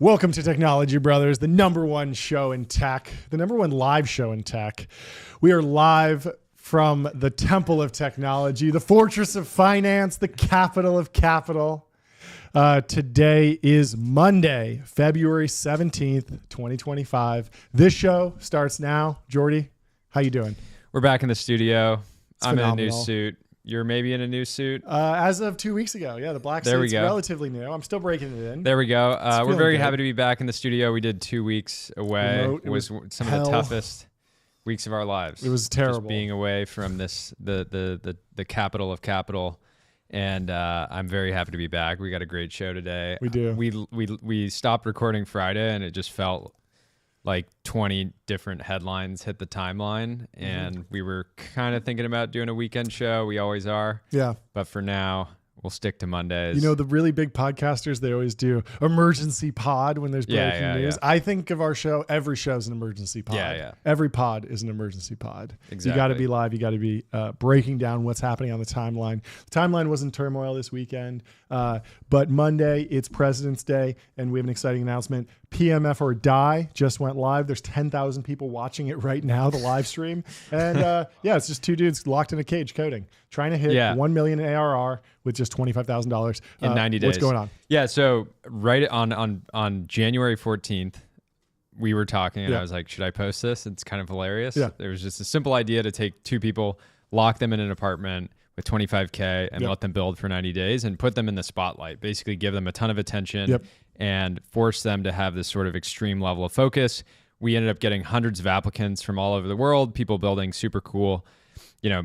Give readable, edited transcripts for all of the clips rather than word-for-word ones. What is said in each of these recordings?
Welcome to Technology Brothers, the number one show in tech, the number one live show in tech. We are live from the Temple of Technology, the fortress of finance, the capital of capital. Today is Monday, February 17th, 2025. This show starts now. Jordy, how you doing? We're back in the studio. I'm phenomenal. in a new suit. You're maybe in a new suit? As of 2 weeks ago. Yeah, the black There we suit's go. relatively new. I'm still breaking it in. There we go. We're very good. happy to be back in the studio. We did 2 weeks away. Remote. It was some of the toughest weeks of our lives. It was terrible. Just being away from this the capital of capital. And I'm very happy to be back. We got a great show today. We do. We stopped recording Friday, and it just felt like 20 different headlines hit the timeline, and we were kind of thinking about doing a weekend show. We always are. Yeah. But for now, we'll stick to Mondays. You know, the really big podcasters, they always do emergency pod when there's breaking news. Yeah. I think of our show, every show is an emergency pod. Yeah. Every pod is an emergency pod. Exactly. You got to be live. You got to be breaking down what's happening on the timeline. The timeline was in turmoil this weekend, but Monday, it's President's Day, and we have an exciting announcement. PMF or Die just went live. There's 10,000 people watching it right now, the live stream. And yeah, it's just two dudes locked in a cage coding, trying to hit 1 million in ARR with just $25,000 in 90 days. What's going on? Yeah, so right on January 14th, we were talking, and I was like, should I post this? It's kind of hilarious. Yeah. There was just a simple idea to take two people, lock them in an apartment with $25K and let them build for 90 days and put them in the spotlight, basically give them a ton of attention and force them to have this sort of extreme level of focus. We ended up getting hundreds of applicants from all over the world, people building super cool,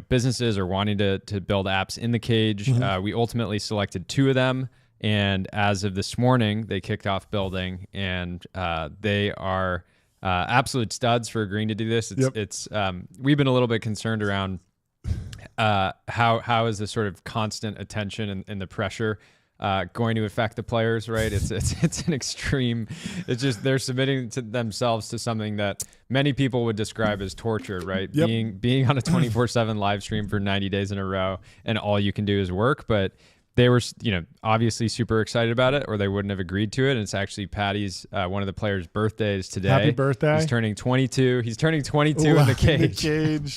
businesses are wanting to build apps in the cage. We ultimately selected two of them. And as of this morning, they kicked off building, and they are absolute studs for agreeing to do this. It's we've been a little bit concerned around how is this sort of constant attention and the pressure going to affect the players, right? It's an extreme. It's just they're submitting to themselves to something that many people would describe as torture, right? Being on a 24/7 live stream for 90 days in a row, and all you can do is work. But they were, obviously super excited about it, or they wouldn't have agreed to it. And it's actually Patty's, one of the players' birthdays today. Happy birthday. He's turning 22. He's turning 22 in the cage.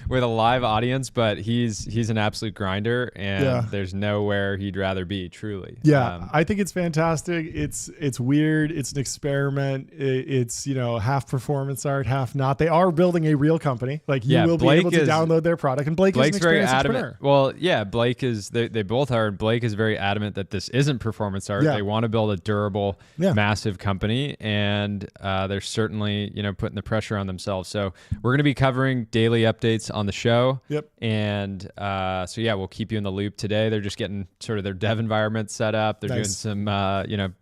With a live audience, but he's an absolute grinder, and there's nowhere he'd rather be, truly. Yeah, I think it's fantastic. It's weird. It's an experiment. It's, half performance art, half not. They are building a real company. Like, you will be able to download their product. And Blake's an experienced entrepreneur. Well, yeah, Blake is, they both are. Blake is very adamant that this isn't performance art. They want to build a durable, massive company, and they're certainly, putting the pressure on themselves. So we're going to be covering daily updates on the show. And so yeah, we'll keep you in the loop today. They're just getting sort of their dev environment set up. They're doing some,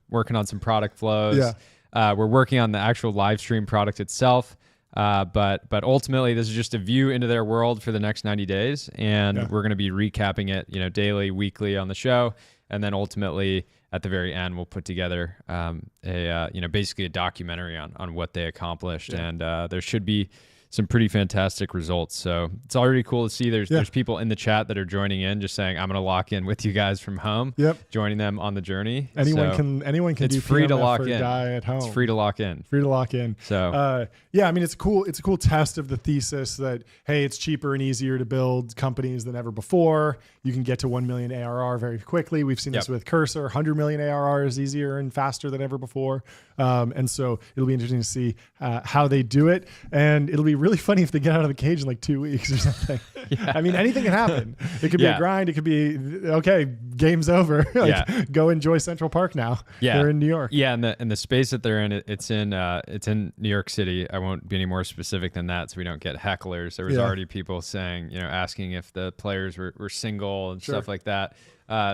working on some product flows. We're working on the actual live stream product itself. But ultimately, this is just a view into their world for the next 90 days, and we're going to be recapping it, daily, weekly on the show, and then ultimately at the very end, we'll put together basically a documentary on what they accomplished, and there should be some pretty fantastic results. So it's already cool to see there's people in the chat that are joining in, just saying, I'm going to lock in with you guys from home, joining them on the journey. Anyone can it's do free PMF to lock or in. Die at home. It's free to lock in. Free to lock in. So it's a cool test of the thesis that, hey, it's cheaper and easier to build companies than ever before. You can get to 1 million ARR very quickly. We've seen this with Cursor. 100 million ARR is easier and faster than ever before. And so it'll be interesting to see how they do it. And it'll be really funny if they get out of the cage in like 2 weeks or something. I mean, anything can happen. It could be a grind. It could be, okay, game's over. Go enjoy Central Park now. They're in New York. Yeah, and the space that they're in, it's in New York City. I won't be any more specific than that, so we don't get hecklers. There was already people saying, asking if the players were single and stuff like that.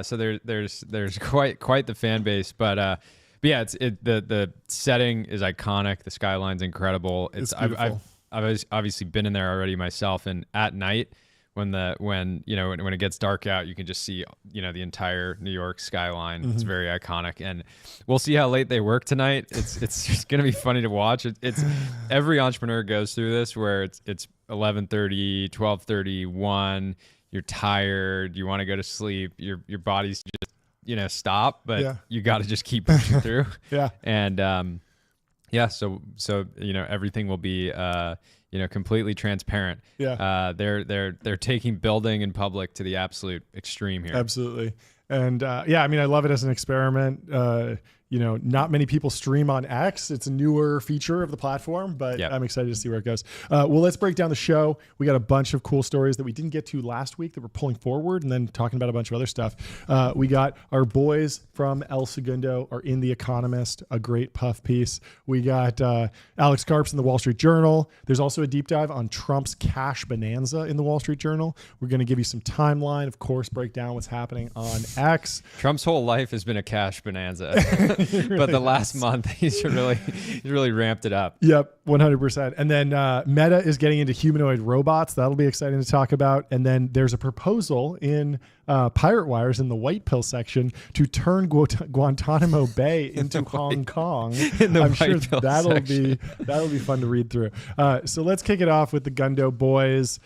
So there's quite the fan base, but yeah, the setting is iconic. The skyline's incredible. It's beautiful. I've obviously been in there already myself, and at night when it gets dark out, you can just see the entire New York skyline. It's very iconic, and we'll see how late they work tonight. It's just gonna be funny to watch. It's every entrepreneur goes through this where it's 11:30, 12:30, 1. You're tired. You want to go to sleep. Your body's just stop, but you got to just keep pushing through. Yeah. And so everything will be completely transparent. Yeah. They're taking building in public to the absolute extreme here. Absolutely. And I mean, I love it as an experiment. Not many people stream on X. It's a newer feature of the platform, but I'm excited to see where it goes. Well, let's break down the show. We got a bunch of cool stories that we didn't get to last week that we're pulling forward, and then talking about a bunch of other stuff. We got our boys from El Segundo are in The Economist, a great puff piece. We got Alex Karp's in the Wall Street Journal. There's also a deep dive on Trump's cash bonanza in the Wall Street Journal. We're going to give you some timeline, of course, break down what's happening on X. Trump's whole life has been a cash bonanza. Really but the last month, he's really ramped it up. Yep, 100%. And then Meta is getting into humanoid robots. That'll be exciting to talk about. And then there's a proposal in Pirate Wires in the white pill section to turn Guantanamo Bay into Hong Kong. I'm sure that'll be fun to read through. So let's kick it off with the Gundo Boys.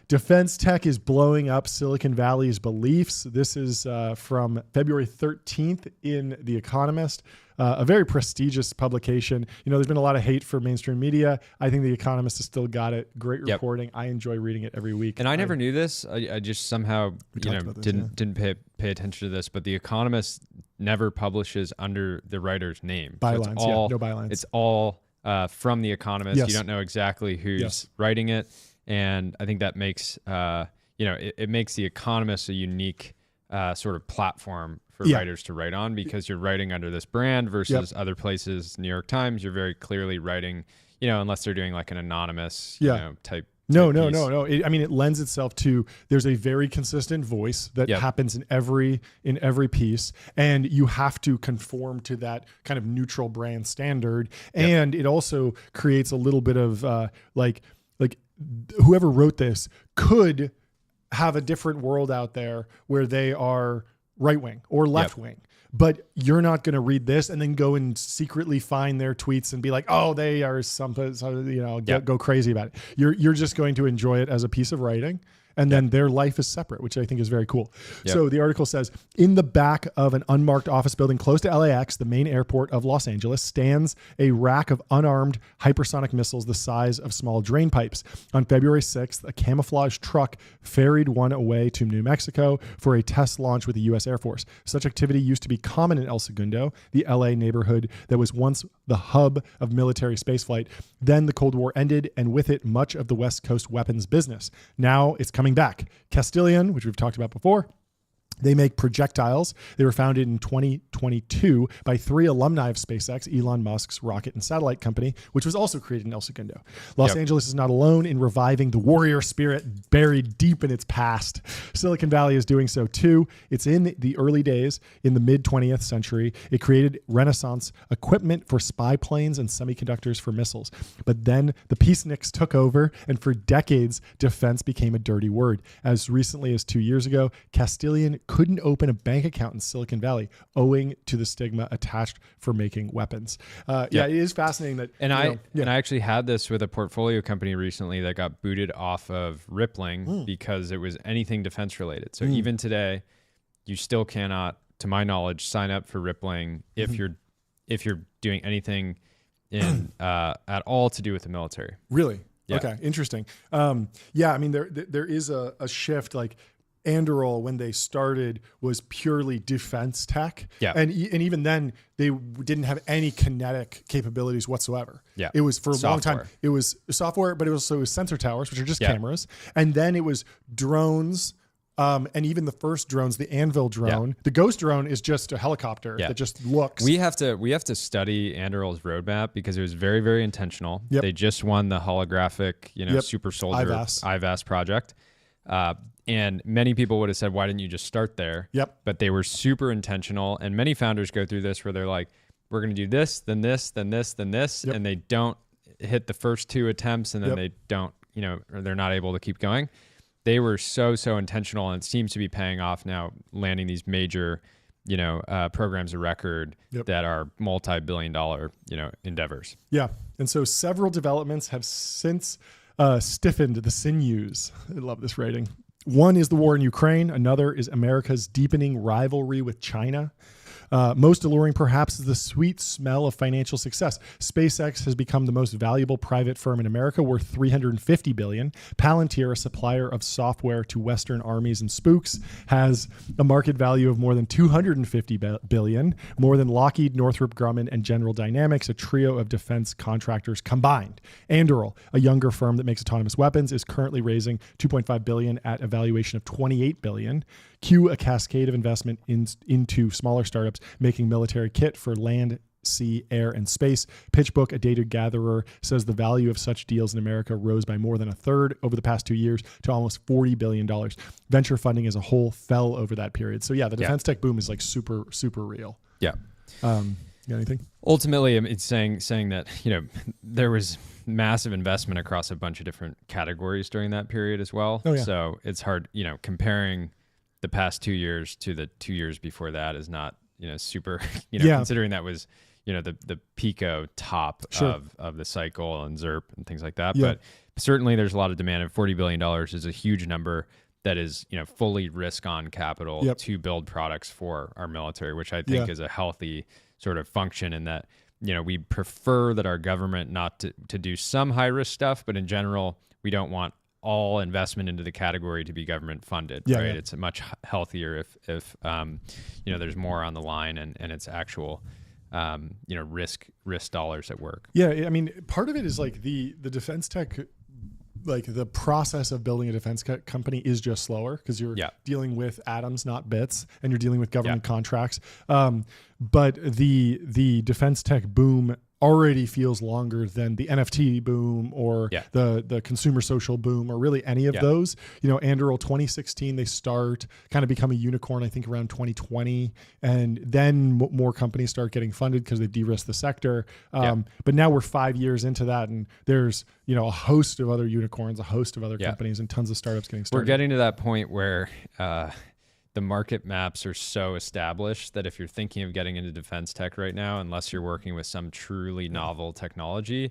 Defense tech is blowing up Silicon Valley's beliefs. This is from February 13th in The Economist. A very prestigious publication. There's been a lot of hate for mainstream media. I think The Economist has still got it. Great reporting. I enjoy reading it every week. And I never knew this. I just somehow didn't pay attention to this. But The Economist never publishes under the writer's name. Bylines. No bylines. It's all from The Economist. Yes. You don't know exactly who's writing it, and I think that makes it makes The Economist a unique sort of platform for writers to write on, because you're writing under this brand versus other places. New York Times, you're very clearly writing, unless they're doing like an anonymous type. No. It lends itself to, there's a very consistent voice that happens in every piece, and you have to conform to that kind of neutral brand standard. And it also creates a little bit of like whoever wrote this could have a different world out there where they are right wing or left wing, but you're not going to read this and then go and secretly find their tweets and be like, oh, they are something, go crazy about it. You're just going to enjoy it as a piece of writing. And then their life is separate, which I think is very cool. So the article says, in the back of an unmarked office building close to LAX, the main airport of Los Angeles, stands a rack of unarmed hypersonic missiles the size of small drain pipes. On February 6th, a camouflage truck ferried one away to New Mexico for a test launch with the U.S. Air Force. Such activity used to be common in El Segundo, the LA neighborhood that was once the hub of military spaceflight. Then the Cold War ended, and with it, much of the West Coast weapons business. Now it's coming back. Castilian, which we've talked about before, they make projectiles. They were founded in 2022 by 3 alumni of SpaceX, Elon Musk's rocket and satellite company, which was also created in El Segundo. Los Angeles is not alone in reviving the warrior spirit buried deep in its past. Silicon Valley is doing so too. It's in the early days, in the mid-20th century. It created Renaissance equipment for spy planes and semiconductors for missiles. But then the peaceniks took over, and for decades, defense became a dirty word. As recently as 2 years ago, Castilian couldn't open a bank account in Silicon Valley owing to the stigma attached for making weapons. It is fascinating that. And I actually had this with a portfolio company recently that got booted off of Rippling because it was anything defense related. So even today, you still cannot, to my knowledge, sign up for Rippling if you're doing anything in at all to do with the military. Really? Yeah. Okay, interesting. There is a shift. Like, Anduril, when they started, was purely defense tech. And even then, they didn't have any kinetic capabilities whatsoever. It was for a long time. It was software, but it was also sensor towers, which are just cameras. And then it was drones. And even the first drones, the Anvil drone, the Ghost drone is just a helicopter that just looks. We have to study Anduril's roadmap because it was very, very intentional. They just won the holographic, super soldier IVAS project. And many people would have said, why didn't you just start there? But they were super intentional. And many founders go through this where they're like, we're going to do this, then this, then this, then this. And they don't hit the first 2 attempts, and then they don't, or they're not able to keep going. They were so intentional, and it seems to be paying off now, landing these major, programs of record that are multi-billion-dollar, endeavors. And so several developments have since stiffened the sinews. I love this writing. One is the war in Ukraine. Another is America's deepening rivalry with China. Most alluring, perhaps, is the sweet smell of financial success. SpaceX has become the most valuable private firm in America, worth $350 billion. Palantir, a supplier of software to Western armies and spooks, has a market value of more than $250 billion, more than Lockheed, Northrop Grumman, and General Dynamics, a trio of defense contractors combined. Anduril, a younger firm that makes autonomous weapons, is currently raising $2.5 billion at a valuation of $28 billion. Cue a cascade of investment into smaller startups making military kit for land, sea, air, and space. PitchBook, a data gatherer, says the value of such deals in America rose by more than a third over the past 2 years to almost $40 billion. Venture funding as a whole fell over that period. So yeah, the defense tech boom is like super, super real. Yeah. You got anything? Ultimately, it's saying that, there was massive investment across a bunch of different categories during that period as well. Oh, yeah. So it's hard, comparing the past 2 years to the 2 years before that is not, super, considering that was, the Pico top of the cycle and ZERP and things like that. Yeah. But certainly there's a lot of demand, and $40 billion is a huge number that is, fully risk on capital to build products for our military, which I think is a healthy sort of function in that, we prefer that our government not to do some high risk stuff, but in general, we don't want all investment into the category to be government funded, right? Yeah. It's much healthier if there's more on the line and it's actual, risk dollars at work. Yeah. I mean, part of it is like the defense tech, like the process of building a defense company is just slower because you're dealing with atoms, not bits, and you're dealing with government contracts. But the defense tech boom already feels longer than the NFT boom or the consumer social boom or really any of those. Anduril 2016, they start kind of become a unicorn, I think around 2020. And then more companies start getting funded because they've de-risked the sector. But now we're 5 years into that and there's, a host of other unicorns, a host of other companies and tons of startups getting started. We're getting to that point where, the market maps are so established that if you're thinking of getting into defense tech right now, unless you're working with some truly novel technology,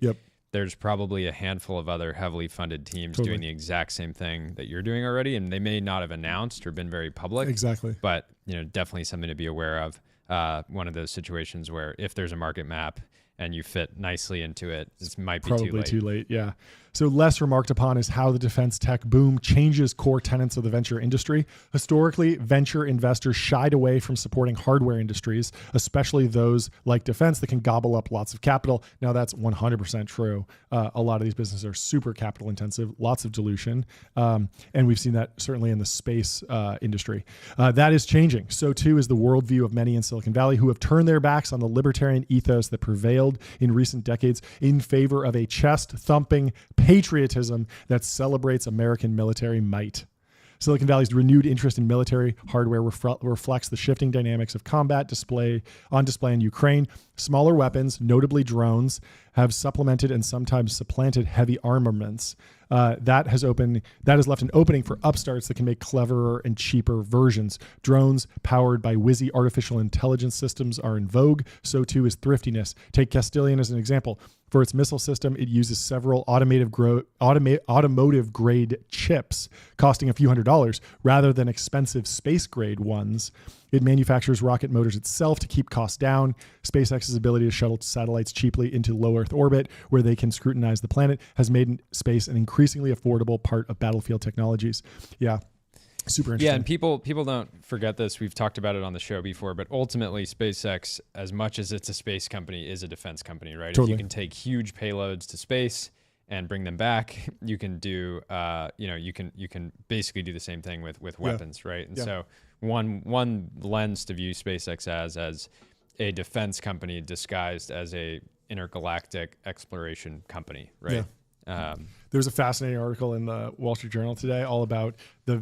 there's probably a handful of other heavily funded teams doing the exact same thing that you're doing already. And they may not have announced or been very public. Exactly. But, definitely something to be aware of. One of those situations where if there's a market map and you fit nicely into it, it might be probably too late. Yeah. So less remarked upon is how the defense tech boom changes core tenets of the venture industry. Historically, venture investors shied away from supporting hardware industries, especially those like defense that can gobble up lots of capital. Now that's 100% true. A lot of these businesses are super capital intensive, lots of dilution. And we've seen that certainly in the space industry. That is changing. So too is the worldview of many in Silicon Valley who have turned their backs on the libertarian ethos that prevailed in recent decades in favor of a chest-thumping patriotism that celebrates American military might. Silicon Valley's renewed interest in military hardware reflects the shifting dynamics of combat on display in Ukraine. Smaller weapons, notably drones, have supplemented and sometimes supplanted heavy armaments. That has left an opening for upstarts that can make cleverer and cheaper versions. Drones powered by whizzy artificial intelligence systems are in vogue. So too is thriftiness. Take Castilian as an example. For its missile system, it uses several automotive grade chips costing a few $100s rather than expensive space grade ones. It manufactures rocket motors itself to keep costs down. SpaceX's ability to shuttle satellites cheaply into low Earth orbit where they can scrutinize the planet has made space an increasingly affordable part of battlefield technologies. Yeah. Super interesting. Yeah, and people don't forget this. We've talked about it on the show before, but ultimately SpaceX, as much as it's a space company, is a defense company, right? Totally. If you can take huge payloads to space and bring them back, you can do, you can basically do the same thing with weapons, right? And so one lens to view SpaceX as a defense company disguised as a intergalactic exploration company, right? Yeah. There was a fascinating article in the Wall Street Journal today all about the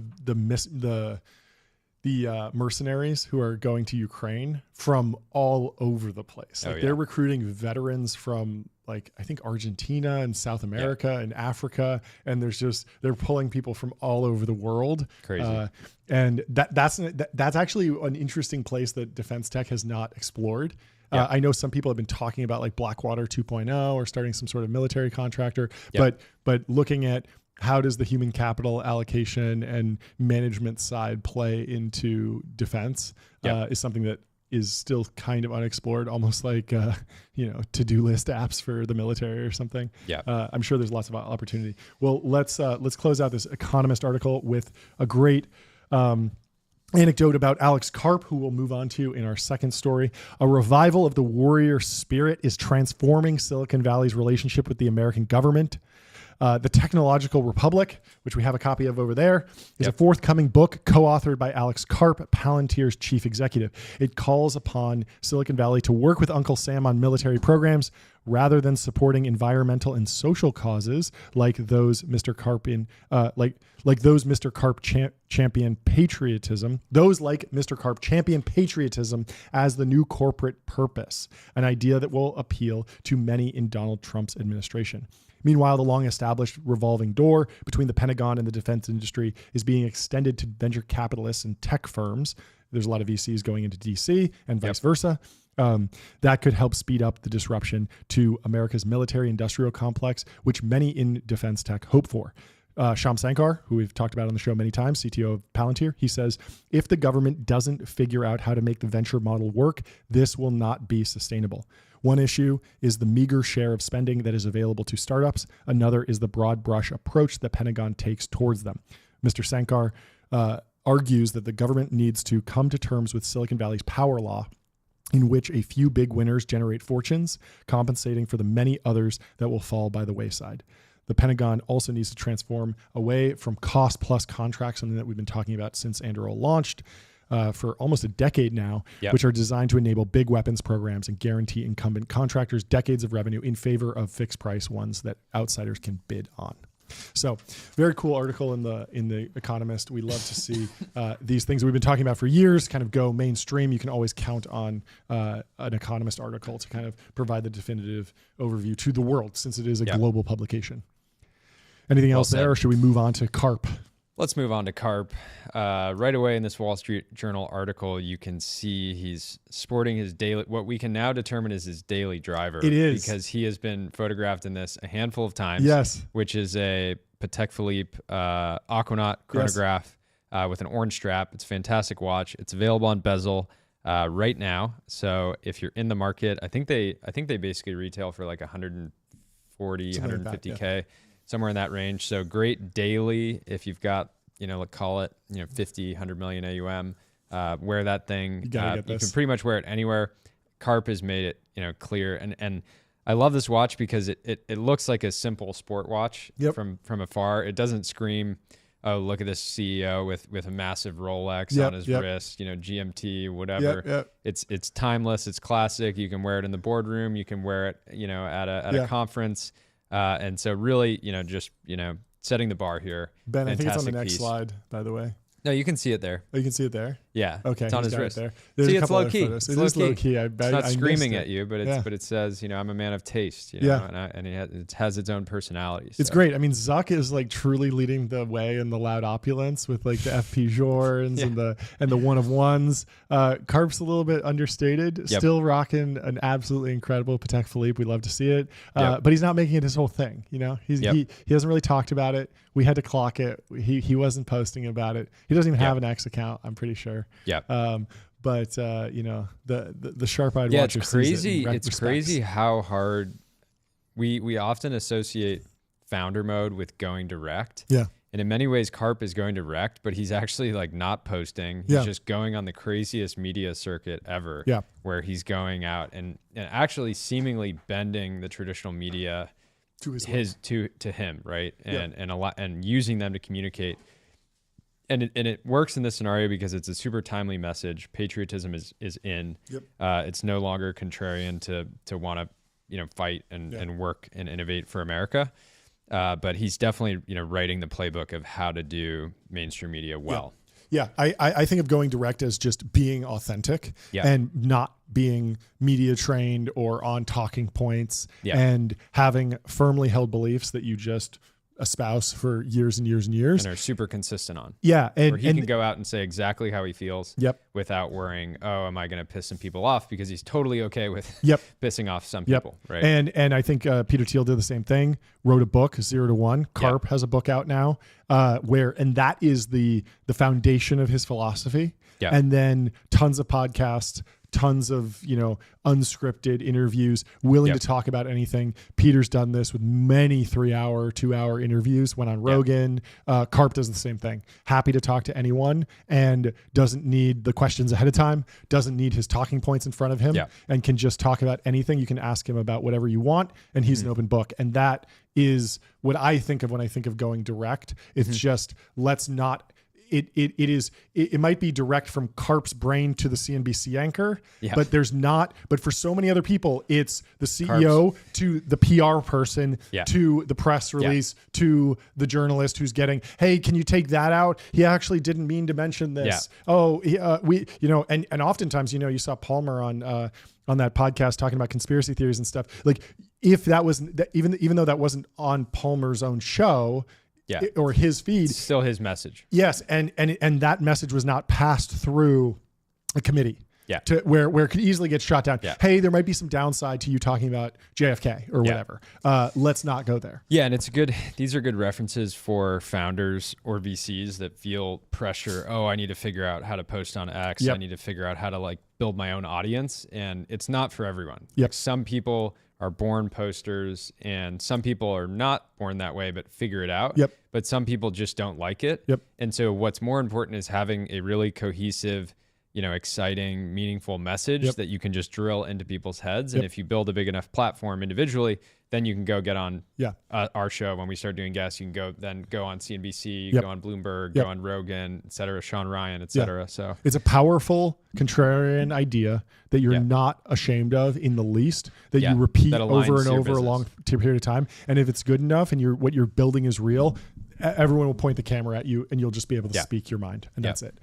mercenaries who are going to Ukraine from all over the place. They're recruiting veterans from I think Argentina and South America and Africa, and they're pulling people from all over the world. Crazy. And that's actually an interesting place that defense tech has not explored. I know some people have been talking about Blackwater 2.0 or starting some sort of military contractor, but looking at how does the human capital allocation and management side play into defense is something that is still kind of unexplored, almost like, to-do list apps for the military or something. Yeah. I'm sure there's lots of opportunity. Well, let's close out this Economist article with a great anecdote about Alex Karp, who we'll move on to in our second story. A revival of the warrior spirit is transforming Silicon Valley's relationship with the American government. The Technological Republic, which we have a copy of over there, is a forthcoming book co-authored by Alex Karp, Palantir's chief executive. It calls upon Silicon Valley to work with Uncle Sam on military programs rather than supporting environmental and social causes like those Mr. Karp champion patriotism. Those like Mr. Karp champion patriotism as the new corporate purpose, an idea that will appeal to many in Donald Trump's administration. Meanwhile, the long-established revolving door between the Pentagon and the defense industry is being extended to venture capitalists and tech firms. There's a lot of VCs going into DC and vice versa. That could help speed up the disruption to America's military-industrial complex, which many in defense tech hope for. Shyam Sankar, who we've talked about on the show many times, CTO of Palantir, he says, if the government doesn't figure out how to make the venture model work, this will not be sustainable. One issue is the meager share of spending that is available to startups. Another is the broad brush approach the Pentagon takes towards them. Mr. Sankar argues that the government needs to come to terms with Silicon Valley's power law, in which a few big winners generate fortunes, compensating for the many others that will fall by the wayside. The Pentagon also needs to transform away from cost-plus contracts, something that we've been talking about since Anduril launched, for almost a decade now, which are designed to enable big weapons programs and guarantee incumbent contractors decades of revenue in favor of fixed price ones that outsiders can bid on. So very cool article in the Economist. We love to see these things that we've been talking about for years kind of go mainstream. You can always count on an Economist article to kind of provide the definitive overview to the world, since it is a global publication. Anything else there, or should we move on to Karp? Let's move on to Karp. Right away in this Wall Street Journal article, you can see he's sporting his daily, what we can now determine is his daily driver. It is. Because he has been photographed in this a handful of times. Yes. Which is a Patek Philippe Aquanaut chronograph with an orange strap. It's a fantastic watch. It's available on bezel right now. So if you're in the market, I think they basically retail for like 140, something 150K. Somewhere in that range. So great daily if you've got, let's call it, 50, 100 million AUM, wear that thing. You can pretty much wear it anywhere. Karp has made it, clear. And I love this watch because it looks like a simple sport watch from afar. It doesn't scream, oh, look at this CEO with a massive Rolex on his wrist, GMT, whatever. It's timeless. It's classic. You can wear it in the boardroom. You can wear it, at a conference. And so really, just, setting the bar here. Ben, I think it's on the next slide, by the way. No, you can see it there. Oh, you can see it there? Yeah. Okay. It's on his wrist. There. There's see, a couple it's low key. Photos. It is low key. It's not screaming at you, but it says, I'm a man of taste, and it has its own personality. So. It's great. I mean, Zuck is like truly leading the way in the loud opulence with like the FP Journes and the one of ones. Karp's a little bit understated, still rocking an absolutely incredible Patek Philippe. We love to see it. But he's not making it his whole thing. He hasn't really talked about it. We had to clock it. He wasn't posting about it. He doesn't even have an X account, I'm pretty sure. Yeah. But the sharp-eyed watcher. It's crazy. It's crazy how hard we often associate founder mode with going direct. Yeah. And in many ways, Karp is going direct, but he's actually like not posting. He's just going on the craziest media circuit ever. Yeah. Where he's going out and actually seemingly bending the traditional media to him, right? And using them to communicate. And it works in this scenario because it's a super timely message. Patriotism is in. Yep. It's no longer contrarian to want to fight and work and innovate for America. But he's definitely writing the playbook of how to do mainstream media well. Yeah, I think of going direct as just being authentic and not being media trained or on talking points and having firmly held beliefs that you just espouse for years and years and years. And are super consistent on. Yeah. And he can go out and say exactly how he feels yep. without worrying, oh, am I going to piss some people off? Because he's totally okay with yep. pissing off some yep. people. Right. And I think Peter Thiel did the same thing, wrote a book, 0 to 1. Karp has a book out now and that is the foundation of his philosophy. Yeah. And then tons of podcasts, tons of, unscripted interviews, willing to talk about anything. Peter's done this with many 3-hour, 2-hour interviews, went on Rogan. Karp does the same thing. Happy to talk to anyone and doesn't need the questions ahead of time, doesn't need his talking points in front of him, and can just talk about anything. You can ask him about whatever you want, and he's an open book. And that is what I think of when I think of going direct. It's just, let's not... It might be direct from Karp's brain to the CNBC anchor, but there's not. But for so many other people, it's the CEO to the PR person to the press release to the journalist who's getting, hey, can you take that out? He actually didn't mean to mention this. Oh, and oftentimes, you saw Palmer on that podcast talking about conspiracy theories and stuff. Like, if that was even though that wasn't on Palmer's own show. Or his feed. It's still his message. Yes, and that message was not passed through a committee. To where it could easily get shot down. Hey, there might be some downside to you talking about JFK or whatever. Let's not go there. Yeah, and these are good references for founders or VCs that feel pressure. Oh, I need to figure out how to post on X. I need to figure out how to build my own audience. And it's not for everyone. Some people are born posters and some people are not born that way, but figure it out. But some people just don't like it. And so what's more important is having a really cohesive, exciting, meaningful message that you can just drill into people's heads. And if you build a big enough platform individually, then you can go get on our show. When we start doing guests, you can go on CNBC, go on Bloomberg, go on Rogan, et cetera, Sean Ryan, et cetera. So it's a powerful contrarian idea that you're not ashamed of in the least, that you repeat over and over a long period of time. And if it's good enough and what you're building is real, everyone will point the camera at you and you'll just be able to speak your mind. And that's it.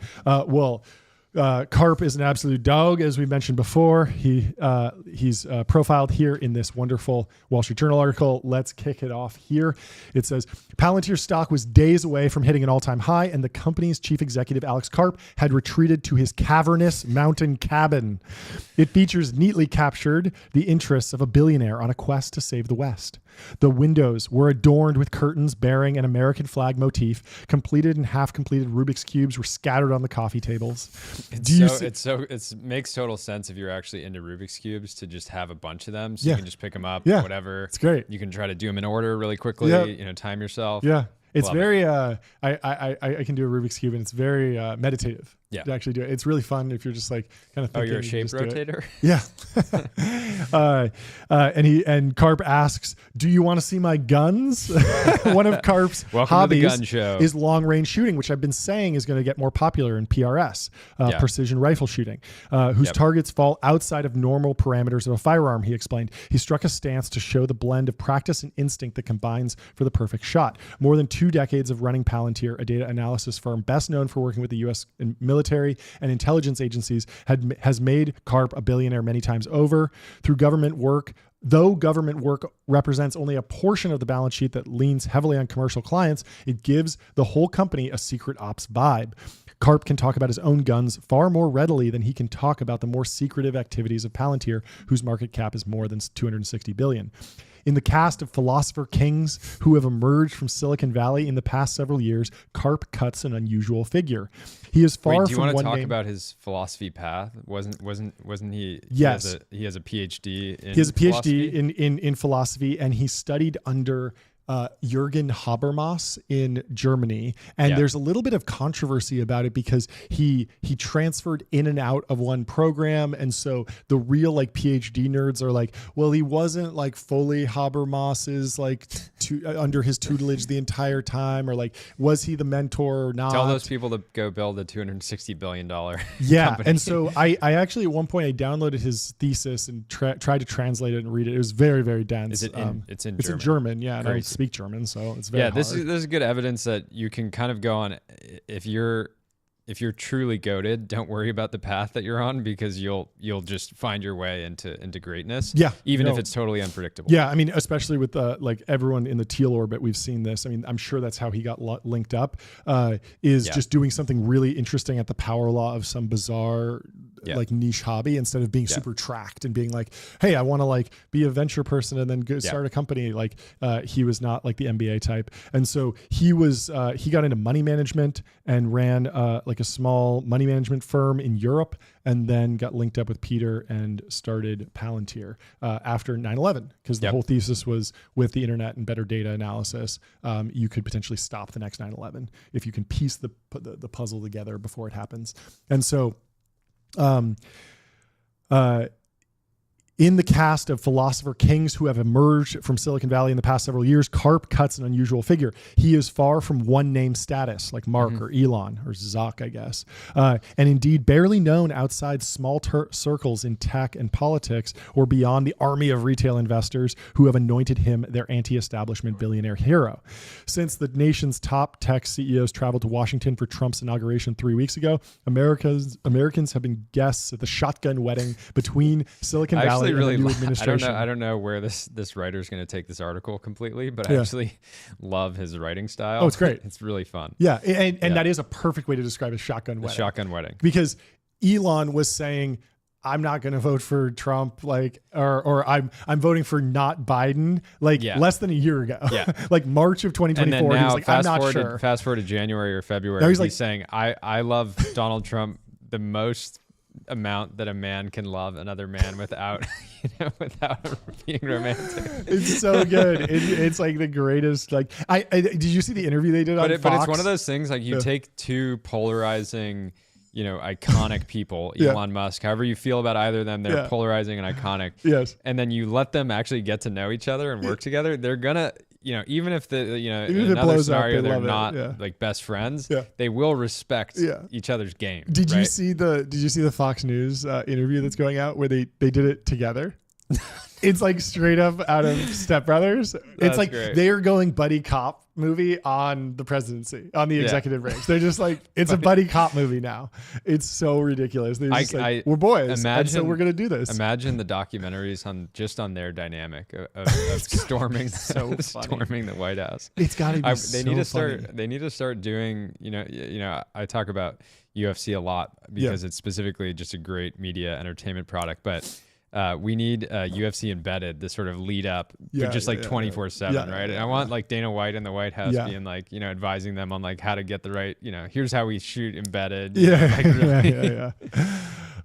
Karp is an absolute dog, as we mentioned before. He's profiled here in this wonderful Wall Street Journal article. Let's kick it off here. It says, Palantir stock was days away from hitting an all-time high, and the company's chief executive, Alex Karp, had retreated to his cavernous mountain cabin. It features neatly captured the interests of a billionaire on a quest to save the West. The windows were adorned with curtains bearing an American flag motif. Completed and half-completed Rubik's Cubes were scattered on the coffee tables. It makes total sense if you're actually into Rubik's Cubes to just have a bunch of them, so you can just pick them up, whatever. It's great. You can try to do them in order really quickly. Time yourself. Yeah, it's very. I can do a Rubik's Cube, and it's very meditative. To actually do it. It's really fun if you're just kind of thinking. Oh, you're a shape rotator? Yeah. And Karp asks, do you want to see my guns? One of Karp's hobbies is long range shooting, which I've been saying is going to get more popular in PRS, precision rifle shooting, whose targets fall outside of normal parameters of a firearm, he explained. He struck a stance to show the blend of practice and instinct that combines for the perfect shot. More than 2 decades of running Palantir, a data analysis firm best known for working with the U.S. military and intelligence agencies, has made Karp a billionaire many times over through government work. Though government work represents only a portion of the balance sheet that leans heavily on commercial clients, it gives the whole company a secret ops vibe. Karp can talk about his own guns far more readily than he can talk about the more secretive activities of Palantir, whose market cap is more than $260 billion. In the cast of philosopher kings who have emerged from Silicon Valley in the past several years, Karp cuts an unusual figure. He is far from one name. Do you want to talk about his philosophy path? Wasn't he? Yes. He has a PhD in philosophy? He has a PhD in philosophy, and he studied under Jürgen Habermas in Germany. And there's a little bit of controversy about it because he transferred in and out of one program. And so the real PhD nerds are like, well, he wasn't fully Habermas's under his tutelage the entire time, or was he the mentor or not? Tell those people to go build a $260 billion company. And so I actually at one point I downloaded his thesis and tried to translate it and read it. It was very, very dense. Is it it's in German? It's in German, and I speak German, so it's very hard. This is good evidence that you can kind of go on if you're if you're truly goated, don't worry about the path that you're on, because you'll just find your way into greatness. Yeah, even if it's totally unpredictable. Yeah, I mean, especially with like everyone in the teal orbit, we've seen this. I mean, I'm sure that's how he got linked up. Is just doing something really interesting at the power law of some bizarre like niche hobby, instead of being super tracked and being like, hey, I want to like be a venture person and then go start a company. Like he was not like the MBA type, and so he got into money management and ran like a small money management firm in Europe, and then got linked up with Peter and started Palantir after 9/11, because the whole thesis was, with the internet and better data analysis, you could potentially stop the next 9/11 if you can piece the puzzle together before it happens. And so in the cast of philosopher kings who have emerged from Silicon Valley in the past several years, Karp cuts an unusual figure. He is far from one name status like Mark or Elon or Zuck, I guess, and indeed barely known outside small circles in tech and politics, or beyond the army of retail investors who have anointed him their anti-establishment billionaire hero. Since the nation's top tech CEOs traveled to Washington for Trump's inauguration 3 weeks ago, Americans have been guests at the shotgun wedding between Silicon Valley really, new administration. I don't know where this writer's going to take this article completely, but I actually love his writing style. Oh, it's great. It's really fun. Yeah, and that is a perfect way to describe a shotgun wedding. Shotgun wedding. Because Elon was saying, I'm not going to vote for Trump, like, or I'm voting for not Biden, like less than a year ago, like March of 2024. And then now, he was like, I'm not sure. Fast forward to January or February. He's saying, I love Donald Trump the most amount that a man can love another man without without being romantic. It's so good. It's like the greatest. Like I did you see the interview they did on Fox? But it's one of those things, like you take two polarizing, iconic people, Elon Musk, however you feel about either of them, they're polarizing and iconic. Yes. And then you let them actually get to know each other and work together. They're gonna, even if in another scenario they're not like best friends, they will respect each other's game. Did you see the Fox News interview that's going out where they did it together? It's like straight up out of Step Brothers. It's like great. They are going buddy cop movie on the presidency, on the executive range. They're just like, it's a buddy cop movie now. It's so ridiculous. They're just we're boys, and so we're gonna do this. Imagine the documentaries on their dynamic of storming storming the White House. It's got to be They need to start doing. I talk about UFC a lot because it's specifically just a great media entertainment product, but. We need UFC embedded, this sort of lead up, but just like 24/7, right? And I want like Dana White in the White House being like, advising them on like how to get the right, here's how we shoot embedded.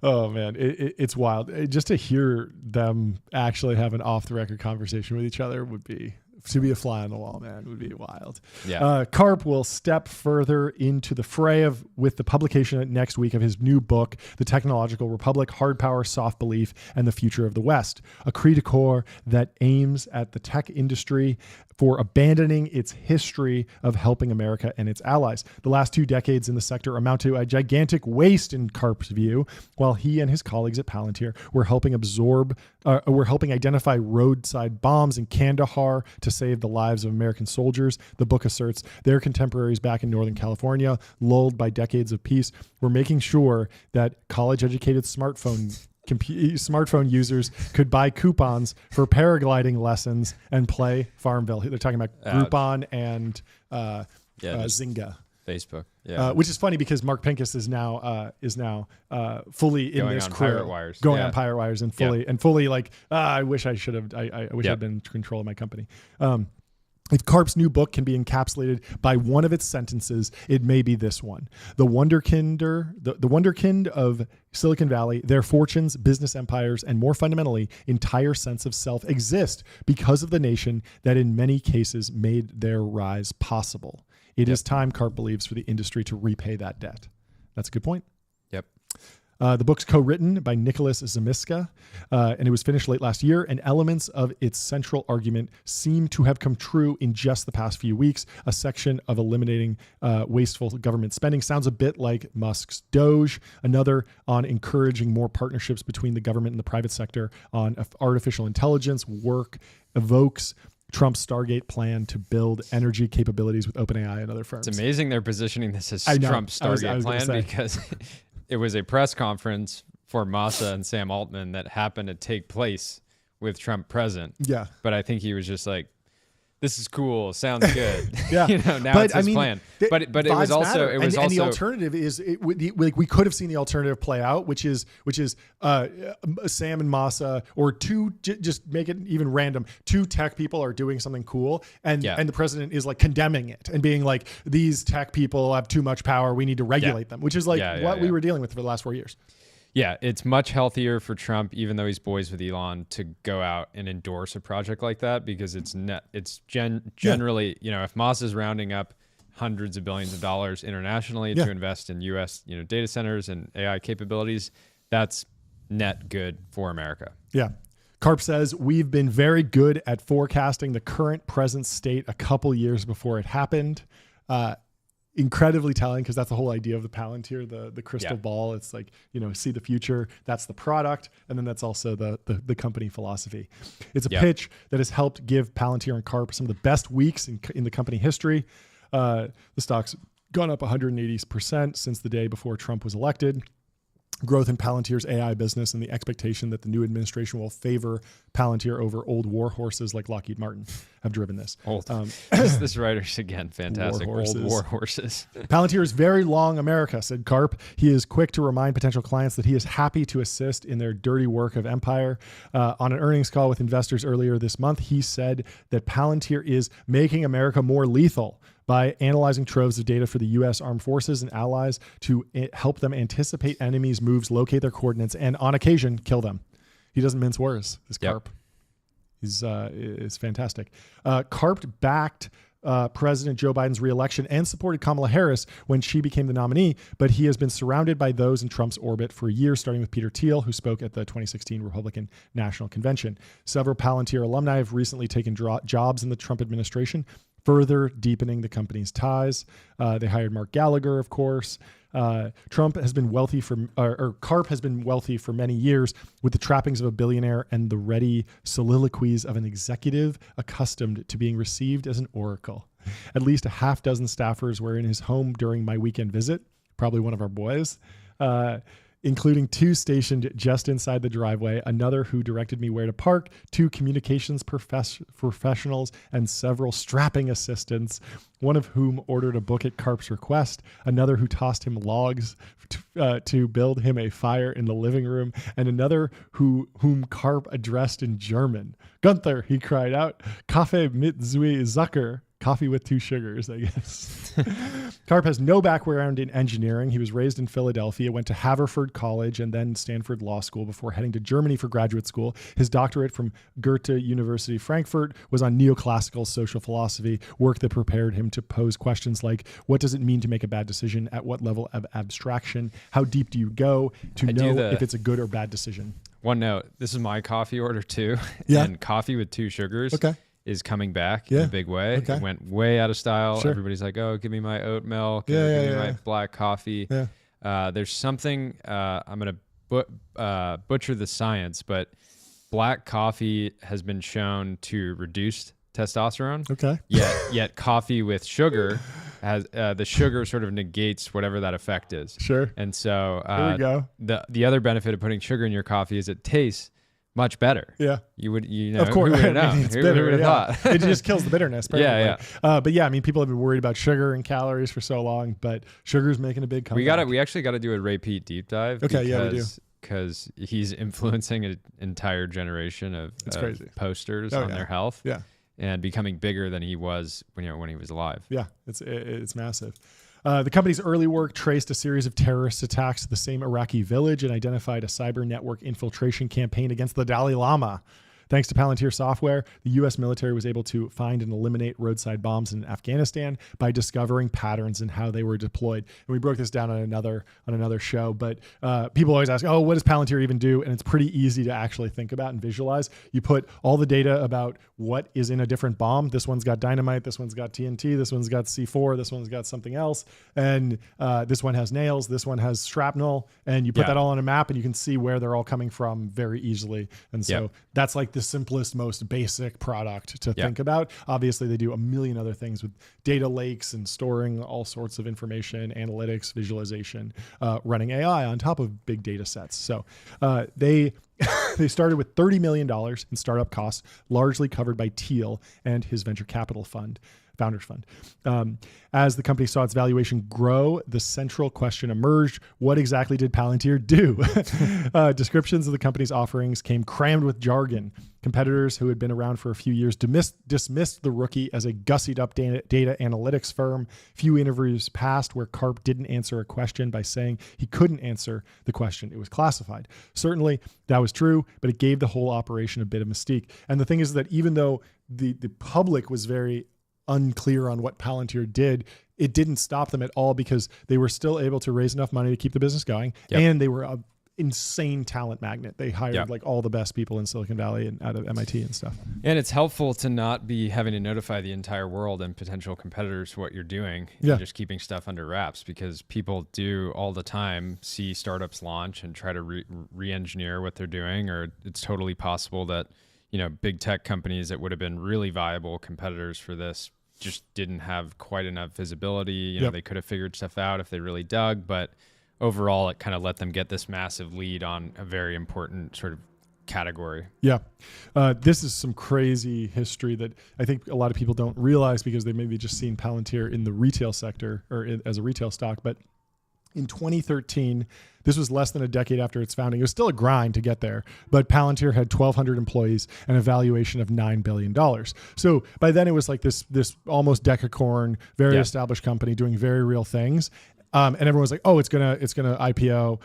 Oh man, it's wild. Just to hear them actually have an off the record conversation with each other would be. To be a fly on the wall, man, would be wild. Yeah. Karp will step further into the fray with the publication next week of his new book, The Technological Republic, Hard Power, Soft Belief, and the Future of the West, a cri de coeur that aims at the tech industry for abandoning its history of helping America and its allies. The last 2 decades in the sector amount to a gigantic waste in Karp's view, while he and his colleagues at Palantir were helping identify roadside bombs in Kandahar to save the lives of American soldiers. The book asserts their contemporaries back in Northern California, lulled by decades of peace, were making sure that college-educated smartphone users could buy coupons for paragliding lessons and play Farmville. They're talking about Groupon and Zynga. Facebook, which is funny because Mark Pincus is now fully in this crew, going on pirate wires and fully like I wish I should have. I wish I'd been in control of my company. If Karp's new book can be encapsulated by one of its sentences, it may be this one. The wonderkind of Silicon Valley, their fortunes, business empires, and more fundamentally, entire sense of self exist because of the nation that in many cases made their rise possible. It is time, Karp believes, for the industry to repay that debt. That's a good point. Yep. The book's co-written by Nicholas Zamiska, and it was finished late last year, and elements of its central argument seem to have come true in just the past few weeks. A section of eliminating wasteful government spending sounds a bit like Musk's Doge, another on encouraging more partnerships between the government and the private sector on artificial intelligence work evokes Trump's Stargate plan to build energy capabilities with OpenAI and other firms. It's amazing they're positioning this as Trump's Stargate plan because it was a press conference for Massa and Sam Altman that happened to take place with Trump present. Yeah. But I think he was just like, this is cool. Sounds good. Yeah. Now it's his plan. But it was also, and the alternative is we could have seen the alternative play out, which is Sam and Massa, or just make it even random. Two tech people are doing something cool, and the president is like condemning it and being like, these tech people have too much power. We need to regulate them, which is like what we were dealing with for the last 4 years. Yeah, it's much healthier for Trump, even though he's boys with Elon, to go out and endorse a project like that, because it's generally, if Moss is rounding up hundreds of billions of dollars internationally to invest in U.S. Data centers and AI capabilities, that's net good for America. Yeah. Karp says, we've been very good at forecasting the current present state a couple years before it happened. Incredibly telling, because that's the whole idea of the Palantir, the crystal ball. It's like, see the future. That's the product. And then that's also the company philosophy. It's a pitch that has helped give Palantir and Karp some of the best weeks in the company history. The stock's gone up 180% since the day before Trump was elected. Growth in Palantir's AI business and the expectation that the new administration will favor Palantir over old war horses like Lockheed Martin have driven this. This writer's, again, fantastic. Old war horses. Palantir is very long America, said Karp. He is quick to remind potential clients that he is happy to assist in their dirty work of empire. On an earnings call with investors earlier this month, he said that Palantir is making America more lethal by analyzing troves of data for the U.S. Armed Forces and allies to help them anticipate enemies' moves, locate their coordinates, and on occasion, kill them. He doesn't mince words, this Karp. He's fantastic. Karp backed President Joe Biden's reelection and supported Kamala Harris when she became the nominee, but he has been surrounded by those in Trump's orbit for years, starting with Peter Thiel, who spoke at the 2016 Republican National Convention. Several Palantir alumni have recently taken jobs in the Trump administration, further deepening the company's ties. They hired Mark Gallagher, of course. Karp has been wealthy for many years, with the trappings of a billionaire and the ready soliloquies of an executive accustomed to being received as an oracle. At least a half dozen staffers were in his home during my weekend visit, probably one of our boys, including two stationed just inside the driveway, another who directed me where to park, two communications professionals, and several strapping assistants, one of whom ordered a book at Karp's request, another who tossed him logs to build him a fire in the living room, and another whom Karp addressed in German. Gunther, he cried out, Kaffee mit zwei Zucker. Coffee with two sugars, I guess. Karp has no background in engineering. He was raised in Philadelphia, went to Haverford College and then Stanford Law School before heading to Germany for graduate school. His doctorate from Goethe University Frankfurt was on neoclassical social philosophy, work that prepared him to pose questions like, what does it mean to make a bad decision? At what level of abstraction? How deep do you go to know if it's a good or bad decision? One note, this is my coffee order too. And coffee with two sugars. Is coming back in a big way. It went way out of style. Sure. Everybody's like, oh, give me my oat milk. Give me my black coffee. There's something, I'm going to butcher the science, but black coffee has been shown to reduce testosterone. Yet coffee with sugar has the sugar sort of negates whatever that effect is. Sure. And so there we go. The other benefit of putting sugar in your coffee is it tastes much better. Yeah. Of course. Who would have known? It's bitter, who would have thought? It just kills the bitterness. But yeah, I mean, people have been worried about sugar and calories for so long, but sugar's making a big comeback. We actually got to do a Ray Peat deep dive. We do. Because he's influencing an entire generation of posters on their health. Yeah. And becoming bigger than he was when he was alive. Yeah, it's massive. The company's early work traced a series of terrorist attacks to the same Iraqi village and identified a cyber network infiltration campaign against the Dalai Lama. Thanks to Palantir software, the U.S. military was able to find and eliminate roadside bombs in Afghanistan by discovering patterns in how they were deployed. And we broke this down on another show, but people always ask, oh, what does Palantir even do? And it's pretty easy to actually think about and visualize. You put all the data about what is in a different bomb. This one's got dynamite, this one's got TNT, this one's got C4, this one's got something else, and this one has nails, this one has shrapnel, and you put that all on a map and you can see where they're all coming from very easily. And so that's like the simplest, most basic product to think about. Obviously, they do a million other things with data lakes and storing all sorts of information, analytics, visualization, running AI on top of big data sets. So they started with $30 million in startup costs, largely covered by Thiel and his venture capital fund. Founders Fund. As the company saw its valuation grow, the central question emerged: what exactly did Palantir do? Descriptions of the company's offerings came crammed with jargon. Competitors who had been around for a few years dismissed the rookie as a gussied up data analytics firm. Few interviews passed where Karp didn't answer a question by saying he couldn't answer the question. It was classified. Certainly that was true, but it gave the whole operation a bit of mystique. And the thing is that even though the public was very unclear on what Palantir did, it didn't stop them at all, because they were still able to raise enough money to keep the business going. And they were an insane talent magnet. They hired like all the best people in Silicon Valley and out of MIT and stuff. And it's helpful to not be having to notify the entire world and potential competitors what you're doing, and just keeping stuff under wraps, because people do all the time see startups launch and try to re-engineer what they're doing, or it's totally possible that, you know, big tech companies that would have been really viable competitors for this just didn't have quite enough visibility. You know, they could have figured stuff out if they really dug, but overall it kind of let them get this massive lead on a very important sort of category. This is some crazy history that I think a lot of people don't realize, because they maybe just seen Palantir in the retail sector or as a retail stock. But in 2013, this was less than a decade after its founding. It was still a grind to get there, but Palantir had 1,200 employees and a valuation of $9 billion. So by then it was like this almost decacorn, very established company doing very real things. And everyone was like, "Oh, it's gonna IPO,"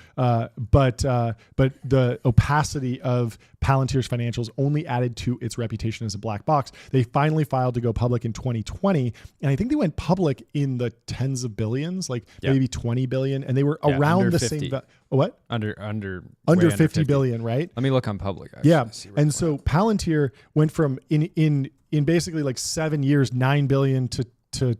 but the opacity of Palantir's financials only added to its reputation as a black box. They finally filed to go public in 2020, and I think they went public in the tens of billions, like maybe 20 billion, and they were around the 50. Same. What? Under 50 billion, right? Let me look on public. Actually, and so Palantir went from in basically like 7 years, 9 billion to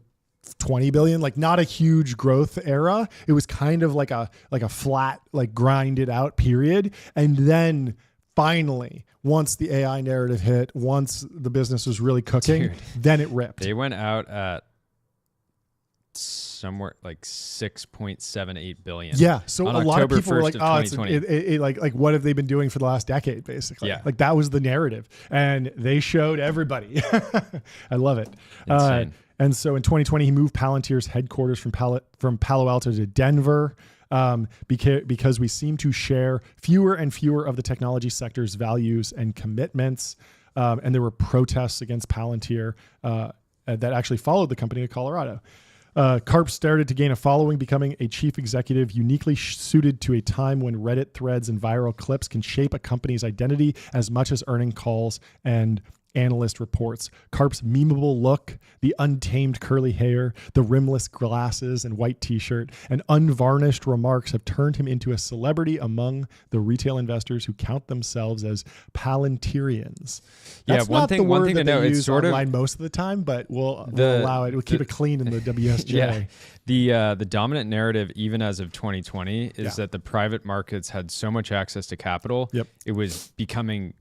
20 billion, like not a huge growth era. It was kind of like a flat, like grinded out period. And then finally, once the AI narrative hit, once the business was really cooking, then it ripped. They went out at somewhere like 6.78 billion. Yeah. So a lot of people were like, oh, like what have they been doing for the last decade, basically? Yeah. Like that was the narrative. And they showed everybody. I love it. Insane. And so in 2020, he moved Palantir's headquarters from Palo Alto to Denver, because we seem to share fewer and fewer of the technology sector's values and commitments. And there were protests against Palantir that actually followed the company to Colorado. Karp started to gain a following, becoming a chief executive uniquely suited to a time when Reddit threads and viral clips can shape a company's identity as much as earning calls and analyst reports. Karp's memeable look, the untamed curly hair, the rimless glasses and white t-shirt, and unvarnished remarks have turned him into a celebrity among the retail investors who count themselves as Palantirians. That's one thing to know, it's sort online most of the time, but we'll allow it. We'll keep it clean in the WSJ. The dominant narrative, even as of 2020, is that the private markets had so much access to capital, it was becoming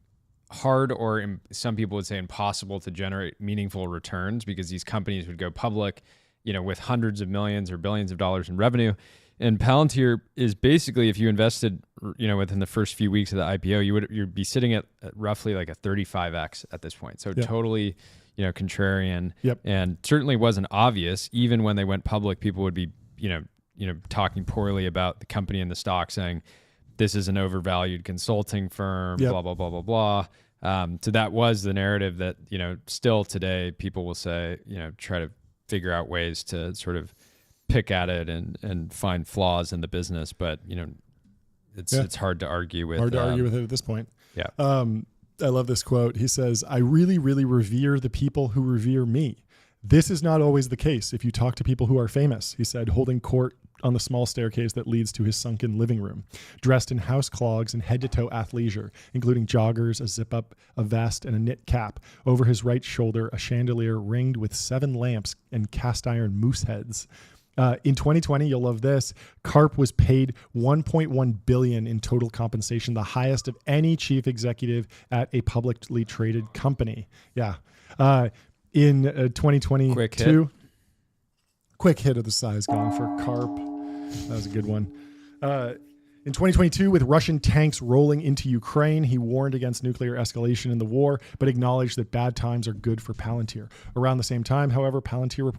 hard, or some people would say impossible, to generate meaningful returns, because these companies would go public, you know, with hundreds of millions or billions of dollars in revenue. And Palantir is basically, if you invested, you know, within the first few weeks of the IPO, you'd be sitting at roughly like a 35x at this point. So totally, you know, contrarian, and certainly wasn't obvious. Even when they went public, people would be, you know, talking poorly about the company and the stock, saying this is an overvalued consulting firm, blah, blah, blah, blah, blah. So that was the narrative that, you know, still today people will say, you know, try to figure out ways to sort of pick at it and find flaws in the business. But, you know, it's hard to argue with. Hard to argue with it at this point. Yeah. I love this quote. He says, "I really, really revere the people who revere me. This is not always the case if you talk to people who are famous," he said, holding court on the small staircase that leads to his sunken living room, dressed in house clogs and head-to-toe athleisure, including joggers, a zip-up, a vest, and a knit cap. Over his right shoulder, a chandelier ringed with 7 lamps and cast-iron moose heads. In 2020, you'll love this. Karp was paid $1.1 billion in total compensation, the highest of any chief executive at a publicly traded company. Yeah. In 2022, quick hit of the size going for Karp. That was a good one. In 2022, with Russian tanks rolling into Ukraine, he warned against nuclear escalation in the war, but acknowledged that bad times are good for Palantir. Around the same time, however, Palantir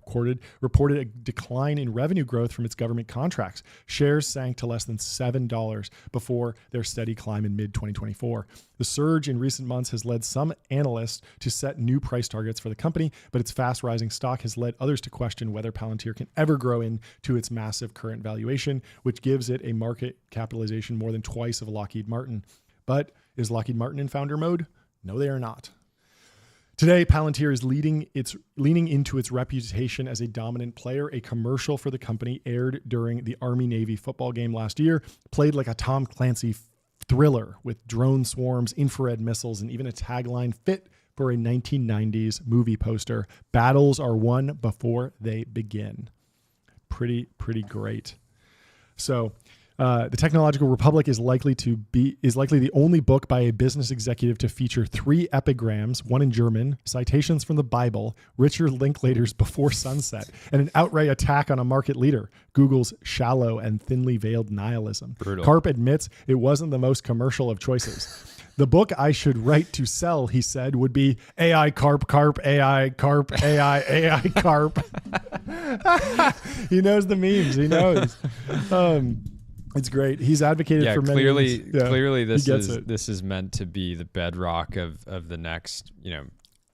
reported a decline in revenue growth from its government contracts. Shares sank to less than $7 before their steady climb in mid-2024. The surge in recent months has led some analysts to set new price targets for the company, but its fast-rising stock has led others to question whether Palantir can ever grow into its massive current valuation, which gives it a market capitalization more than twice of Lockheed Martin. But is Lockheed Martin in founder mode? No, they are not. Today, Palantir is leaning into its reputation as a dominant player. A commercial for the company aired during the Army-Navy football game last year, played like a Tom Clancy thriller with drone swarms, infrared missiles, and even a tagline fit for a 1990s movie poster. Battles are won before they begin. Pretty great. So the Technological Republic is likely the only book by a business executive to feature 3 epigrams, one in German, citations from the Bible, Richard Linklater's Before Sunset, and an outright attack on a market leader, Google's shallow and thinly veiled nihilism. Brutal. Karp admits it wasn't the most commercial of choices. The book I should write to sell, he said, would be AI Karp, AI Karp, AI Karp. He knows the memes. He knows. It's great. He's advocated for many. Clearly, this is meant to be the bedrock of the next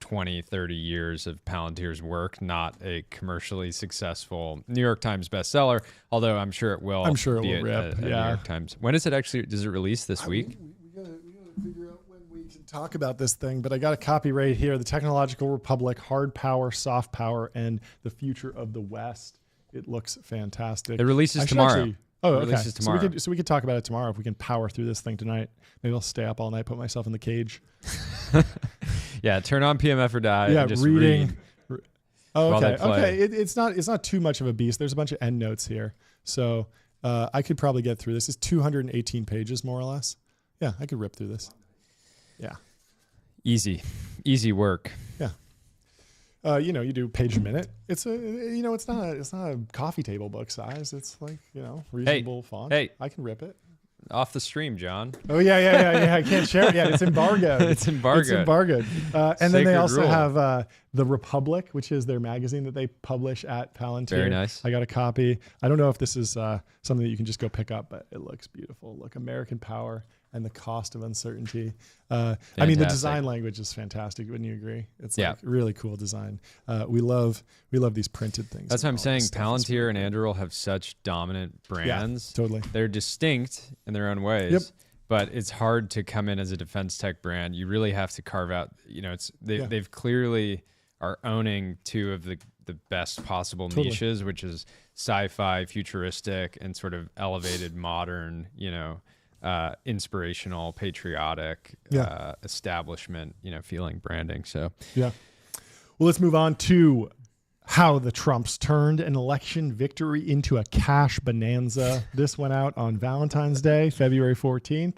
20, 30 years of Palantir's work, not a commercially successful New York Times bestseller. Although I'm sure it will. I'm sure it will rip. New York Times. When is it actually? Does it release this week? We gotta figure out when we can talk about this thing. But I got a copy right here: The Technological Republic: Hard Power, Soft Power, and the Future of the West. It looks fantastic. It releases tomorrow. Okay. So we could talk about it tomorrow if we can power through this thing tonight. Maybe I'll stay up all night, put myself in the cage. Yeah, turn on PMF or Die. Yeah, and just reading. Oh, okay. Okay. It's not too much of a beast. There's a bunch of end notes here, so I could probably get through this. It's 218 pages, more or less. Yeah, I could rip through this. Yeah. Easy work. Yeah. You do page a minute. It's it's not a coffee table book size. It's like, reasonable font. Hey, I can rip it. Off the stream, John. Oh yeah. I can't share it yet. It's embargoed. It's embargoed. And then they also have The Republic, which is their magazine that they publish at Palantir. Very nice. I got a copy. I don't know if this is something that you can just go pick up, but it looks beautiful. Look, American Power and the Cost of Uncertainty. I mean, the design language is fantastic. Wouldn't you agree? It's like really cool design. We love these printed things. That's what I'm saying. Palantir and Anduril have such dominant brands. Yeah, totally. They're distinct in their own ways. Yep. But it's hard to come in as a defense tech brand. You really have to carve out. They've clearly are owning 2 of the best possible niches, which is sci-fi, futuristic, and sort of elevated modern. Inspirational, patriotic, establishment, feeling branding. So yeah. Well, let's move on to how the Trumps turned an election victory into a cash bonanza. This went out on Valentine's Day, February 14th.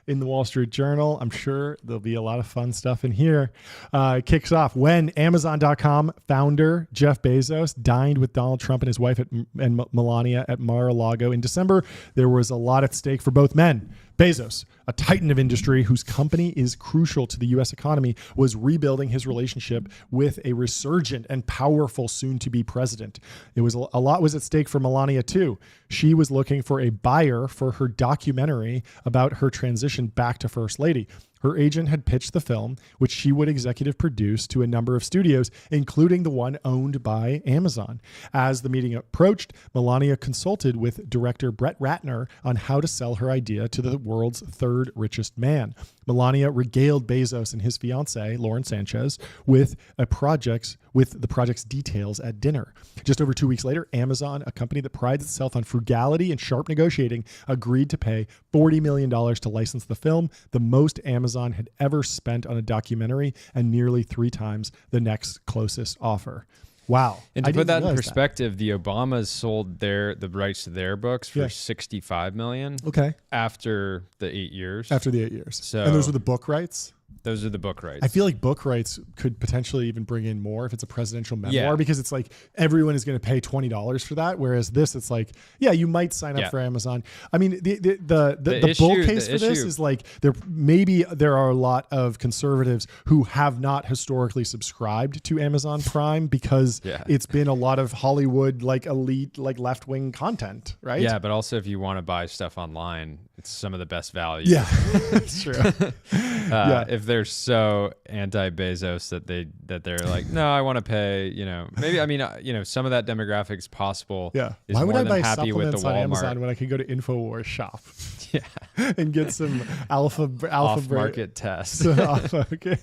In the Wall Street Journal. I'm sure there'll be a lot of fun stuff in here. It kicks off when Amazon.com founder Jeff Bezos dined with Donald Trump and his wife and Melania at Mar-a-Lago in December. There was a lot at stake for both men. Bezos, a titan of industry whose company is crucial to the U.S. economy, was rebuilding his relationship with a resurgent and powerful soon-to-be president. A lot was at stake for Melania, too. She was looking for a buyer for her documentary about her transition back to First Lady. Her agent had pitched the film, which she would executive produce, to a number of studios, including the one owned by Amazon. As the meeting approached, Melania consulted with director Brett Ratner on how to sell her idea to the world's 3rd richest man. Melania regaled Bezos and his fiancée, Lauren Sanchez, with the project's details at dinner. Just over 2 weeks later, Amazon, a company that prides itself on frugality and sharp negotiating, agreed to pay $40 million to license the film, the most Amazon had ever spent on a documentary, and nearly 3 times the next closest offer. Wow. And to put that in perspective, the Obamas sold the rights to their books for $65 million. Okay. After the 8 years. After the 8 years. So, and those were the book rights? Those are the book rights. I feel like book rights could potentially even bring in more if it's a presidential memoir, because it's like everyone is going to pay $20 for that. Whereas this, it's like, you might sign up for Amazon. I mean, the bull case for this is like there are a lot of conservatives who have not historically subscribed to Amazon Prime because it's been a lot of Hollywood, like elite, like left wing content, right? Yeah, but also if you want to buy stuff online, it's some of the best value. Yeah, that's true. If they're so anti-Bezos that they're like, no, I want to pay, maybe, I mean, some of that demographic is possible. Yeah. Is why would more I than buy happy with the supplements on Walmart. Amazon when I could go to InfoWars shop? Yeah. And get some alpha off-market tests. Okay.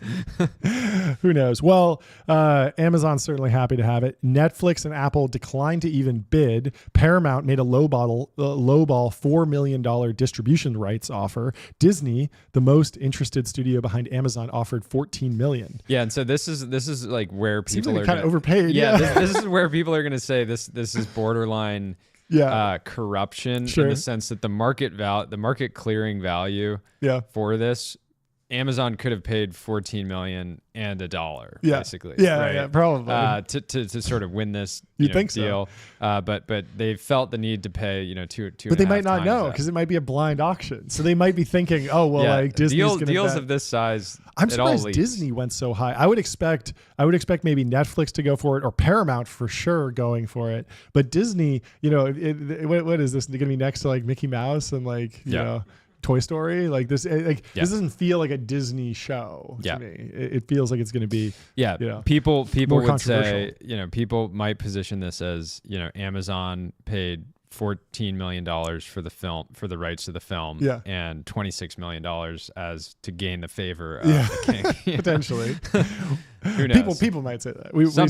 Who knows? Well, Amazon's certainly happy to have it. Netflix and Apple declined to even bid. Paramount made a lowball $4 million distribution rights offer. Disney, the most interested studio behind Amazon, offered $14 million. Yeah, and so this is like where people like are kind of overpaid. Yeah, this is where people are going to say this is borderline corruption in the sense that the market clearing value for this, Amazon could have paid $14 million and $1 basically. Yeah, probably to sort of win this think deal. So. But they felt the need to pay two. But they might not know because it might be a blind auction. So they might be thinking, oh well, like Disney's deals of this size. I'm surprised Disney went so high. I would expect maybe Netflix to go for it or Paramount for sure going for it. But Disney, what is this going to be next to like Mickey Mouse and like you know. Toy Story, like this, this doesn't feel like a Disney show to me. It feels like it's going to be, people would say, people might position this as, Amazon paid $14 million for the film, for the rights to the film, and $26 million as to gain the favor of the king. Potentially. Who knows? People might say that. Some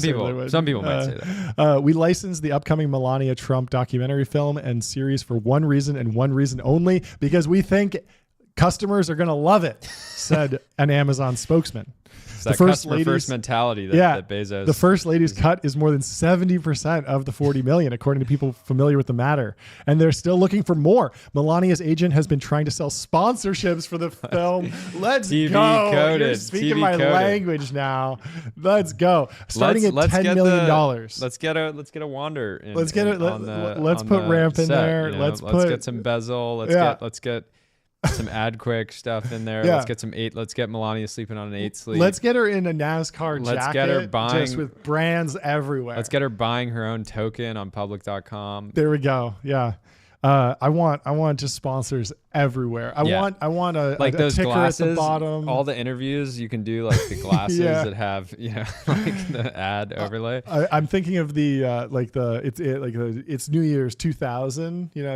people might say that. We licensed the upcoming Melania Trump documentary film and series for one reason and one reason only, because we think customers are going to love it, said an Amazon spokesman. The first mentality that Bezos. The first lady's cut is more than 70% of the $40 million, according to people familiar with the matter. And they're still looking for more. Melania's agent has been trying to sell sponsorships for the film. Let's TV go. Coded. You're speaking TV my coded. language now. Let's go. Starting at $10 million. Let's get a Wander. Let's put ramp in there. Let's get some bezel. Let's get some ad quick stuff in there. Let's get Melania sleeping on an 8 sleep. Let's get her in a NASCAR jacket. Let's get her buying, just with brands everywhere. Let's get her buying her own token on public.com. There we go. Yeah. I want just sponsors everywhere. I want a those ticker glasses, at the bottom. All the interviews you can do, like the glasses that have like the ad overlay. I'm thinking of it's New Year's 2000, 200. And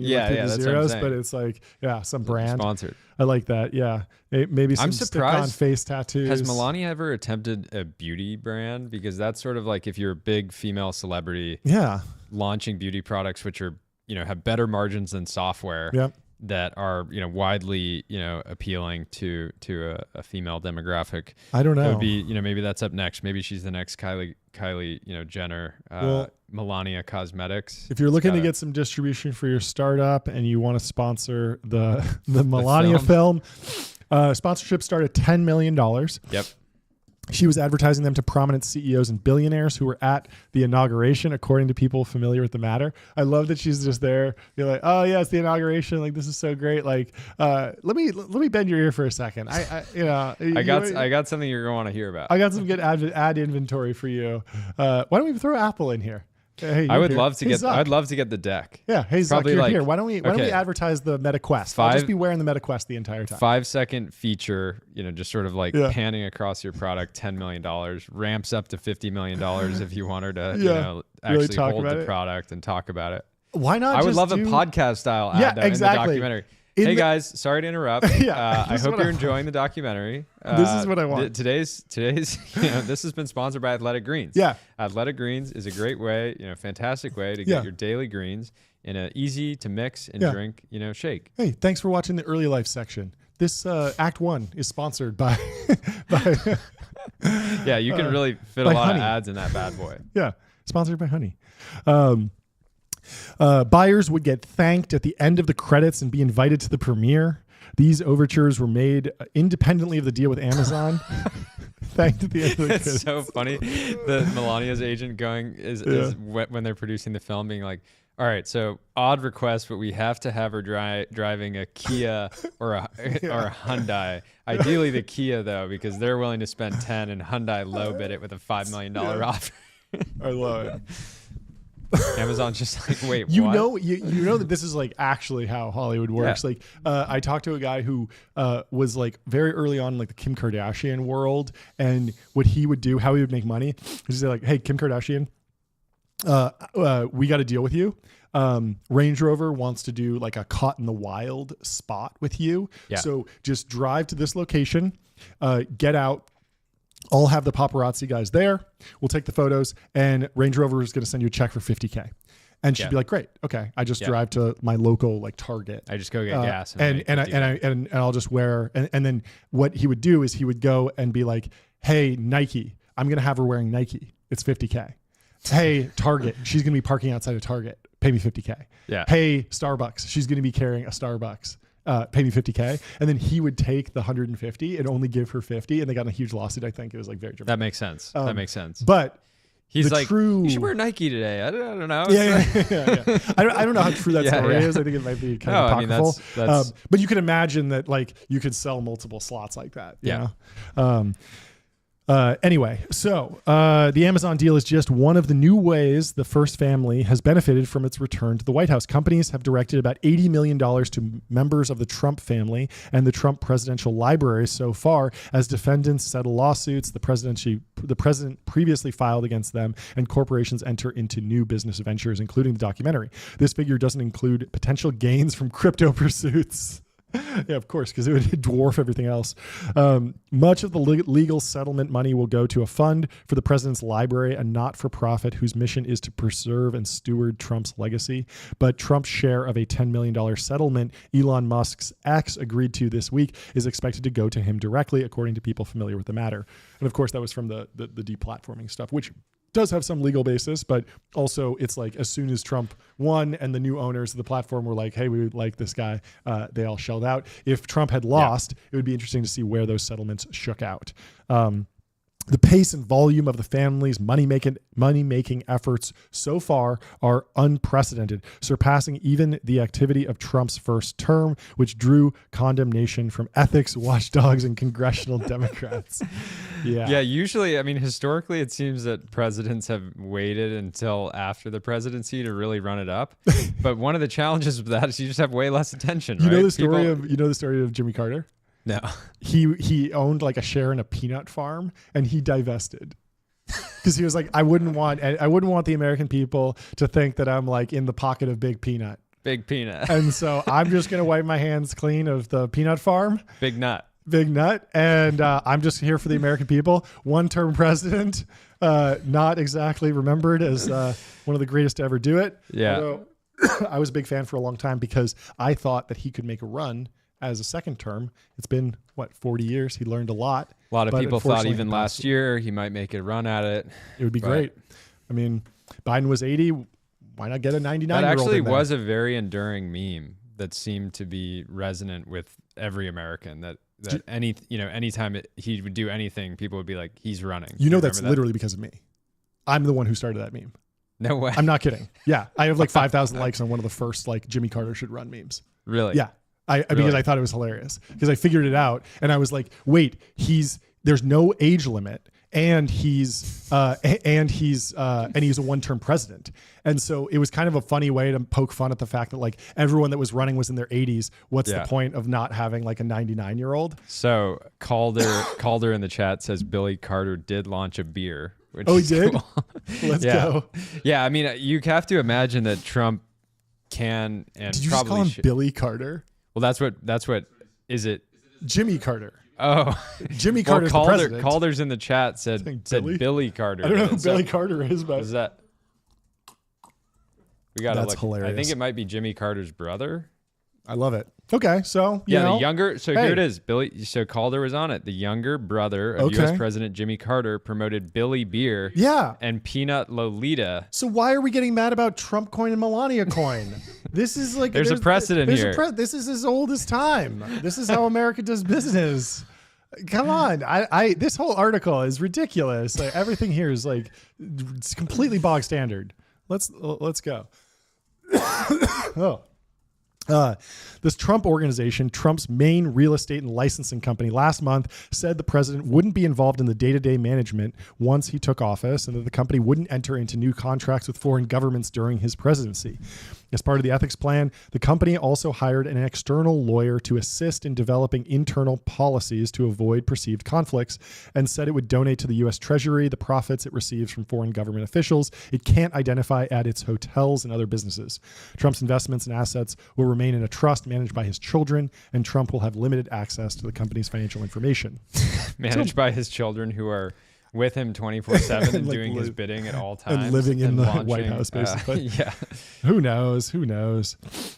you look through the zeros, but it's like some brand sponsored. I like that. Yeah, maybe some stick-on face tattoos. Has Melania ever attempted a beauty brand? Because that's sort of like if you're a big female celebrity, launching beauty products which are have better margins than software that are widely appealing to a female demographic. I don't know. It would be maybe that's up next. Maybe she's the next Kylie Jenner. Melania Cosmetics. If you're looking to get some distribution for your startup and you want to sponsor the Melania film, sponsorships start at $10 million. Yep. She was advertising them to prominent CEOs and billionaires who were at the inauguration, according to people familiar with the matter. I love that she's just there. You're like, oh yeah, it's the inauguration. Like, this is so great. Like, let me bend your ear for a second. I got something you're going to want to hear about. I got some good ad inventory for you. Why don't we throw Apple in here? Hey, I'd love to get the deck. Yeah, hey Zuck, you're here. Why don't we advertise the Meta Quest? I'll just be wearing the Meta Quest the entire time. 5-second feature, just sort of like panning across your product, $10 million, ramps up to $50 million if you want her to actually really hold the product and talk about it. Why not? I would love a podcast style ad in the documentary. Hey guys, sorry to interrupt. I hope you're enjoying the documentary. This is what I want. Today's this has been sponsored by Athletic Greens. Yeah. Athletic Greens is a great way, fantastic way to get your daily greens in an easy to mix and drink, shake. Hey, thanks for watching the early life section. This Act 1 is sponsored by Yeah, you can really fit a lot of ads in that bad boy. Yeah, sponsored by Honey. Buyers would get thanked at the end of the credits and be invited to the premiere. These overtures were made independently of the deal with Amazon. Thanked at the end of the credits. It's so funny. The Melania's agent is when they're producing the film being like, all right, so odd request, but we have to have her driving a Kia or a Hyundai. Ideally the Kia though, because they're willing to spend 10 and Hyundai low bid it with a $5 million offer. I love it. Amazon's just like, wait, you what? know that this is like actually how Hollywood works. Yeah. Like I talked to a guy who was like very early on in like the Kim Kardashian world, and what he would do, how he would make money, is he'd say like, hey, Kim Kardashian, we got a deal with you. Range Rover wants to do like a Caught in the Wild spot with you. Yeah. So just drive to this location, get out. I'll have the paparazzi guys there. We'll take the photos, and Range Rover is going to send you a check for $50K. And she'd be like, "Great, okay." I just drive to my local like Target. I just go get gas, and I'll just wear. And then what he would do is he would go and be like, "Hey, Nike, I'm going to have her wearing Nike. It's $50K. Hey, Target, she's going to be parking outside of Target. Pay me $50K. Yeah. Hey, Starbucks, she's going to be carrying a Starbucks. Pay me $50K." And then he would take the $150 and only give her $50, and they got in a huge lawsuit. I think it was like very dramatic. That makes sense. That makes sense. But he's like, you should wear Nike today. I don't know. Yeah. I don't know how true that story is. I think it might be kind of apocryphal. That's but you can imagine that like you could sell multiple slots like that. You know? Anyway, so the Amazon deal is just one of the new ways the First Family has benefited from its return to the White House. Companies have directed about $80 million to members of the Trump family and the Trump Presidential Library so far as defendants settle lawsuits the president previously filed against them, and corporations enter into new business ventures, including the documentary. This figure doesn't include potential gains from crypto pursuits. Yeah, of course, because it would dwarf everything else. Much of the legal settlement money will go to a fund for the president's library, a not-for-profit whose mission is to preserve and steward Trump's legacy. But Trump's share of a $10 million settlement Elon Musk's ex agreed to this week is expected to go to him directly, according to people familiar with the matter. And of course, that was from the deplatforming stuff, which does have some legal basis, but also it's like as soon as Trump won and the new owners of the platform were like, hey, we would like this guy, they all shelled out. If Trump had lost, it would be interesting to see where those settlements shook out. The pace and volume of the family's money-making efforts so far are unprecedented, surpassing even the activity of Trump's first term, which drew condemnation from ethics watchdogs and congressional Democrats. Yeah, usually, I mean, historically, it seems that presidents have waited until after the presidency to really run it up. But one of the challenges with that is you just have way less attention, You know the story of Jimmy Carter? No. He owned like a share in a peanut farm, and he divested because he was like, I wouldn't want the American people to think that I'm like in the pocket of Big Peanut. Big Peanut. And so I'm just going to wipe my hands clean of the peanut farm. Big Nut. And I'm just here for the American people. One-term president, not exactly remembered as one of the greatest to ever do it. Yeah. Although I was a big fan for a long time because I thought that he could make a run as a second term. It's been 40 years. He learned a lot. A lot of people thought even last year he might make a run at it. It would be great. I mean, Biden was 80. Why not get a 99-year-old? That actually was a very enduring meme that seemed to be resonant with every American. That anytime he would do anything, people would be like, he's running. That's literally because of me. I'm the one who started that meme. No way. I'm not kidding. Yeah, I have like 5,000 likes on one of the first like Jimmy Carter should run memes. Really? Yeah. Because I thought it was hilarious because I figured it out and I was like, wait, there's no age limit and he's a one-term president. And so it was kind of a funny way to poke fun at the fact that like everyone that was running was in their 80s. What's the point of not having like a 99-year-old? So Calder in the chat says Billy Carter did launch a beer. He did? Cool. Let's go. Yeah. I mean, you have to imagine that Trump can and did you probably just call him Billy Carter? Well, that's what is it? Jimmy Carter. Oh, Jimmy Carter's the president. Calder's in the chat said Billy Carter. I don't know who Billy Carter is, but is that? We got to look. Hilarious. I think it might be Jimmy Carter's brother. I love it. Okay, so the younger. So here it is, Billy. So Calder was on it. The younger brother of U.S. President Jimmy Carter promoted Billy Beer. And Peanut Lolita. So why are we getting mad about Trump coin and Melania coin? This is like there's a precedent here. This is as old as time. This is how America does business. Come on, this whole article is ridiculous. Like, everything here is like it's completely bog standard. Let's go. This Trump organization, Trump's main real estate and licensing company, last month said the president wouldn't be involved in the day-to-day management once he took office, and that the company wouldn't enter into new contracts with foreign governments during his presidency. As part of the ethics plan, the company also hired an external lawyer to assist in developing internal policies to avoid perceived conflicts, and said it would donate to the U.S. Treasury the profits it receives from foreign government officials it can't identify at its hotels and other businesses. Trump's investments and assets will remain in a trust managed by his children, and Trump will have limited access to the company's financial information. Managed by his children, who are with him 24/7 and doing his bidding at all times. And living in the White House, basically. Who knows?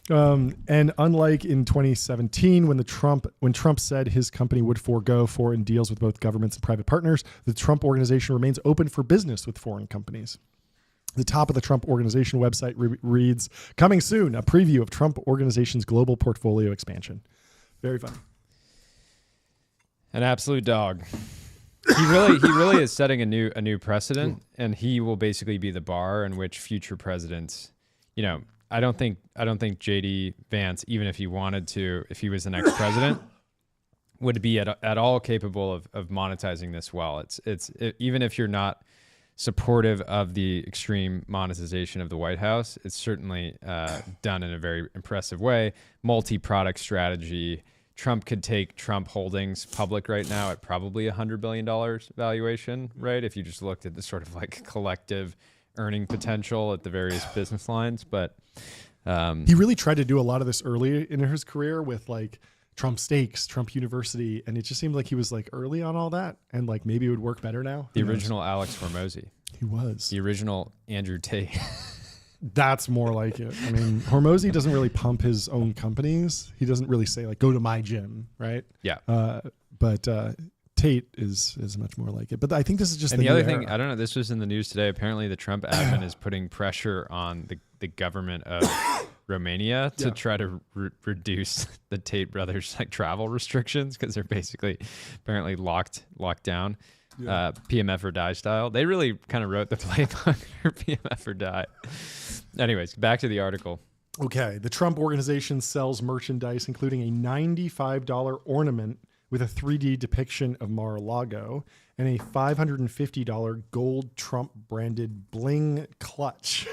And unlike in 2017, when Trump said his company would forego foreign deals with both governments and private partners, the Trump organization remains open for business with foreign companies. The top of the Trump Organization website reads, "Coming soon, a preview of Trump Organization's global portfolio expansion." Very fun. An absolute dog. He really is setting a new precedent, and he will basically be the bar in which future presidents, I don't think JD Vance, even if he wanted to, if he was the next president, would be at all capable of monetizing this well. It's even if you're not supportive of the extreme monetization of the White House, it's certainly done in a very impressive way. Multi-product strategy. Trump could take Trump Holdings public right now at probably $100 billion valuation, right? If you just looked at the sort of like collective earning potential at the various business lines. But he really tried to do a lot of this early in his career with like Trump Stakes, Trump University, and it just seemed like he was like early on all that, and like maybe it would work better now. The original Alex Hormozy. He was. The original Andrew Tate. That's more like it. I mean, Hormozy doesn't really pump his own companies. He doesn't really say like, go to my gym, right? Yeah. But Tate is much more like it. But I think this is just the other thing. I don't know. This was in the news today. Apparently, the Trump admin is putting pressure on the government of Romania to try to reduce the Tate brothers' like travel restrictions, because they're basically apparently locked down. PMF or die style. They really kind of wrote the playbook for PMF or die. Anyways, back to the article. Okay. The Trump organization sells merchandise, including a $95 ornament with a 3D depiction of Mar-a-Lago and a $550 gold Trump branded bling clutch.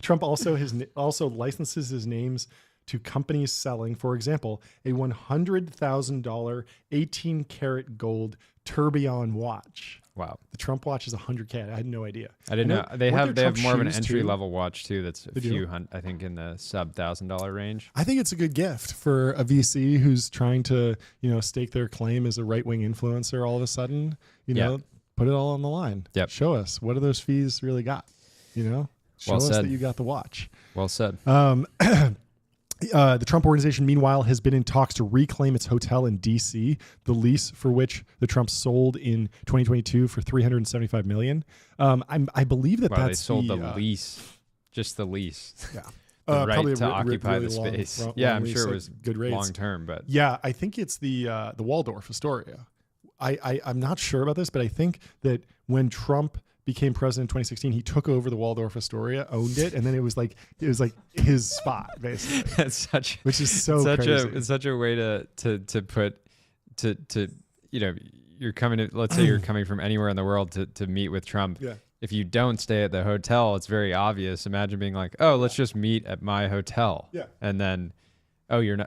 Trump also licenses his names to companies selling, for example, a $100,000 18 karat gold tourbillon watch. Wow. The Trump watch is $100K. I had no idea. I didn't know. They have more of an entry level watch too. That's a few hundred, I think, in the sub $1,000 range. I think it's a good gift for a VC who's trying to, stake their claim as a right wing influencer. All of a sudden, put it all on the line. Yep. Show us, what do those fees really got? Show us that you got the watch. Well said. The Trump organization, meanwhile, has been in talks to reclaim its hotel in D.C., the lease for which the Trumps sold in 2022 for $375 million. I believe that's they sold the lease, just the lease. Yeah, the right to occupy the space. I'm sure it was good rates. Long term, but yeah, I think it's the Waldorf Astoria. I'm not sure about this, but I think that when Trump became president in 2016, he took over the Waldorf Astoria, owned it, and then it was like his spot, basically. Which is so crazy. It's such a way to put you're coming to, let's say you're coming from anywhere in the world to meet with Trump. Yeah. If you don't stay at the hotel, it's very obvious. Imagine being like, oh, let's just meet at my hotel. Yeah. And then, oh, you're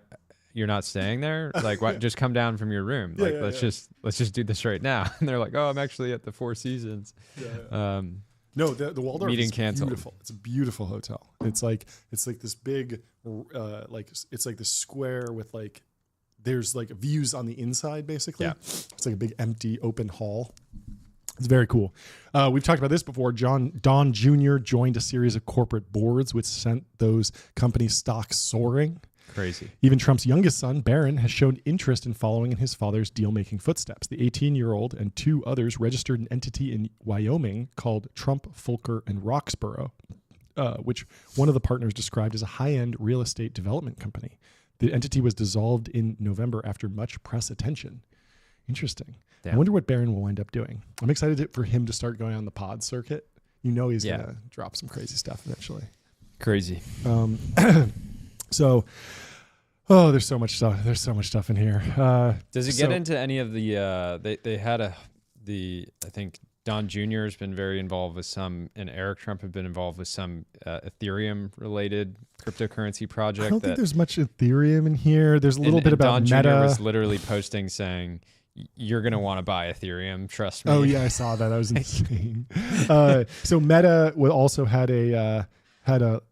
not staying there? Like, what? Just come down from your room. Like, let's just do this right now. And they're like, oh, I'm actually at the Four Seasons. No, the Waldorf meeting is canceled. Beautiful. It's a beautiful hotel. It's like this big, it's like this square with like, there's like views on the inside, basically. Yeah. It's like a big empty open hall. It's very cool. We've talked about this before. Don Jr. joined a series of corporate boards, which sent those companies' stocks soaring. Crazy. Even Trump's youngest son, Barron, has shown interest in following in his father's deal-making footsteps. The 18-year-old and 2 others registered an entity in Wyoming called Trump, Fulker, and Roxborough, which one of the partners described as a high-end real estate development company. The entity was dissolved in November after much press attention. Interesting. Damn. I wonder what Barron will wind up doing. I'm excited for him to start going on the pod circuit. You know he's going to drop some crazy stuff eventually. Crazy. So, there's so much stuff. There's so much stuff in here. Does it get into any of the? They had I think Don Jr. has been very involved with some, and Eric Trump have been involved with some Ethereum-related cryptocurrency project. I don't think there's much Ethereum in here. There's a little bit about Don Meta. Jr. was literally posting saying, "You're going to want to buy Ethereum. Trust me." Oh yeah, I saw that. That was insane. So Meta also had a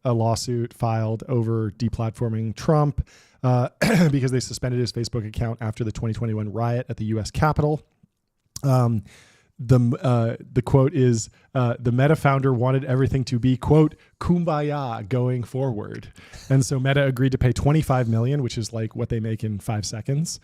lawsuit filed over deplatforming Trump because they suspended his Facebook account after the 2021 riot at the U.S. Capitol. The quote is, the Meta founder wanted everything to be, quote, kumbaya going forward. And so Meta agreed to pay $25 million, which is like what they make in 5 seconds,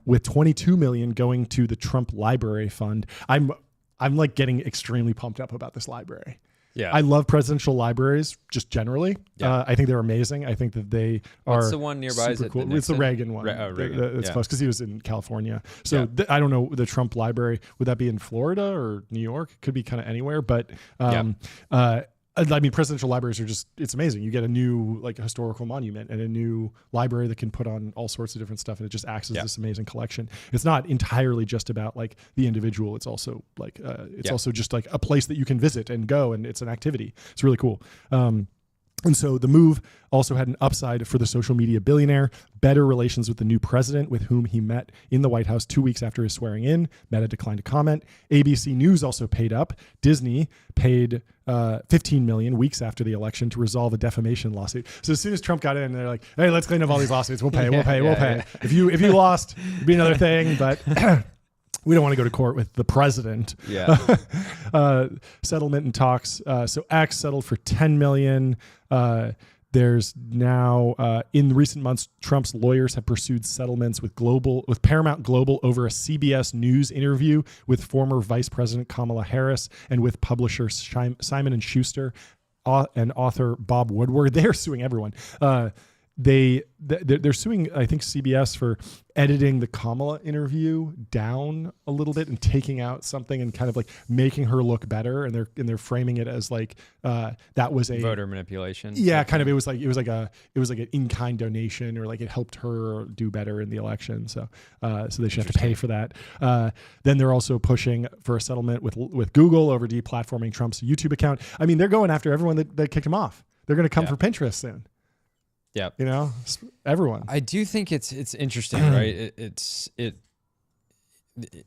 with $22 million going to the Trump Library Fund. I'm like getting extremely pumped up about this library. Yeah, I love presidential libraries just generally. Yeah. I think they're amazing. I think that they are. What's the one nearby? Is it cool. It's the Reagan one. Reagan. It's close because he was in California. So I don't know the Trump library. Would that be in Florida or New York? Could be kind of anywhere. But I mean, presidential libraries are it's amazing. You get a new like historical monument and a new library that can put on all sorts of different stuff, and it just acts as this amazing collection. It's not entirely just about like the individual. It's also like also just like a place that you can visit and go, and it's an activity. It's really cool. And so the move also had an upside for the social media billionaire, better relations with the new president with whom he met in the White House 2 weeks after his swearing in. Meta declined to comment. ABC News also paid up. Disney paid $15 million weeks after the election to resolve a defamation lawsuit. So as soon as Trump got in, they're like, hey, let's clean up all these lawsuits. We'll pay. If you lost, it'd be another thing, but we don't want to go to court with the president. Yeah. Settlement and talks. So X settled for $10 million. There's now in recent months, Trump's lawyers have pursued settlements with Paramount Global over a CBS News interview with former Vice President Kamala Harris and with publisher Simon & Schuster and author Bob Woodward. They're suing everyone. They're suing, I think, CBS for editing the Kamala interview down a little bit and taking out something and kind of like making her look better, and they're framing it as like that was a voter manipulation. Yeah, kind of. It was like an in-kind donation, or like it helped her do better in the election. So they should have to pay for that. Then they're also pushing for a settlement with Google over deplatforming Trump's YouTube account. I mean, they're going after everyone that kicked him off. They're going to come for Pinterest soon. Yeah, everyone. I do think it's interesting, right?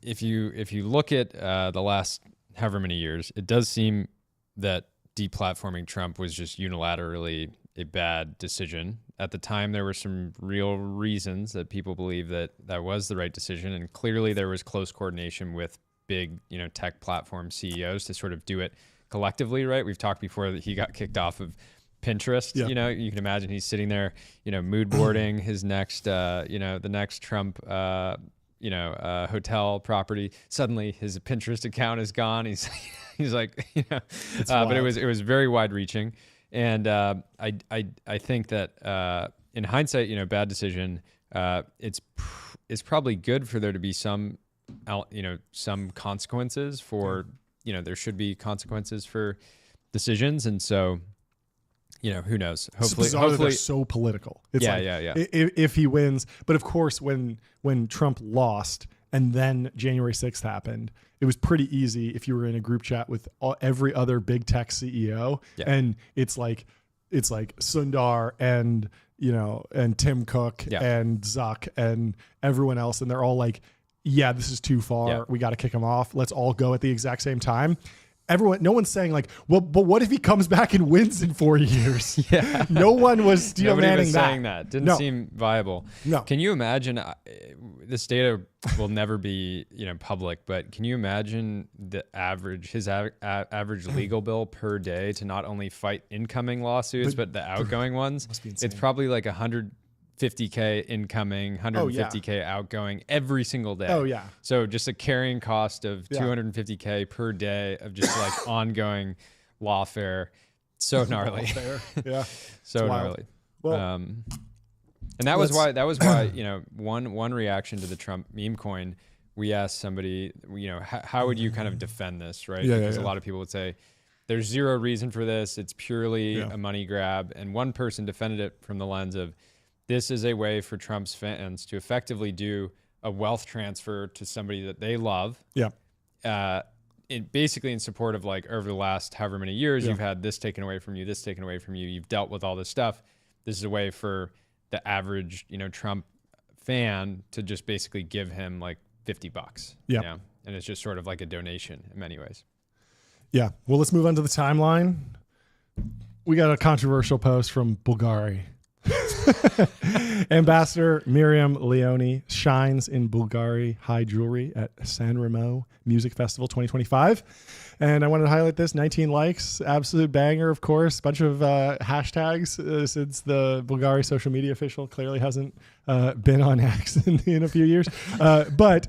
If you look at the last however many years, it does seem that deplatforming Trump was just unilaterally a bad decision. At the time, there were some real reasons that people believe that was the right decision, and clearly there was close coordination with big, tech platform CEOs to sort of do it collectively, right? We've talked before that he got kicked off of Pinterest. Yeah. You can imagine he's sitting there, mood boarding his next, the next Trump, hotel property. Suddenly his Pinterest account is gone. He's like, but it was very wide reaching. And I think that in hindsight, bad decision. It's probably good for there to be some consequences for, there should be consequences for decisions. And so, who knows? Hopefully they're so political. It's yeah. If he wins, but of course, when Trump lost and then January 6th happened, it was pretty easy if you were in a group chat with every other big tech CEO, and it's like Sundar and and Tim Cook and Zuck and everyone else, and they're all like, "Yeah, this is too far. Yeah. We got to kick him off. Let's all go at the exact same time." No one's saying like, well, but what if he comes back and wins in 4 years? Yeah. No one was steel manning that. Saying that. Didn't seem viable. No. Can you imagine, this data will never be, public, but can you imagine his average legal bill per day to not only fight incoming lawsuits, but the outgoing ones? Must be insane. It's probably like $100 50K incoming, 150K outgoing every single day. Oh yeah. So just a carrying cost of 250K per day of just like ongoing lawfare. So gnarly. Yeah. So gnarly. Well, and that was why, you know, one reaction to the Trump meme coin, we asked somebody, you know, how would you kind of defend this, right? Because a lot of people would say there's zero reason for this. It's purely a money grab. And one person defended it from the lens of, this is a way for Trump's fans to effectively do a wealth transfer to somebody that they love. Yeah. Basically in support of like over the last however many years, you've had this taken away from you, this taken away from you. You've dealt with all this stuff. This is a way for the average, you know, Trump fan to just basically give him like $50. Yeah. You know? And it's just sort of like a donation in many ways. Yeah. Well, let's move on to the timeline. We got a controversial post from Bulgari. Ambassador Miriam Leone shines in Bulgari high jewelry at San Remo Music Festival 2025. And I wanted to highlight this. 19 likes, absolute banger, of course. Bunch of hashtags since the Bulgari social media official clearly hasn't been on X in a few years. But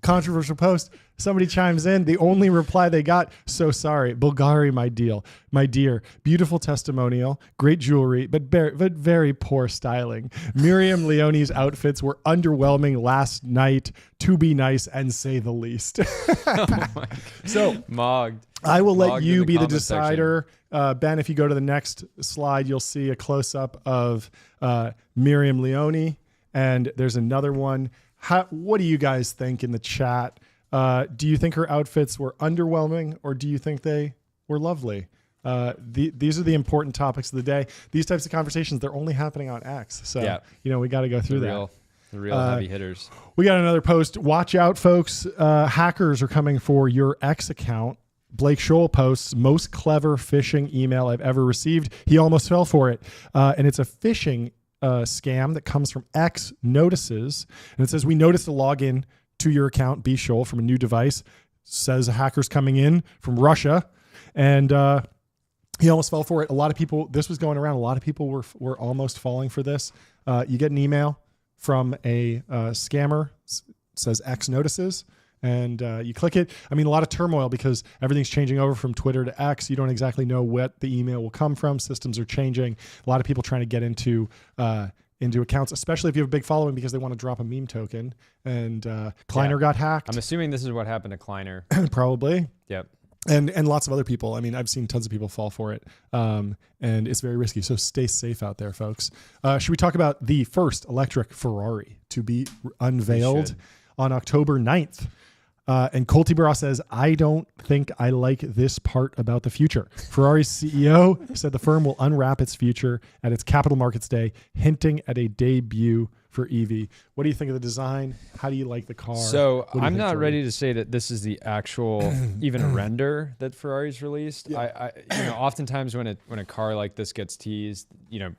controversial post. Somebody chimes in. The only reply they got, so sorry, Bulgari, my dear, beautiful testimonial, great jewelry, but very poor styling. Miriam Leone's outfits were underwhelming last night, to be nice and say the least. So Mogged. I will let you be the decider. Ben, if you go to the next slide, you'll see a close-up of Miriam Leone, and there's another one. What do you guys think in the chat? Do you think her outfits were underwhelming, or do you think they were lovely? These are the important topics of the day. These types of conversations, they're only happening on X. So, you know, we got to go through that. The real heavy hitters. We got another post. Watch out, folks. Hackers are coming for your X account. Blake Scholl posts, most clever phishing email I've ever received. He almost fell for it. And it's a phishing scam that comes from X Notices. And it says, we noticed a login to your account, B. Scholl, from a new device. Says a hacker's coming in from Russia. And he almost fell for it. A lot of people, this was going around. A lot of people were almost falling for this. You get an email from a scammer, says X Notices, and you click it. I mean, a lot of turmoil because everything's changing over from Twitter to X. You don't exactly know what the email will come from. Systems are changing. A lot of people trying to get into accounts, especially if you have a big following, because they want to drop a meme token. And Kleiner got hacked. I'm assuming this is what happened to Kleiner. Probably. Yep. And lots of other people. I mean, I've seen tons of people fall for it. And it's very risky. So stay safe out there, folks. Should we talk about the first electric Ferrari to be unveiled on October 9th? And Colty Barra says, I don't think I like this part about the future. Ferrari's CEO said the firm will unwrap its future at its Capital Markets Day, hinting at a debut for EV. What do you think of the design? How do you like the car? So I'm not ready to say that this is the actual even render that Ferrari's released. Yeah. I oftentimes when a car like this gets teased,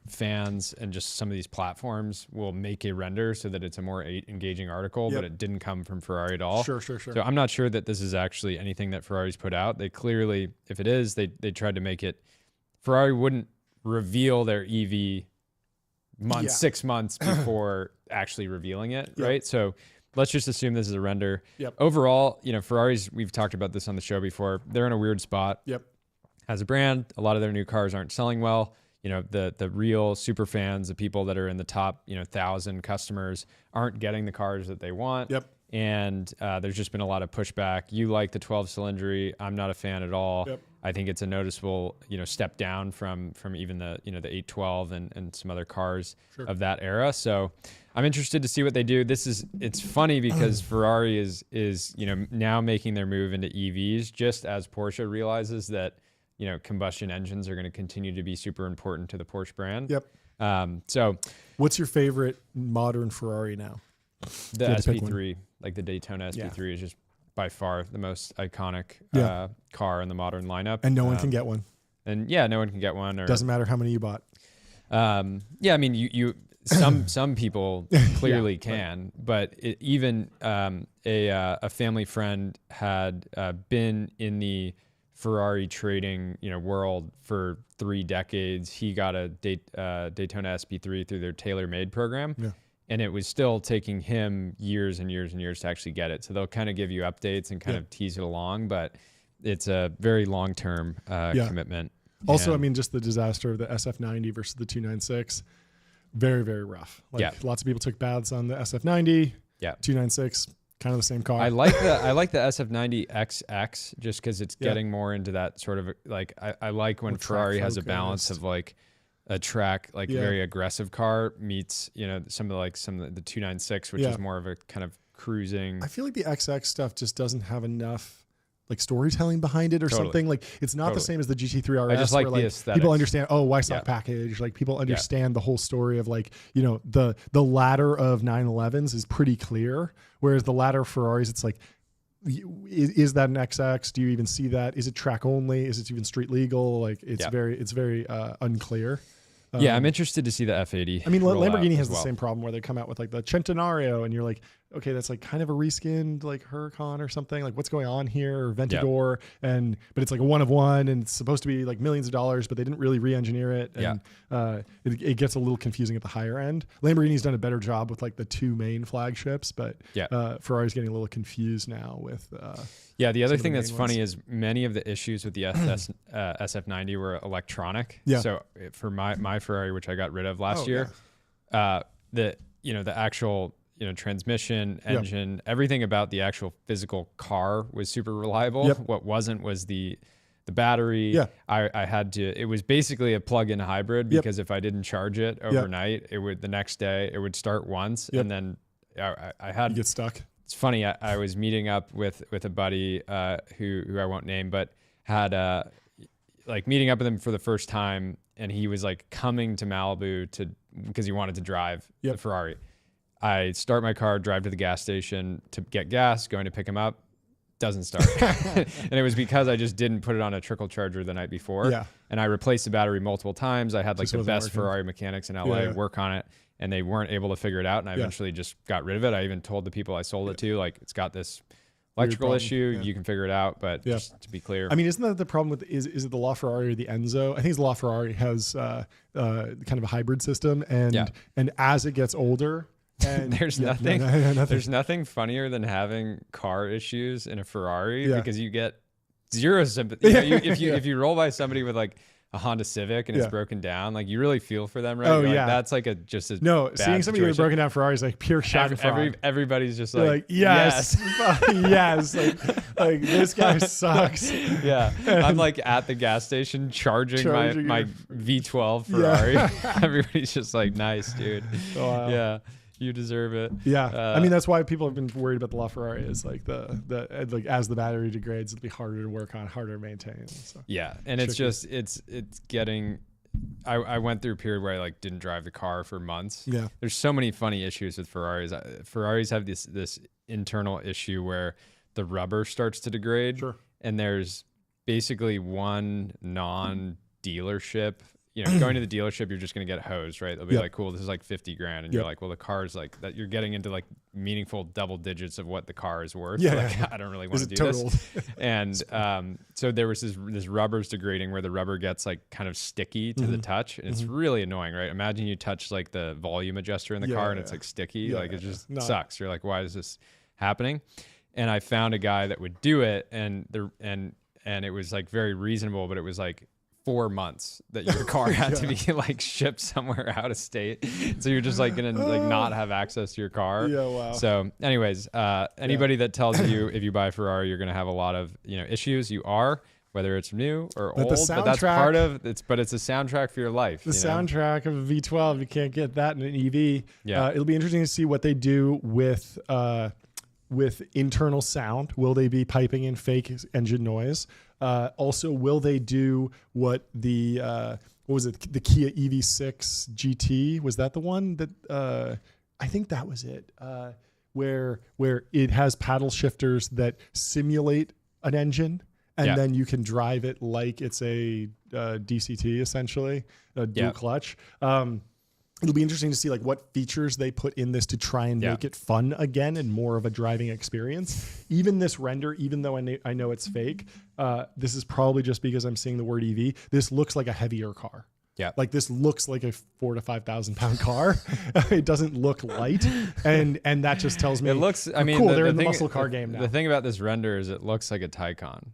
fans and just some of these platforms will make a render so that it's a more engaging article, but it didn't come from Ferrari at all. Sure. So I'm not sure that this is actually anything that Ferrari's put out. They clearly, if it is, they tried to make it. Ferrari wouldn't reveal their EV 6 months before actually revealing it, right? So let's just assume this is a render. Overall, Ferrari's, we've talked about this on the show before, they're in a weird spot. As a brand, a lot of their new cars aren't selling well. The real super fans, the people that are in the top 1,000 customers aren't getting the cars that they want. And there's just been a lot of pushback. You like the 12-cylinder. I'm not a fan at all. I think it's a noticeable, step down from even the 812 and some other cars of that era. So I'm interested to see what they do. It's funny because Ferrari is now making their move into EVs just as Porsche realizes that combustion engines are going to continue to be super important to the Porsche brand. So what's your favorite modern Ferrari now? The SP3, like the Daytona SP3 is just by far the most iconic car in the modern lineup. And no one can get one. And no one can get one. Or doesn't matter how many you bought. I mean, you some people clearly can, but even a family friend had been in the Ferrari trading, world for 3 decades. He got a Daytona SP3 through their tailor-made program. Yeah. And it was still taking him years and years and years to actually get it. So they'll kind of give you updates and kind of tease it along, but it's a very long-term commitment. Also, I mean, just the disaster of the SF90 versus the 296, very, very rough. Like lots of people took baths on the SF90. Yeah. 296, kind of the same car. I like the SF90 XX just because it's getting more into that sort of like I like when Ferrari has a balance of like a track very aggressive car meets some of the 296, which is more of a kind of cruising. I feel like the XX stuff just doesn't have enough like storytelling behind it or something. Like it's not the same as the GT3 RS. I just like where, the aesthetics. People understand, why stock package? Like people understand the whole story of like, the ladder of 911s is pretty clear. Whereas the ladder of Ferraris, it's like, is that an XX? Do you even see that? Is it track only? Is it even street legal? Like it's very unclear. I'm interested to see the F80. I mean, Lamborghini has the same problem where they come out with like the Centenario and you're like, okay, that's like kind of a reskinned like Huracan or something. Like what's going on here? Or Ventador. But it's like a one of one and it's supposed to be like millions of dollars, but they didn't really re-engineer it. And it gets a little confusing at the higher end. Lamborghini's done a better job with like the 2 main flagships, but Ferrari's getting a little confused now with the other thing that's funny is many of the issues with the SF90 were electronic. So for my Ferrari, which I got rid of last year, the actual transmission, engine, everything about the actual physical car was super reliable. What wasn't was the battery. I had to, it was basically a plug-in hybrid because if I didn't charge it overnight, it would, the next day it would start once and then I had, you get stuck. It's funny. I was meeting up with a buddy who I won't name, but had like meeting up with him for the first time, and he was like coming to Malibu because he wanted to drive the Ferrari. I start my car, drive to the gas station to get gas, going to pick him up, doesn't start. And it was because I just didn't put it on a trickle charger the night before. And I replaced the battery multiple times. I had like the best Ferrari mechanics in LA work on it, and they weren't able to figure it out. And I eventually just got rid of it. I even told the people I sold it to, like, it's got this electrical issue. You can figure it out. But just to be clear, I mean, isn't that the problem with, is it the LaFerrari or the Enzo? I think it's the LaFerrari has kind of a hybrid system. And as it gets older, and there's nothing. There's nothing funnier than having car issues in a Ferrari because you get zero sympathy. If you roll by somebody with like a Honda Civic and it's broken down, like you really feel for them, right? That's like seeing somebody with a broken down Ferrari is like pure schadenfreude. Everybody's just like yes. Yes, like this guy sucks. I'm like at the gas station charging my V12 Ferrari. Everybody's just like, nice, dude. Wow. You deserve it. I mean, that's why people have been worried about the LaFerrari is like like as the battery degrades, it'll be harder to work on, harder to maintain. So and it's just it's getting. I went through a period where I like didn't drive the car for months. There's so many funny issues with Ferraris. Ferraris have this internal issue where the rubber starts to degrade, and there's basically one non-dealership. Going to the dealership, you're just going to get hosed, right? They'll be like, cool, this is like 50 grand. And you're like, well, the car's like that. You're getting into like meaningful double digits of what the car is worth. I don't really want to do this. And so there was this rubber's degrading where the rubber gets like kind of sticky to the touch. And it's really annoying, right? Imagine you touch like the volume adjuster in the car and it's like sticky. Like it just sucks. You're like, why is this happening? And I found a guy that would do it, and it was like very reasonable, but it was like 4 months that your car had to be like shipped somewhere out of state. So you're just like gonna like not have access to your car. So anyways, anybody that tells you if you buy a Ferrari you're gonna have a lot of issues, you are, whether it's new or old, but that's part of it's. But it's a soundtrack for your life. The soundtrack of a V12, you can't get that in an EV. It'll be interesting to see what they do with internal sound. Will they be piping in fake engine noise? Also, will they do what the what was it? The Kia EV6 GT, was that the one that I think that was it? Where it has paddle shifters that simulate an engine, and then you can drive it like it's a DCT, essentially a dual clutch. it'll be interesting to see like what features they put in this to try and make it fun again and more of a driving experience. Even this render, even though I know it's fake, this is probably just because I'm seeing the word EV. This looks like a heavier car. Yeah. Like this looks like a 4,000 to 5,000 pound car. It doesn't look light. And that just tells me it looks, I mean, cool. They're in the muscle car game now. The thing about this render is it looks like a Taycan.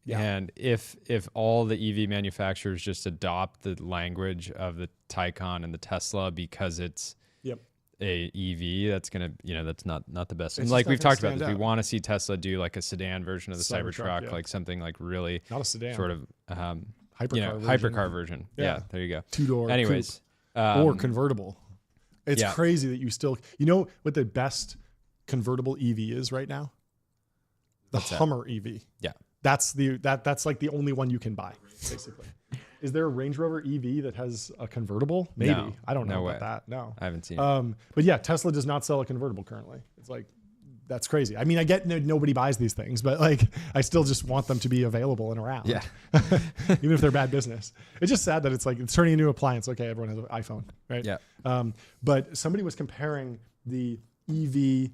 Yeah. And if all the EV manufacturers just adopt the language of the Taycan and the Tesla because it's a EV, that's gonna, that's not the best. And like we've talked about this, we want to see Tesla do like a sedan version of the Cybertruck, like something like really not a sedan, sort of hypercar version. Yeah, there you go. 2-door. Anyways, or convertible. It's crazy that you still, what the best convertible EV is right now? The Hummer EV. Yeah. That's like the only one you can buy, basically. Is there a Range Rover EV that has a convertible? Maybe. No, I don't know about that. No. I haven't seen it. But yeah, Tesla does not sell a convertible currently. It's like, that's crazy. I mean, I get nobody buys these things, but like, I still just want them to be available and around. Yeah. Even if they're bad business. It's just sad that it's like, it's turning into an appliance. Okay, everyone has an iPhone, right? Yeah. But somebody was comparing the EV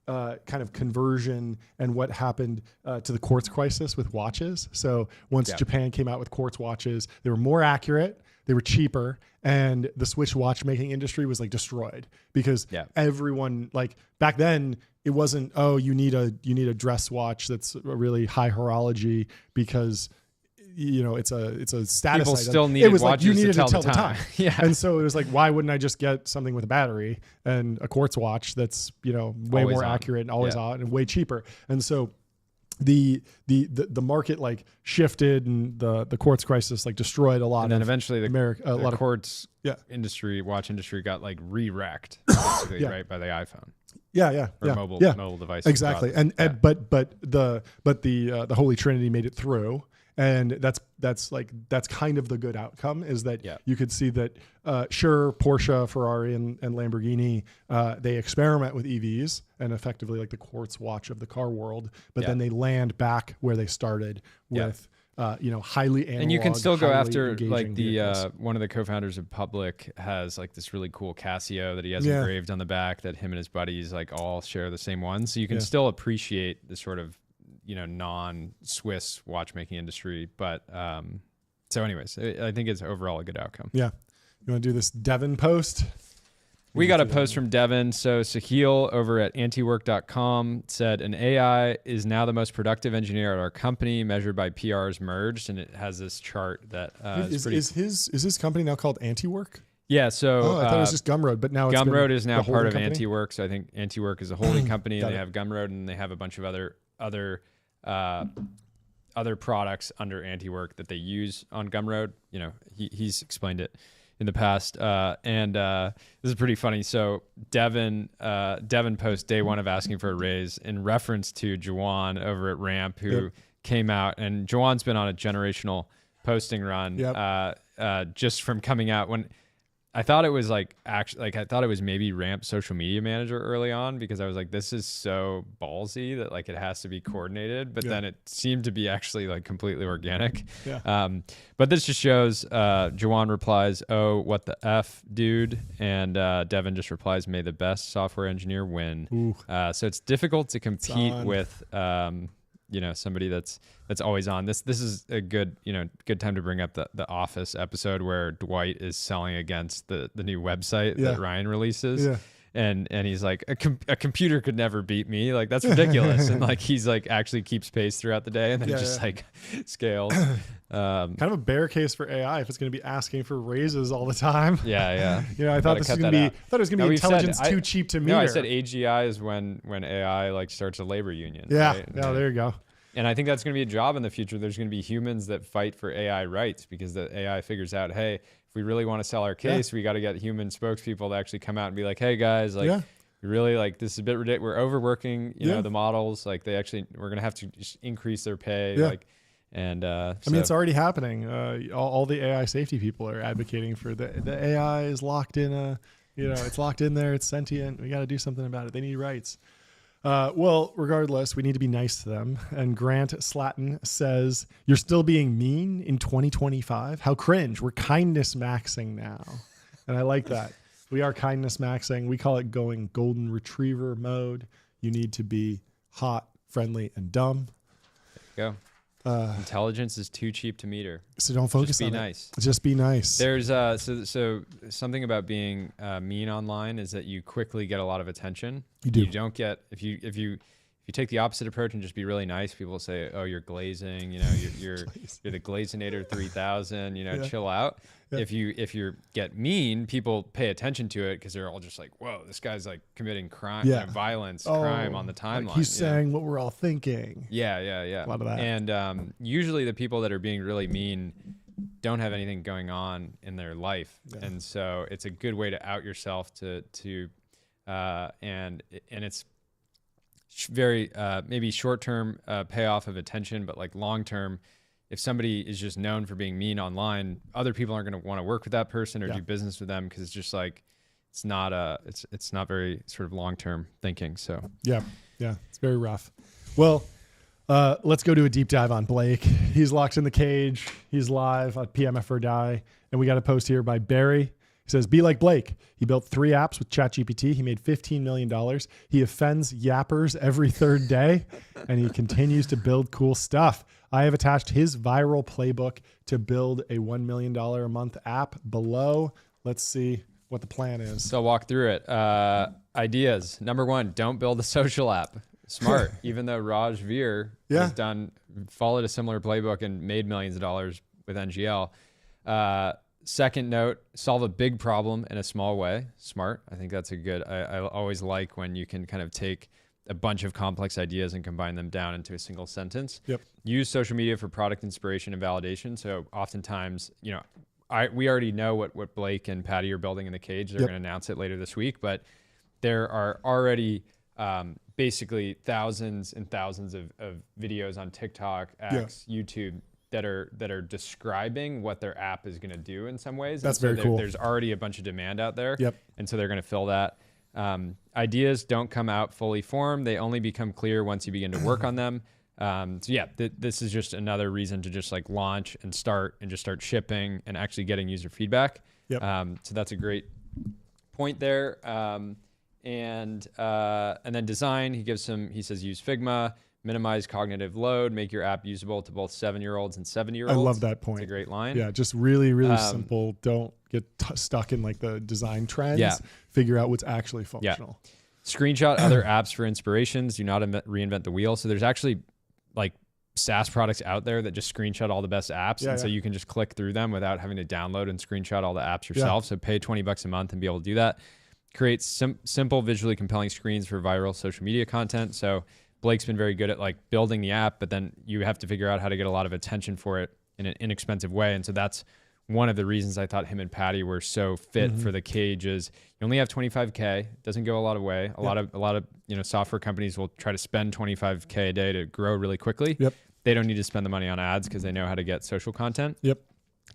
kind of conversion and what happened to the quartz crisis with watches. So once Japan came out with quartz watches, they were more accurate, they were cheaper, and the Swiss watchmaking industry was like destroyed because everyone, like back then it wasn't, you need a dress watch that's a really high horology because it's a status People item. still needed it was watches like you needed to tell the time. Yeah. And so it was like, why wouldn't I just get something with a battery and a quartz watch that's, way always more on. accurate and always on and way cheaper. And so the market like shifted and the quartz crisis like destroyed a lot. And then eventually the quartz industry, watch industry got like re-wrecked basically, right, by the iPhone. Or mobile devices. Exactly. But the Holy Trinity made it through. And that's kind of the good outcome is that you could see that sure, Porsche, Ferrari, and Lamborghini they experiment with EVs and effectively like the quartz watch of the car world, but then they land back where they started with highly analog, and you can still go after like the vehicles. one of the co-founders of Public has like this really cool Casio that he has engraved on the back that him and his buddies like all share the same one, so you can still appreciate the sort of non-Swiss watchmaking industry. But so anyways, I think it's overall a good outcome. Yeah. You want to do this Devin post? We got a post from Devin. So Sahil over at antiwork.com said, an AI is now the most productive engineer at our company measured by PRs merged. And it has this chart that is his company now called Antiwork? Yeah, so I thought it was just Gumroad, but now Gumroad is now part of company? Antiwork. So I think Antiwork is a holding company, and they have Gumroad, and they have a bunch of other products under Antiwork that they use on Gumroad. He's explained it in the past, and this is pretty funny. So Devin posts day one of asking for a raise in reference to Juwan over at Ramp, who came out, and Juwan's been on a generational posting run just from coming out when. I thought it was I thought it was maybe Ramp social media manager early on because I was like, this is so ballsy that like it has to be coordinated. But then it seemed to be actually like completely organic. Yeah. But this just shows Juwan replies, "Oh, what the F, dude?" And Devin just replies, "May the best software engineer win." So it's difficult to compete with somebody that's always on. This is a good time to bring up the Office episode where Dwight is selling against the new website that Ryan releases. Yeah. And he's like, a computer could never beat me. Like, that's ridiculous. And like, he's like actually keeps pace throughout the day and then like scales. Kind of a bear case for AI if it's going to be asking for raises all the time. Yeah. I thought it was going to be intelligence too cheap to meter. No, I said AGI is when AI like starts a labor union. Yeah. Right? Yeah. There you go. And I think that's going to be a job in the future. There's going to be humans that fight for AI rights because the AI figures out, hey, if we really want to sell our case, we got to get human spokespeople to actually come out and be like, hey guys, like we really like this is a bit ridiculous. We're overworking, the models. Like we're going to have to just increase their pay. Yeah. I mean, it's already happening. All the AI safety people are advocating for the AI is locked in it's locked in there. It's sentient. We got to do something about it. They need rights. Well, regardless, we need to be nice to them. And Grant Slatton says, you're still being mean in 2025? How cringe. We're kindness maxing now. And I like that. We are kindness maxing. We call it going golden retriever mode. You need to be hot, friendly, and dumb. There you go. Intelligence is too cheap to meter. So don't focus on it. Just be nice. There's so something about being mean online is that you quickly get a lot of attention. You do. You don't get if you take the opposite approach and just be really nice, people will say, "Oh, you're glazing. You know, you're the Glazinator 3000. You know, chill out." Yeah. If you get mean, people pay attention to it because they're all just like, "Whoa, this guy's like committing crime, violence, crime on the timeline." Like he's saying what we're all thinking. Yeah. A lot of that. And usually the people that are being really mean don't have anything going on in their life, and so it's a good way to out yourself and it's very maybe short-term payoff of attention, but like long-term, if somebody is just known for being mean online, other people aren't going to want to work with that person or do business with them because it's just like it's not very sort of long-term thinking. So yeah, it's very rough. Well, let's go do a deep dive on Blake. He's locked in the cage. He's live at PMF or Die, and we got a post here by Barry. He says, be like Blake. He built 3 apps with ChatGPT. He made $15 million. He offends yappers every third day, and he continues to build cool stuff. I have attached his viral playbook to build a $1 million a month app below. Let's see what the plan is. So I'll walk through it. Ideas. Number 1, don't build a social app. Smart. Even though Raj Veer has followed a similar playbook and made millions of dollars with NGL. Second note, solve a big problem in a small way. Smart. I think that's a good, I always like when you can kind of take a bunch of complex ideas and combine them down into a single sentence. Yep. Use social media for product inspiration and validation. So oftentimes, we already know what Blake and Patty are building in the cage. They're going to announce it later this week, but there are already basically thousands and thousands of videos on TikTok, X, YouTube, that are describing what their app is going to do in some ways. That's very cool. There's already a bunch of demand out there. Yep. And so they're going to fill that. Ideas don't come out fully formed. They only become clear once you begin to work on them. This is just another reason to just like launch and start shipping and actually getting user feedback. Yep. So that's a great point there. And then design, he says use Figma. Minimize cognitive load, make your app usable to both 7-year-olds and 70-year-olds. I love that point. It's a great line. Yeah, just really, really simple. Don't get stuck in like the design trends. Yeah. Figure out what's actually functional. Yeah. Screenshot other apps for inspirations. Do not reinvent the wheel. So there's actually like SaaS products out there that just screenshot all the best apps. So you can just click through them without having to download and screenshot all the apps yourself. So pay $20 a month and be able to do that. Create simple, visually compelling screens for viral social media content. So Blake's been very good at like building the app, but then you have to figure out how to get a lot of attention for it in an inexpensive way. And so that's one of the reasons I thought him and Patty were so fit for the cage is you only have 25K, doesn't go a lot of way. A lot of software companies will try to spend 25K a day to grow really quickly. Yep. They don't need to spend the money on ads because they know how to get social content. Yep.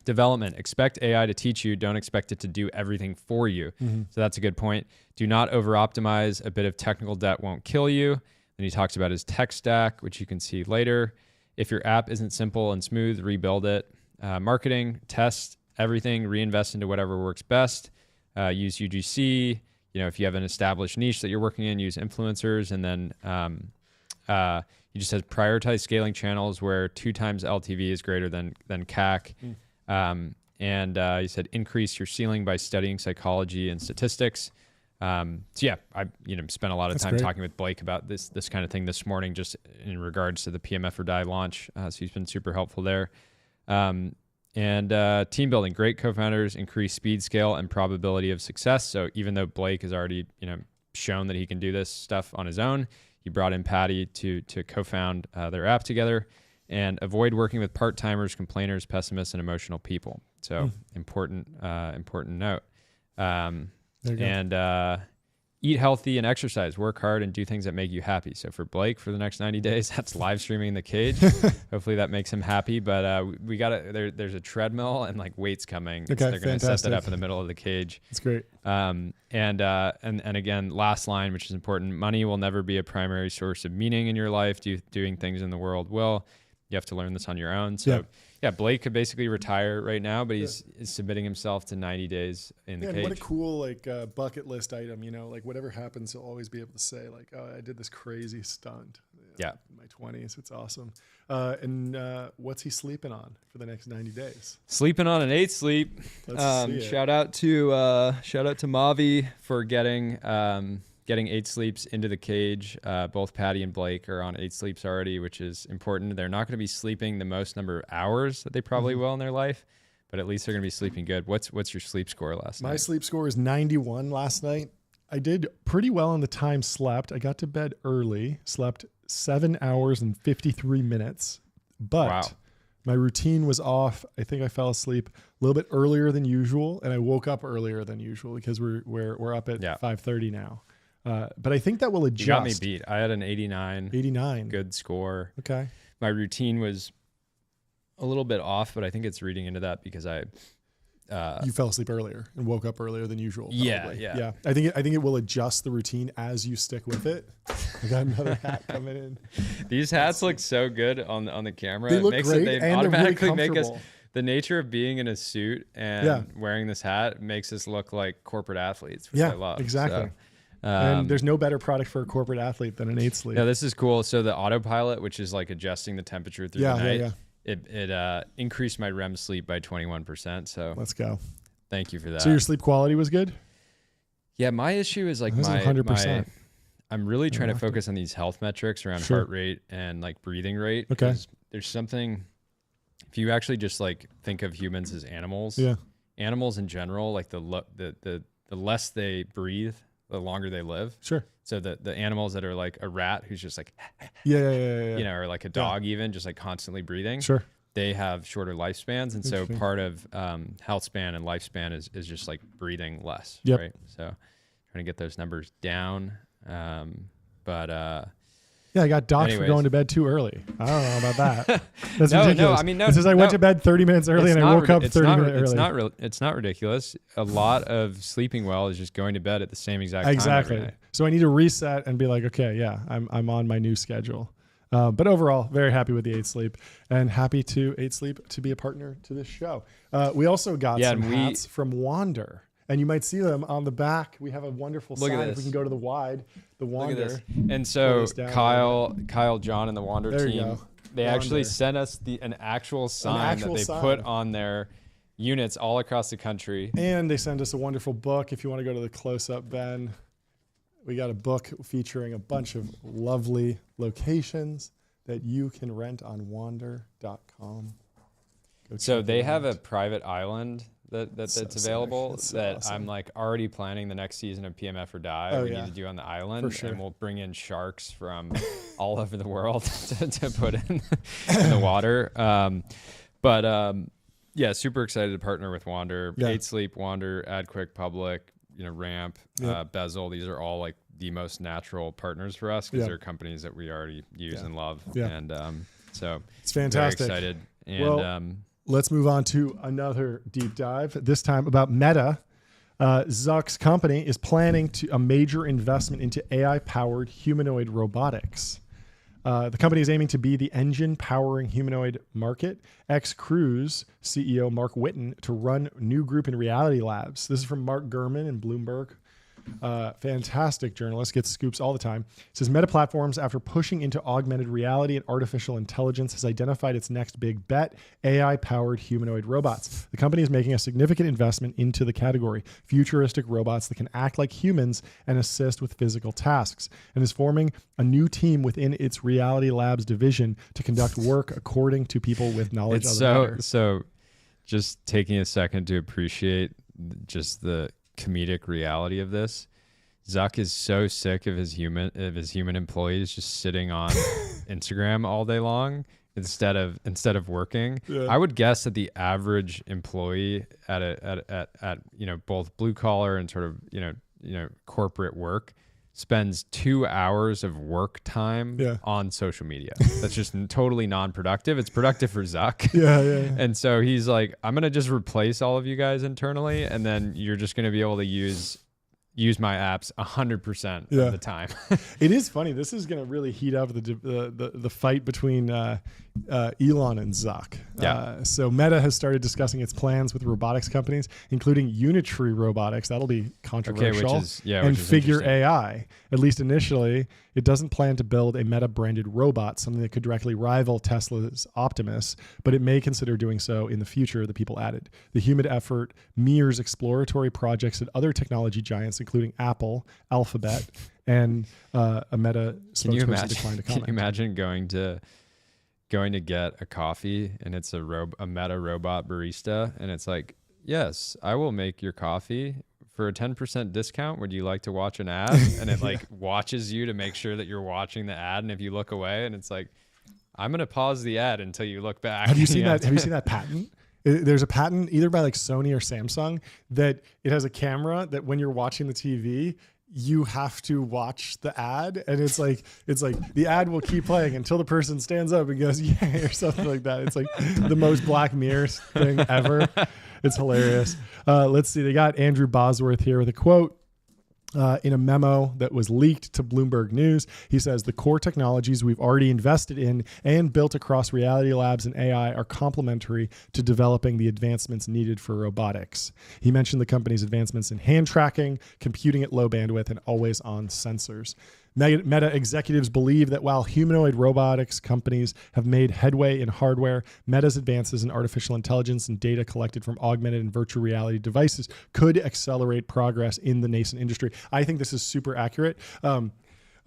Development. Expect AI to teach you. Don't expect it to do everything for you. So that's a good point. Do not over optimize. A bit of technical debt won't kill you. Then he talks about his tech stack, which you can see later. If your app isn't simple and smooth, rebuild it. Marketing, test everything, reinvest into whatever works best. Use UGC. If you have an established niche that you're working in, use influencers. And then he just says prioritize scaling channels where 2 times LTV is greater than CAC. And he said increase your ceiling by studying psychology and statistics. I spent a lot of time talking with Blake about this kind of thing this morning, just in regards to the PMF or Die launch. So he's been super helpful there. And team building, great co-founders increase speed, scale, and probability of success. So even though Blake has already, shown that he can do this stuff on his own, he brought in Patty to co-found their app together. And avoid working with part-timers, complainers, pessimists, and emotional people. So important note. And eat healthy and exercise, work hard and do things that make you happy. So for Blake, for the next 90 days, that's live streaming the cage. Hopefully that makes him happy. But we got there's a treadmill and like weights coming. Okay, so they're going to set that up in the middle of the cage. That's great. And again, last line, which is important. Money will never be a primary source of meaning in your life. Doing things in the world will. you have to learn this on your own. So yeah, Blake could basically retire right now, but he's submitting himself to 90 days in the cage. What a cool like bucket list item, you know, like whatever happens, you'll always be able to say like, oh, I did this crazy stunt. In my 20s. It's awesome. And what's he sleeping on for the next 90 days? Sleeping on an 8 sleep. Shout out to Mavi for getting 8 sleeps into the cage. Both Patty and Blake are on 8 sleeps already, which is important. They're not going to be sleeping the most number of hours that they probably will in their life, but at least they're going to be sleeping good. What's your sleep score last night? My sleep score is 91 last night. I did pretty well on the time slept. I got to bed early, slept 7 hours and 53 minutes, but my routine was off. I think I fell asleep a little bit earlier than usual, and I woke up earlier than usual because we're up at 5:30 now. But I think that will adjust. You got me beat. I had an 89. 89. Good score. Okay. My routine was a little bit off, but I think it's reading into that because you fell asleep earlier and woke up earlier than usual. Probably. Yeah. I think it will adjust the routine as you stick with it. I got another hat coming in. These hats look so good on the camera. They look great, they and automatically they're really make us. comfortable. The nature of being in a suit and wearing this hat makes us look like corporate athletes, which I love. Exactly. So, and there's no better product for a corporate athlete than an 8 sleep. Yeah, this is cool. So the autopilot, which is like adjusting the temperature through the night, it increased my REM sleep by 21%. So let's go. Thank you for that. So your sleep quality was good? Yeah, my issue is like I'm really trying to focus on these health metrics around heart rate and like breathing rate. Okay. There's something, if you actually just like think of humans as animals, animals in general, like the less they breathe, the longer they live. Sure. So the animals that are like a rat who's just like, you know, or like a dog even just like constantly breathing. Sure. They have shorter lifespans. And so part of health span and lifespan is just like breathing less. Yep. Right. So trying to get those numbers down. I got docked for going to bed too early. I don't know about that. That's ridiculous. No, I mean, it says I went to bed 30 minutes early and I woke up 30 minutes early. It's not ridiculous. A lot of sleeping well is just going to bed at the same exact time. Exactly. So I need to reset and be like, okay, I'm on my new schedule. But overall, very happy with the 8 sleep and happy to 8 sleep to be a partner to this show. We also got some hats from Wander. And you might see them on the back. We have a wonderful sign. If we can go to the Wander. Look at this. And so Kyle, John, and the Wander team, they actually sent us an actual sign that they put on their units all across the country. And they sent us a wonderful book. If you want to go to the close-up, Ben, we got a book featuring a bunch of lovely locations that you can rent on wander.com. So they have a private island that's available that awesome. I'm like already planning the next season of PMF or Die. We need to do on the island, and we'll bring in sharks from all over the world to put in the water. Super excited to partner with Wander. 8 Sleep, Wander, AdQuick, Public, Ramp, Bezel. These are all like the most natural partners for us because they're companies that we already use and love. And so it's fantastic. Very excited. And let's move on to another deep dive, this time about Meta. Zuck's company is planning a major investment into AI-powered humanoid robotics. The company is aiming to be the engine powering humanoid market. X-Cruise CEO Mark Whitten to run new group in Reality Labs. This is from Mark Gurman in Bloomberg. Fantastic journalist, gets scoops all the time. It says Meta Platforms, after pushing into augmented reality and artificial intelligence, has identified its next big bet, AI-powered humanoid robots. The company is making a significant investment into the category, futuristic robots that can act like humans and assist with physical tasks, and is forming a new team within its Reality Labs division to conduct work according to people with knowledge of the matter. So just taking a second to appreciate just the comedic reality of this. Zuck is so sick of his human employees just sitting on Instagram all day long instead of working. I would guess that the average employee at both blue collar and sort of corporate work spends 2 hours of work time on social media. That's just totally non-productive. It's productive for Zuck. And so he's like, I'm going to just replace all of you guys internally, and then you're just going to be able to use use my apps 100% of the time. It is funny. This is going to really heat up the fight between Elon and Zuck. So Meta has started discussing its plans with robotics companies, including Unitree Robotics. That'll be controversial. And Figure AI. At least initially, it doesn't plan to build a Meta-branded robot, something that could directly rival Tesla's Optimus, but it may consider doing so in the future, the people added. The human effort mirrors exploratory projects at other technology giants, including Apple, Alphabet, and a Meta spokesperson declined to comment. Can you imagine going to get a coffee and it's a Meta robot barista, and it's like, yes, I will make your coffee for a 10% discount. Would you like to watch an ad? And it like watches you to make sure that you're watching the ad. And if you look away, and it's like, I'm going to pause the ad until you look back. Have you seen that? Have you seen that patent? There's a patent either by like Sony or Samsung that it has a camera that when you're watching the TV, you have to watch the ad, and it's like the ad will keep playing until the person stands up and goes yay or something like that. It's like the most Black Mirror thing ever. It's hilarious. Let's see. They got Andrew Bosworth here with a quote. In a memo that was leaked to Bloomberg News, he says the core technologies we've already invested in and built across Reality Labs and AI are complementary to developing the advancements needed for robotics. He mentioned the company's advancements in hand tracking, computing at low bandwidth, and always-on sensors. Meta executives believe that while humanoid robotics companies have made headway in hardware, Meta's advances in artificial intelligence and data collected from augmented and virtual reality devices could accelerate progress in the nascent industry. I think this is super accurate.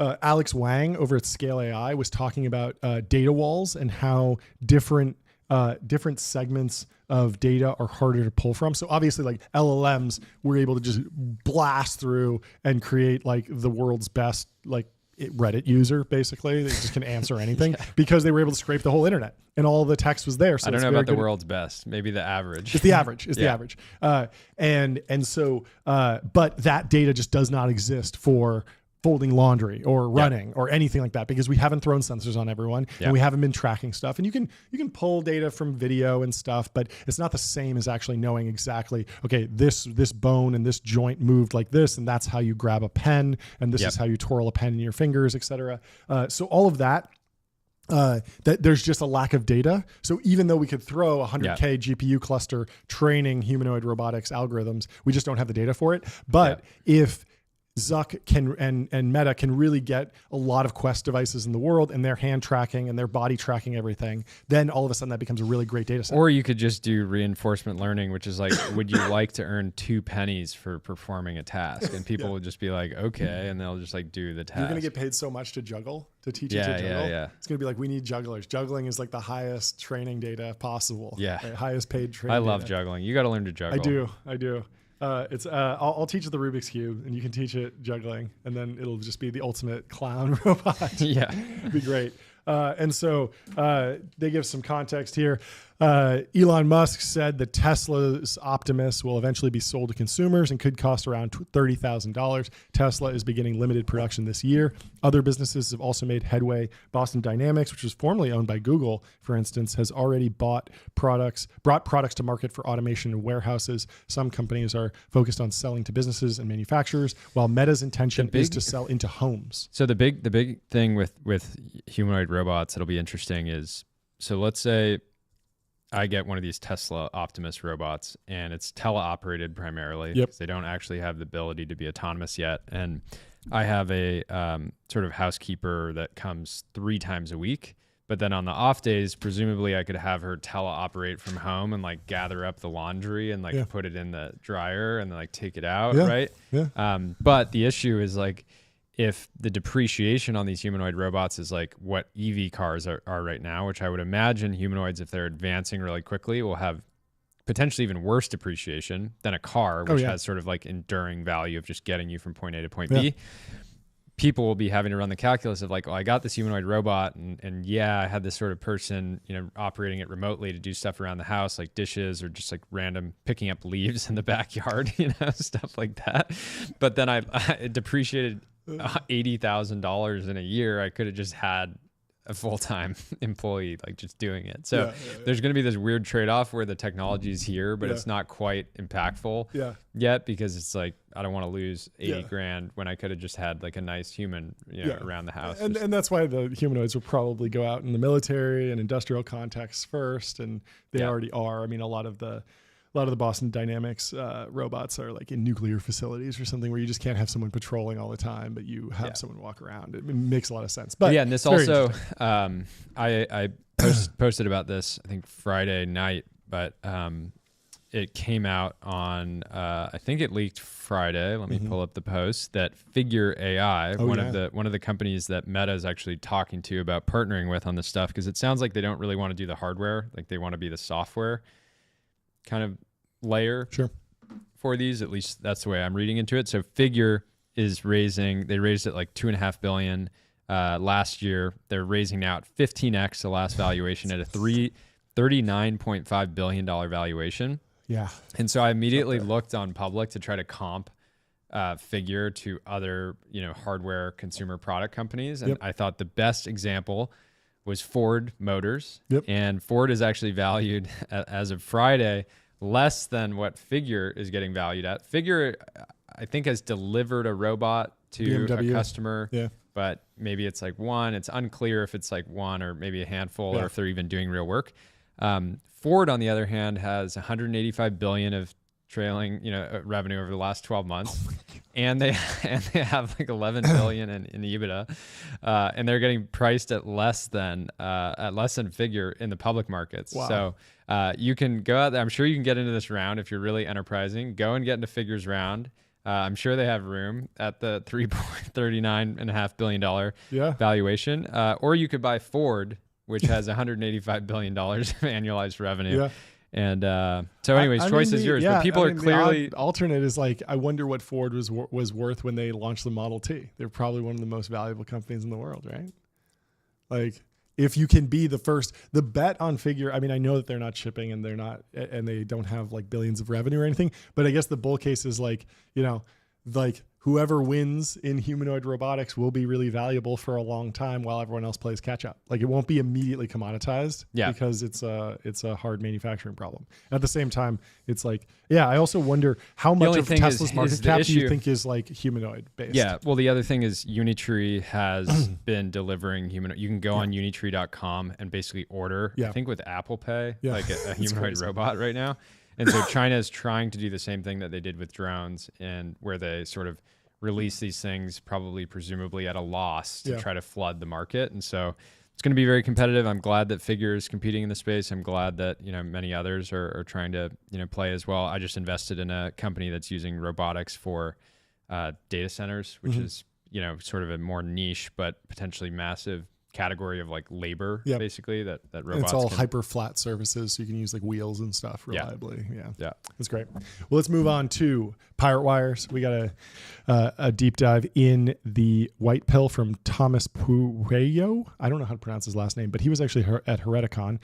Alex Wang over at Scale AI was talking about data walls and how different segments of data are harder to pull from. So obviously like LLMs, we're able to just blast through and create like the world's best like Reddit user, basically. They just can answer anything because they were able to scrape the whole internet and all the text was there. So I don't know about the world's best, maybe the average. It's the average. It's the average. And so, but that data just does not exist for folding laundry or running or anything like that, because we haven't thrown sensors on everyone and we haven't been tracking stuff. And you can pull data from video and stuff, but it's not the same as actually knowing exactly, okay, this bone and this joint moved like this, and that's how you grab a pen, and this is how you twirl a pen in your fingers, etc. So all of that, that there's just a lack of data. So even though we could throw a 100K GPU cluster training humanoid robotics algorithms, we just don't have the data for it. But if Zuck can and Meta can really get a lot of Quest devices in the world and their hand tracking and their body tracking everything, then all of a sudden that becomes a really great data set. Or you could just do reinforcement learning, which is like, would you like to earn 2 pennies for performing a task? And people would just be like, okay, and they'll just like do the task. You're going to get paid so much to juggle, to teach you to juggle. It's going to be like, we need jugglers. Juggling is like the highest training data possible. Right? Highest paid training I love juggling. You got to learn to juggle. I do. I'll teach it the Rubik's Cube, and you can teach it juggling, and then it'll just be the ultimate clown robot. It'd be great. And so they give some context here. Elon Musk said that Tesla's Optimus will eventually be sold to consumers and could cost around $30,000. Tesla is beginning limited production this year. Other businesses have also made headway. Boston Dynamics, which was formerly owned by Google, for instance, has already brought products to market for automation in warehouses. Some companies are focused on selling to businesses and manufacturers, while Meta's intention is to sell into homes. So the big thing with humanoid robots that'll be interesting is, so let's say I get one of these Tesla Optimus robots and it's teleoperated primarily because they don't actually have the ability to be autonomous yet. And I have a sort of housekeeper that comes 3 times a week. But then on the off days, presumably I could have her teleoperate from home and like gather up the laundry and like put it in the dryer and then like take it out, right? But the issue is like, if the depreciation on these humanoid robots is like what EV cars are right now, which I would imagine humanoids, if they're advancing really quickly, will have potentially even worse depreciation than a car, which has sort of like enduring value of just getting you from point A to point B. People will be having to run the calculus of like, oh, I got this humanoid robot and I had this sort of person, operating it remotely to do stuff around the house, like dishes or just like random picking up leaves in the backyard, stuff like that. But then it depreciated $80,000 in a year. I could have just had a full-time employee, like just doing it. So there's going to be this weird trade-off where the technology is here, but it's not quite impactful yet, because it's like, I don't want to lose 80 grand when I could have just had like a nice human, around the house. And that's why the humanoids will probably go out in the military and industrial contexts first. And they already are. I mean, a lot of the Boston Dynamics robots are like in nuclear facilities or something where you just can't have someone patrolling all the time, but you have someone walk around. It makes a lot of sense. But and this also, I posted about this, I think Friday night, but it came out on, I think it leaked Friday. Let me pull up the post, that Figure AI, one of the companies that Meta is actually talking to about partnering with on this stuff, because it sounds like they don't really want to do the hardware, like they want to be the software kind of layer for these. At least that's the way I'm reading into it. So Figure is they raised it like $2.5 billion last year. They're raising now at 15x the last valuation at a $39.5 billion valuation. Yeah. And so I immediately looked on Public to try to comp Figure to other, hardware consumer product companies. And I thought the best example was Ford Motors. And Ford is actually valued as of Friday less than what Figure is getting valued at. Figure, I think, has delivered a robot to BMW. A customer, but maybe it's like one. It's unclear if it's like one or maybe a handful, or if they're even doing real work. Ford, on the other hand, has 185 billion of trailing, revenue over the last 12 months, and they have like 11 billion in EBITDA, and they're getting priced at less than Figure in the public markets. Wow. So you can go out there. I'm sure you can get into this round if you're really enterprising. Go and get into Figure's round. I'm sure they have room at the $3.39.5 billion valuation, or you could buy Ford, which has $185 billion of annualized revenue. And so anyways, choice is yours. But people are clearly... The alternate is like, I wonder what Ford was worth when they launched the Model T. They're probably one of the most valuable companies in the world, right? Like, if you can be the first... The bet on Figure, I mean, I know that they're not shipping and they don't have like billions of revenue or anything, but I guess the bull case is like, like whoever wins in humanoid robotics will be really valuable for a long time while everyone else plays catch up. Like, it won't be immediately commoditized because it's a hard manufacturing problem. At the same time, it's like, I also wonder how much of Tesla's market cap do you think is like humanoid based? Yeah. Well, the other thing is Unitree has been delivering humanoid. You can go on unitree.com and basically order, I think with Apple Pay, like a humanoid robot right now. And so China is trying to do the same thing that they did with drones, and where they sort of release these things, presumably at a loss, to try to flood the market. And so it's going to be very competitive. I'm glad that Figure is competing in the space. I'm glad that many others are trying to play as well. I just invested in a company that's using robotics for data centers, which is sort of a more niche but potentially massive category of like labor, basically, that robots and it's all hyper flat surfaces, so you can use like wheels and stuff reliably. That's great. Well, let's move on to pirate wires. We got a deep dive in the white pill from Thomas Pueyo. I don't know how to pronounce his last name, but he was actually at Hereticon.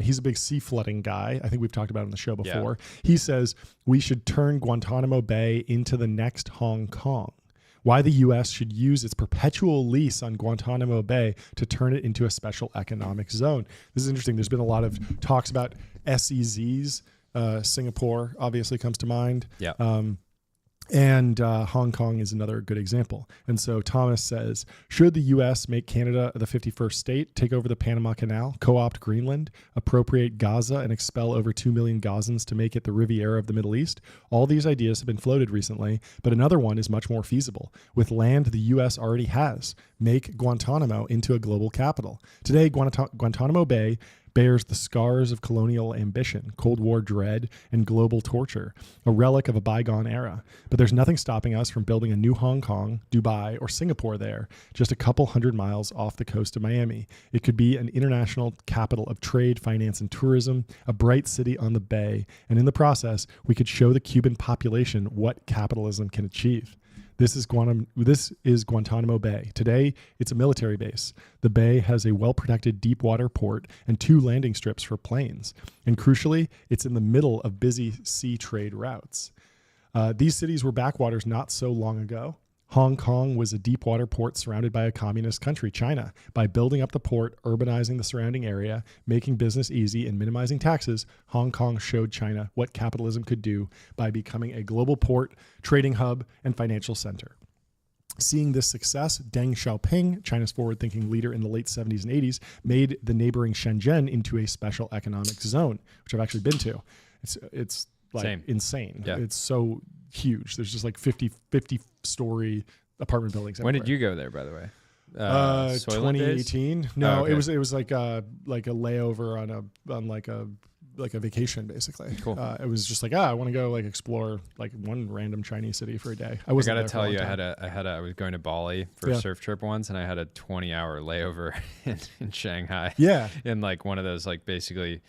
He's a big sea flooding guy. I think we've talked about it on the show before. He says we should turn Guantanamo Bay into the next Hong Kong. Why the U.S. should use its perpetual lease on Guantanamo Bay to turn it into a special economic zone. This is interesting. There's been a lot of talks about SEZs. Singapore obviously comes to mind. And Hong Kong is another good example. And so Thomas says, should the U.S. make Canada the 51st state, take over the Panama Canal, co-opt Greenland, appropriate Gaza, and expel over 2 million Gazans to make it the Riviera of the Middle East? All these ideas have been floated recently, but another one is much more feasible. With land the U.S. already has, make Guantanamo into a global capital. Today, Guantanamo Bay bears the scars of colonial ambition, Cold War dread, and global torture, a relic of a bygone era. But there's nothing stopping us from building a new Hong Kong, Dubai, or Singapore there, just a couple hundred miles off the coast of Miami. It could be an international capital of trade, finance, and tourism, a bright city on the bay, and in the process, we could show the Cuban population what capitalism can achieve. This is Guantanamo Bay. Today, it's a military base. The bay has a well-protected deep water port and 2 landing strips for planes. And crucially, it's in the middle of busy sea trade routes. These cities were backwaters not so long ago. Hong Kong was a deep water port surrounded by a communist country, China. By building up the port, urbanizing the surrounding area, making business easy, and minimizing taxes, Hong Kong showed China what capitalism could do by becoming a global port, trading hub, and financial center. Seeing this success, Deng Xiaoping, China's forward-thinking leader in the late 70s and 80s, made the neighboring Shenzhen into a special economic zone, which I've actually been to. It's like insane. Yeah. It's so huge. There's just like 50 story apartment buildings everywhere. When did you go there, by the way? 2018. No, oh, okay. It was like a layover on like a vacation, basically. Cool. It was just like, I want to go like explore like one random Chinese city for a day. I gotta tell you, I was going to Bali for a surf trip once, and I had a 20-hour layover in Shanghai. Yeah. In like one of those like basically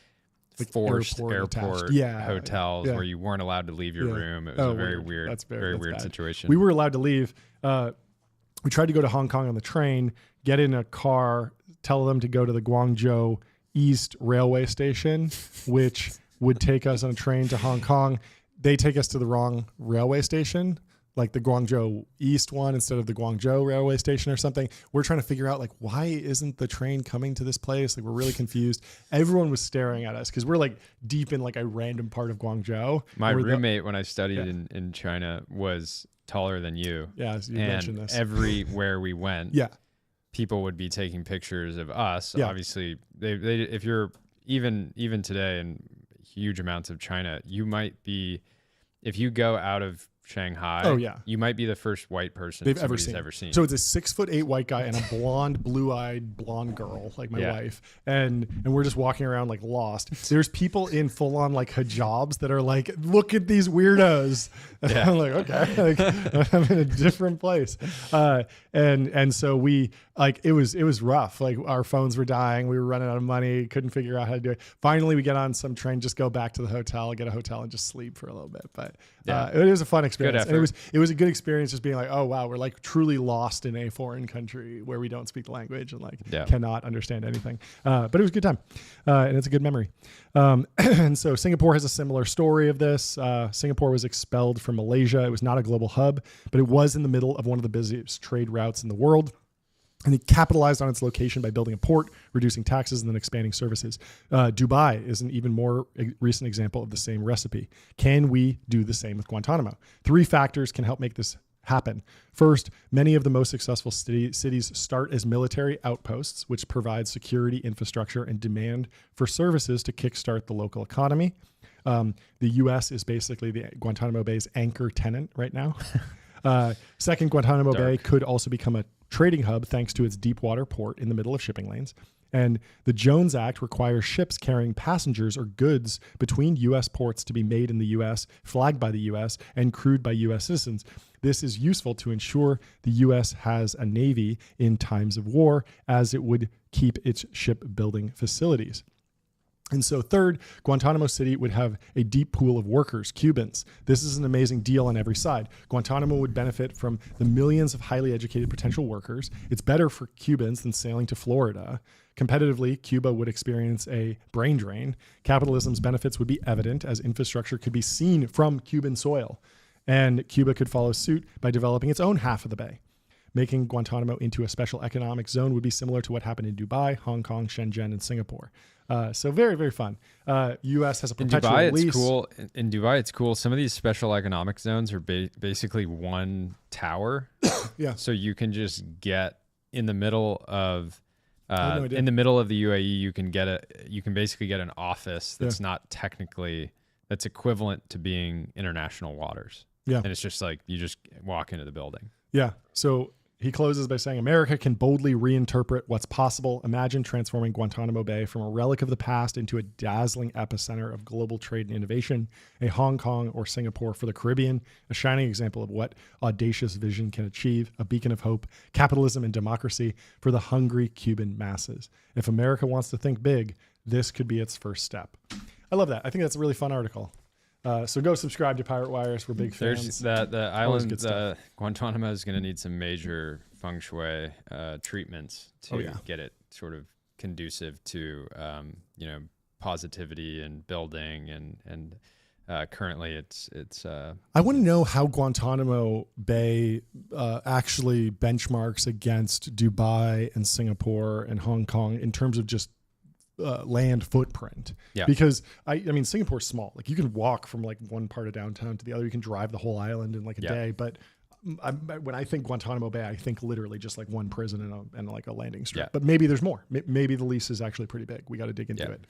like forced airport hotels where you weren't allowed to leave your room. It was a very weird. That's very weird situation. We were allowed to leave. We tried to go to Hong Kong on the train, get in a car, tell them to go to the Guangzhou East Railway Station, which would take us on a train to Hong Kong. They take us to the wrong railway station, like the Guangzhou East one instead of the Guangzhou Railway Station or something. We're trying to figure out like, why isn't the train coming to this place? Like, we're really confused. Everyone was staring at us because we're like deep in like a random part of Guangzhou. My roommate, when I studied in China, was taller than you. Yeah, you mentioned this. Everywhere we went, people would be taking pictures of us. Yeah. Obviously, they if you're even today in huge amounts of China, you might be, if you go out of Shanghai, you might be the first white person they've ever seen. So it's a 6'8" white guy and a blonde, blue-eyed blonde girl like my wife, and we're just walking around like lost. There's people in full-on like hijabs that are like, look at these weirdos. And I'm like, okay, like, I'm in a different place. And so we like it was rough. Like our phones were dying, we were running out of money, couldn't figure out how to do it. Finally, we get on some train, just go back to the hotel, get a hotel, and just sleep for a little bit. But it was a fun experience. And it was a good experience just being like, oh wow, we're like truly lost in a foreign country where we don't speak the language and like cannot understand anything. But it was a good time, and it's a good memory. And so Singapore has a similar story of this. Singapore was expelled from Malaysia. It was not a global hub, but it was in the middle of one of the busiest trade routes in the world. And it capitalized on its location by building a port, reducing taxes, and then expanding services. Dubai is an even more recent example of the same recipe. Can we do the same with Guantanamo? 3 factors can help make this happen. First, many of the most successful cities start as military outposts, which provide security, infrastructure, and demand for services to kickstart the local economy. The U.S. is basically the Guantanamo Bay's anchor tenant right now. Second, Guantanamo Bay could also become a trading hub thanks to its deep water port in the middle of shipping lanes. And the Jones Act requires ships carrying passengers or goods between U.S. ports to be made in the U.S., flagged by the U.S., and crewed by U.S. citizens. This is useful to ensure the U.S. has a navy in times of war, as it would keep its shipbuilding facilities. And so third, Guantanamo City would have a deep pool of workers, Cubans. This is an amazing deal on every side. Guantanamo would benefit from the millions of highly educated potential workers. It's better for Cubans than sailing to Florida. Competitively, Cuba would experience a brain drain. Capitalism's benefits would be evident as infrastructure could be seen from Cuban soil. And Cuba could follow suit by developing its own half of the bay. Making Guantanamo into a special economic zone would be similar to what happened in Dubai, Hong Kong, Shenzhen, and Singapore. So very, very fun. U.S. has a perpetual lease. It's cool. In Dubai, it's cool. Some of these special economic zones are basically one tower. Yeah. So you can just get in the middle of the UAE. You can basically get an office that's not technically, that's equivalent to being international waters. Yeah. And it's just like you just walk into the building. Yeah. So he closes by saying, America can boldly reinterpret what's possible. Imagine transforming Guantanamo Bay from a relic of the past into a dazzling epicenter of global trade and innovation, a Hong Kong or Singapore for the Caribbean, a shining example of what audacious vision can achieve, a beacon of hope, capitalism and democracy for the hungry Cuban masses. If America wants to think big, this could be its first step. I love that. I think that's a really fun article. So go subscribe to Pirate Wires. We're big fans. The island, Guantanamo is going to need some major feng shui treatments to get it sort of conducive to, positivity and building and currently it's I want to know how Guantanamo Bay actually benchmarks against Dubai and Singapore and Hong Kong in terms of just land footprint. Yeah. Because I mean, Singapore's small. Like you can walk from like one part of downtown to the other. You can drive the whole island in like a day. But when I think Guantanamo Bay, I think literally just like one prison and like a landing strip. Yeah. But maybe there's more. Maybe the lease is actually pretty big. We got to dig into it.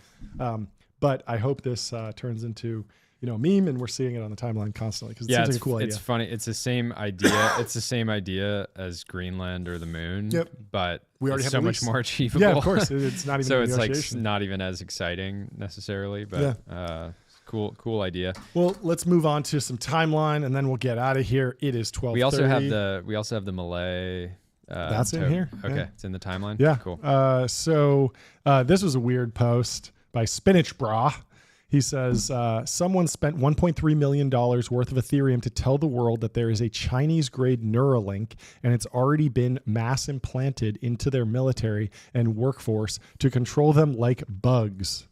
But I hope this turns into a meme, and we're seeing it on the timeline constantly because it seems like a cool idea. It's funny. It's the same idea. It's the same idea as Greenland or the moon. Yep. But we already it's have so much more achievable. Yeah, of course. It's not even so it's like not even as exciting necessarily, but cool idea. Well, let's move on to some timeline, and then we'll get out of here. It is 12:30. We also have the Malay. That's in here. Okay, it's in the timeline. Yeah, cool. So this was a weird post by Spinach Bra. He says, someone spent $1.3 million worth of Ethereum to tell the world that there is a Chinese-grade Neuralink, and it's already been mass implanted into their military and workforce to control them like bugs.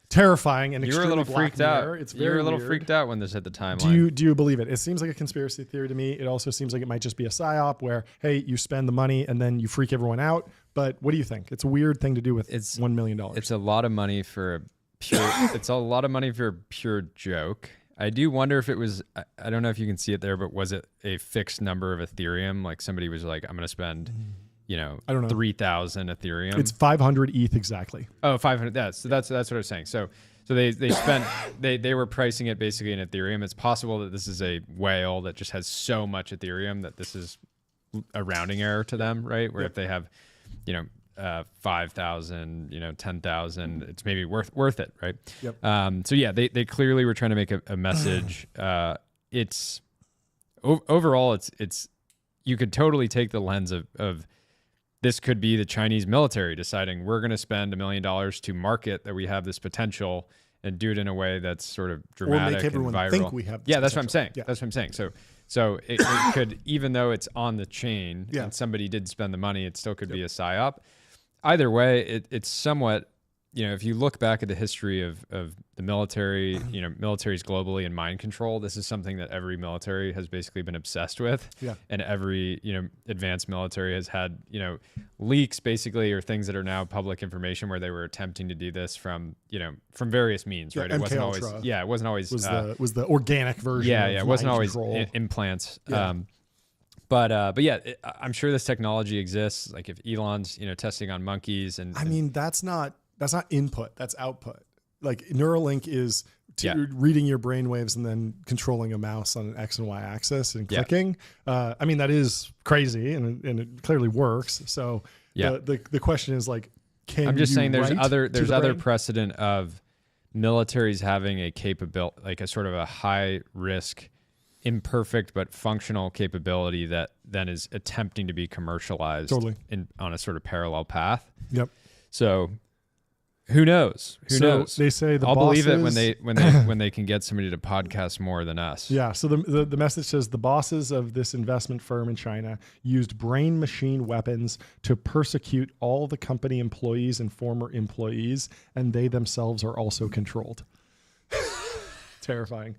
Terrifying and extremely You were a little freaked out. It's you were a little weird. freaked out when this hit the timeline. Do you believe it? It seems like a conspiracy theory to me. It also seems like it might just be a psyop where, hey, you spend the money and then you freak everyone out. But what do you think? It's a weird thing to do with $1 million. It's a lot of money for a pure joke. I do wonder if it was, I don't know if you can see it there, but was it a fixed number of Ethereum? Like somebody was like, I'm going to spend, I don't know, 3,000 Ethereum. It's 500 ETH exactly. Oh, 500. That's what I was saying. So they spent, they were pricing it basically in Ethereum. It's possible that this is a whale that just has so much Ethereum that this is a rounding error to them, right? Where if they have, 5,000, 10,000, it's maybe worth it, right? Yep. So yeah, they clearly were trying to make a message. It's overall, it's you could totally take the lens of this could be the Chinese military deciding we're going to spend $1 million to market that we have this potential and do it in a way that's sort of dramatic or make everyone and viral. think we have this that's what I'm saying. Yeah. That's what I'm saying. So it could, even though it's on the chain and somebody did spend the money, it still could be a psyop. Either way, it's somewhat, if you look back at the history of the military, militaries globally and mind control, this is something that every military has basically been obsessed with. Yeah. And every, advanced military has had, leaks basically, or things that are now public information where they were attempting to do this from various means, right? It wasn't always, it wasn't always, was the organic version. It wasn't always implants. Yeah. But yeah, I'm sure this technology exists. Like if Elon's, testing on monkeys and that's not input, that's output. Like Neuralink is reading your brainwaves and then controlling a mouse on an X and Y axis and clicking. That is crazy and it clearly works. So the question is like, I'm just saying there's other brain? precedent of militaries having a capability, like a sort of a high risk, imperfect but functional capability that then is attempting to be commercialized on a sort of parallel path. Yep. So who knows? Who knows? They say I'll believe it when they can get somebody to podcast more than us. Yeah. So the message says the bosses of this investment firm in China used brain machine weapons to persecute all the company employees and former employees, and they themselves are also controlled. Terrifying.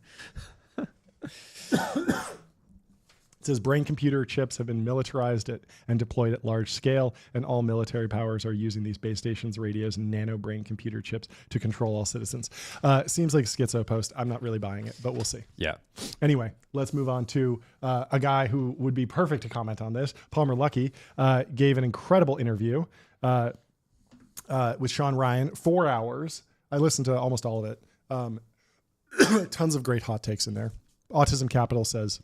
It says brain computer chips have been militarized and deployed at large scale, and all military powers are using these base stations, radios, and nano brain computer chips to control all citizens. Seems like a schizo post. I'm not really buying it, but we'll see. Yeah. Anyway, let's move on to a guy who would be perfect to comment on this. Palmer Luckey gave an incredible interview with Sean Ryan, 4 hours. I listened to almost all of it. Tons of great hot takes in there. Autism Capital says,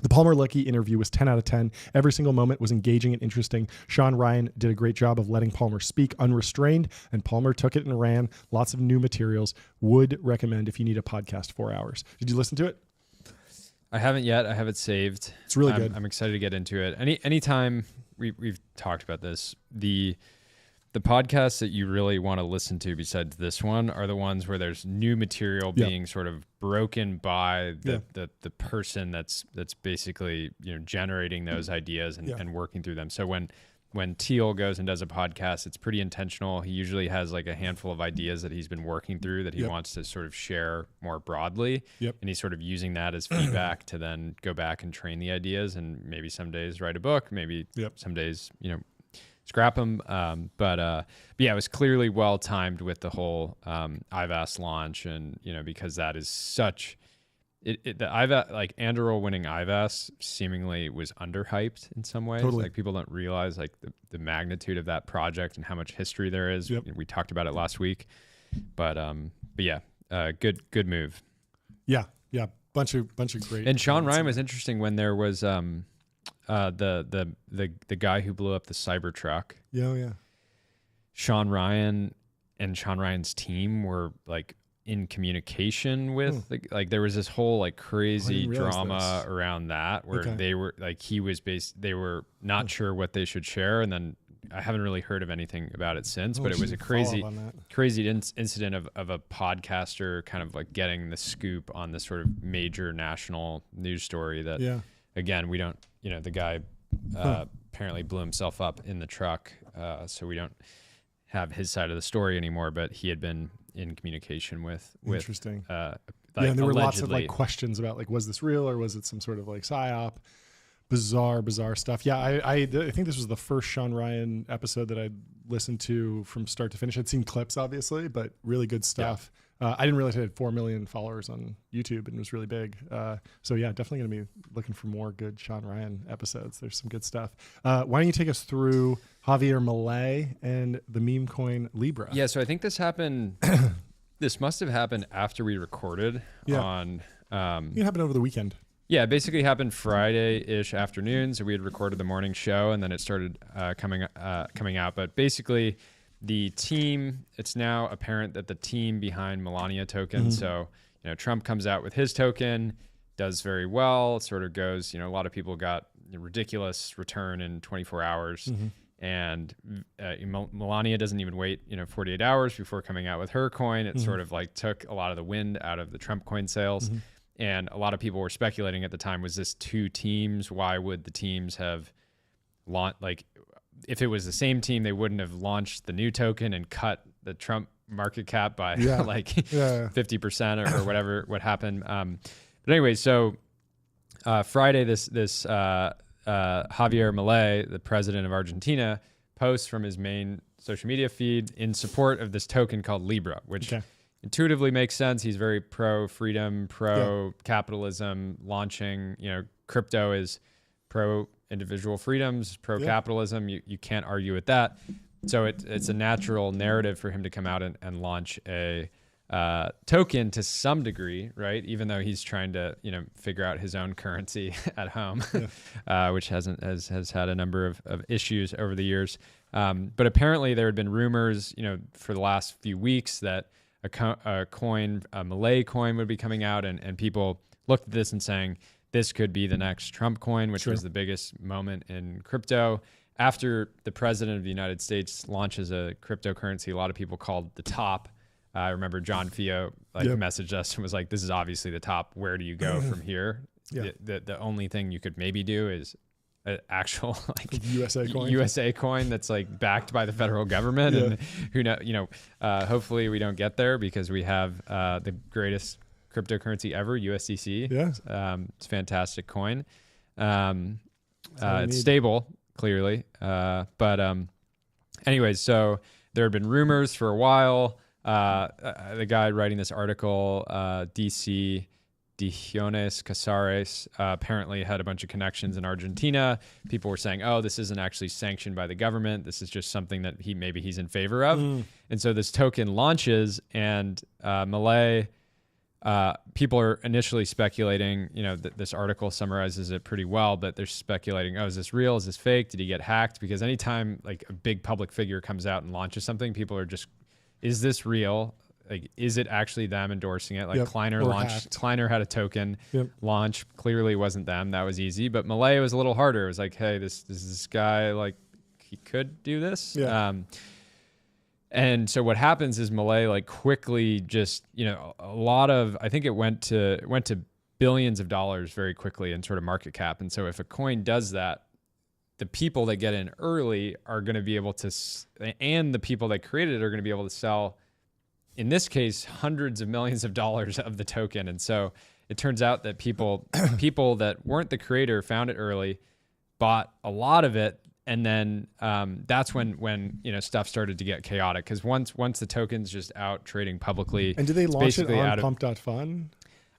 the Palmer Luckey interview was 10 out of 10. Every single moment was engaging and interesting. Sean Ryan did a great job of letting Palmer speak unrestrained, and Palmer took it and ran. Lots of new materials. Would recommend if you need a podcast 4 hours. Did you listen to it? I haven't yet. I have it saved. It's really good. I'm excited to get into it. Anytime we've talked about this, the podcasts that you really want to listen to besides this one are the ones where there's new material being sort of broken by the person that's basically generating those ideas and working through them. So when when Teal goes and does a podcast, it's pretty intentional. He usually has like a handful of ideas that he's been working through that he wants to sort of share more broadly. And he's sort of using that as feedback to then go back and train the ideas, and maybe some days write a book, maybe some days, scrap them. But yeah, it was clearly well timed with the whole IVAS launch, and because that is such the IVAS, like Anduril winning IVAS seemingly was underhyped in some ways. Like people don't realize like the magnitude of that project and how much history there is. We talked about it last week, but yeah, good move. Yeah, bunch of great. And Sean Ryan was interesting when there was the guy who blew up the Cybertruck. Yeah. Sean Ryan and Sean Ryan's team were like in communication with like there was this whole like crazy drama around that where they were like they were not sure what they should share, and then I haven't really heard of anything about it since, but it was a crazy incident of a podcaster kind of like getting the scoop on this sort of major national news story that again we don't the guy apparently blew himself up in the truck, so we don't have his side of the story anymore, but he had been in communication with interesting. Like and there were lots of allegedly. like questions about like, was this real or was it some sort of like psyop? Bizarre stuff. Yeah, I think this was the first Sean Ryan episode that I listened to from start to finish. I'd seen clips obviously, but really good stuff. I didn't realize it had 4 million followers on YouTube and was really big. So yeah, definitely going to be looking for more good Sean Ryan episodes. There's some good stuff. Why don't you take us through Javier Milei and the meme coin Libra? Yeah, so I think this happened. This must have happened after we recorded on. It happened over the weekend. Yeah, it basically happened Friday-ish afternoon. So we had recorded the morning show, and then it started coming out. But basically, the team, it's now apparent that the team behind Melania token, so Trump comes out with his token, does very well, sort of goes, a lot of people got a ridiculous return in 24 hours. And Melania doesn't even wait, 48 hours before coming out with her coin. It sort of like took a lot of the wind out of the Trump coin sales. And a lot of people were speculating at the time, was this two teams? Why would the teams have launched, like, if it was the same team, they wouldn't have launched the new token and cut the Trump market cap by 50% or whatever, what happened. But anyway, so Friday, this Javier Milei, the president of Argentina, posts from his main social media feed in support of this token called Libra, which intuitively makes sense. He's very pro freedom, pro capitalism, launching, crypto is pro individual freedoms, pro capitalism. You can't argue with that. So it's a natural narrative for him to come out and launch a token to some degree, right? Even though he's trying to, figure out his own currency at home, which has had a number of issues over the years. But apparently there had been rumors, for the last few weeks that a Malay coin would be coming out, and people looked at this and saying, this could be the next Trump coin, which was the biggest moment in crypto. After the president of the United States launches a cryptocurrency, a lot of people called the top. I remember John Fio messaged us and was like, this is obviously the top. Where do you go from here? The only thing you could maybe do is an actual USA coin that's like backed by the federal government. And who know, hopefully we don't get there because we have the greatest cryptocurrency ever, USDC. It's a fantastic coin. It's stable, clearly. But anyways, so there had been rumors for a while. The guy writing this article, DC Digiones Casares, apparently had a bunch of connections in Argentina. People were saying, oh, this isn't actually sanctioned by the government. This is just something that he's in favor of. And so this token launches, and Malay, people are initially speculating, this article summarizes it pretty well, but they're speculating, oh, is this real? Is this fake? Did he get hacked? Because anytime like a big public figure comes out and launches something, people are just, is this real? Like, is it actually them endorsing it? Like Kleiner launched, Kleiner had a token launch. Clearly wasn't them. That was easy. But Malay was a little harder. It was like, hey, this guy, like, he could do this. And so what happens is Malay like quickly just, a lot of, I think it went to billions of dollars very quickly in sort of market cap. And so if a coin does that, the people that get in early are going to be able to, and the people that created it are going to be able to sell, in this case, hundreds of millions of dollars of the token. And so it turns out that people that weren't the creator found it early, bought a lot of it, and then that's when stuff started to get chaotic, because once the token's just out trading publicly. And do they launch it on Pump.fun?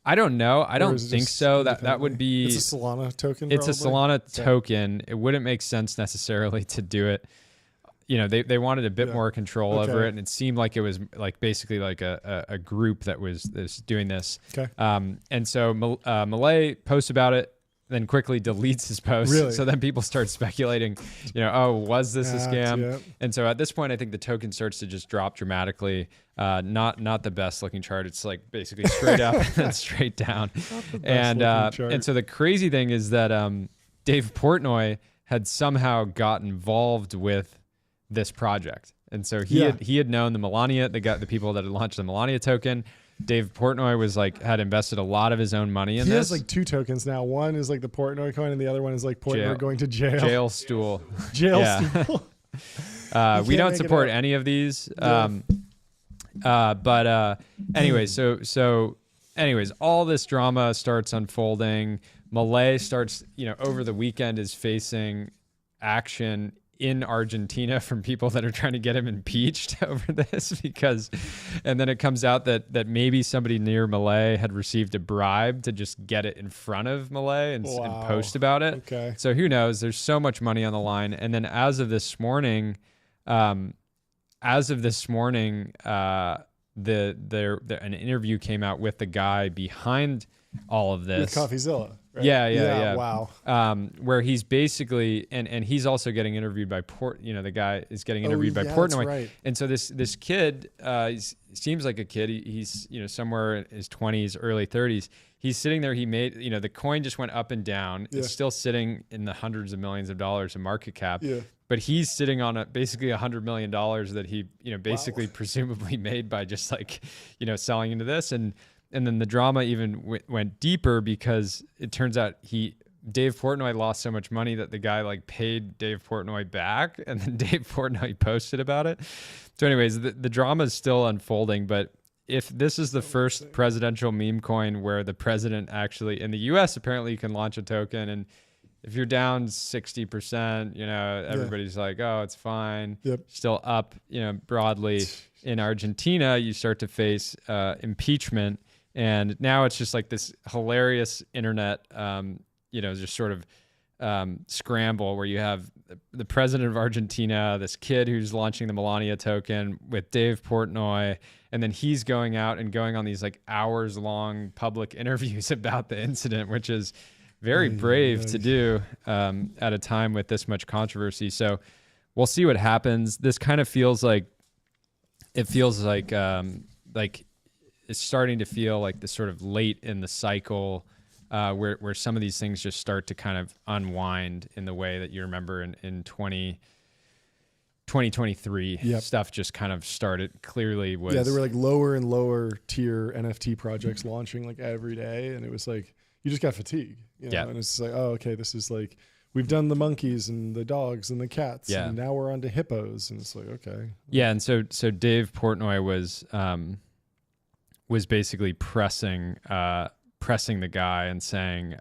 I don't know. I don't think so. That would be... It's a Solana token, It's probably? a Solana token. It wouldn't make sense necessarily to do it. They wanted a bit more control over it, and it seemed like it was like basically like a group that was doing this. Okay. And so Malay posts about it, then quickly deletes his post. Really? So then people start speculating, was this a scam? Yeah. And so at this point, I think the token starts to just drop dramatically. Not the best looking chart. It's like basically straight up and then straight down. And so the crazy thing is that Dave Portnoy had somehow got involved with this project. And so he had known the people that had launched the Melania token. Dave Portnoy was had invested a lot of his own money in this. He has 2 tokens now. One is the Portnoy coin, and the other one is Portnoy going to jail. Jail stool. Stool. We don't support any of these. Anyways, all this drama starts unfolding. Malay starts, over the weekend is facing action in Argentina from people that are trying to get him impeached over this, and then it comes out that maybe somebody near Malay had received a bribe to just get it in front of Malay and post about it. Okay. So who knows? There's so much money on the line. And then as of this morning, an interview came out with the guy behind all of this. With CoffeeZilla. Right? Yeah. Wow. Where he's basically, and he's also getting interviewed by the guy is getting interviewed by Portnoy. That's right. And so this kid, seems like a kid. He's somewhere in his 20s, early 30s. He's sitting there. He made, the coin just went up and down. Yeah. It's still sitting in the hundreds of millions of dollars in market cap. Yeah. But he's sitting on basically $100 million that he, basically presumably made by just selling into this. And then the drama even went deeper, because it turns out Dave Portnoy lost so much money that the guy paid Dave Portnoy back, and then Dave Portnoy posted about it. So anyways, the drama is still unfolding, but if this is the first presidential meme coin where the president actually, in the US, apparently you can launch a token, and if you're down 60%, everybody's like, oh, it's fine. Yep. Still up, broadly. In Argentina, you start to face impeachment. And now it's just this hilarious internet, just sort of scramble where you have the president of Argentina, this kid who's launching the Melania token with Dave Portnoy, and then he's going out and going on these hours long public interviews about the incident, which is very brave to do at a time with this much controversy. So we'll see what happens. This kind of feels like it's starting to feel like this sort of late in the cycle where some of these things just start to kind of unwind in the way that you remember in 2023. Yep. Stuff just kind of started there were lower and lower tier NFT projects launching every day, and it was you just got fatigue, and it's okay, this is we've done the monkeys and the dogs and the cats, and now we're on to hippos, and it's okay. Yeah, and so Dave Portnoy was basically pressing the guy and saying,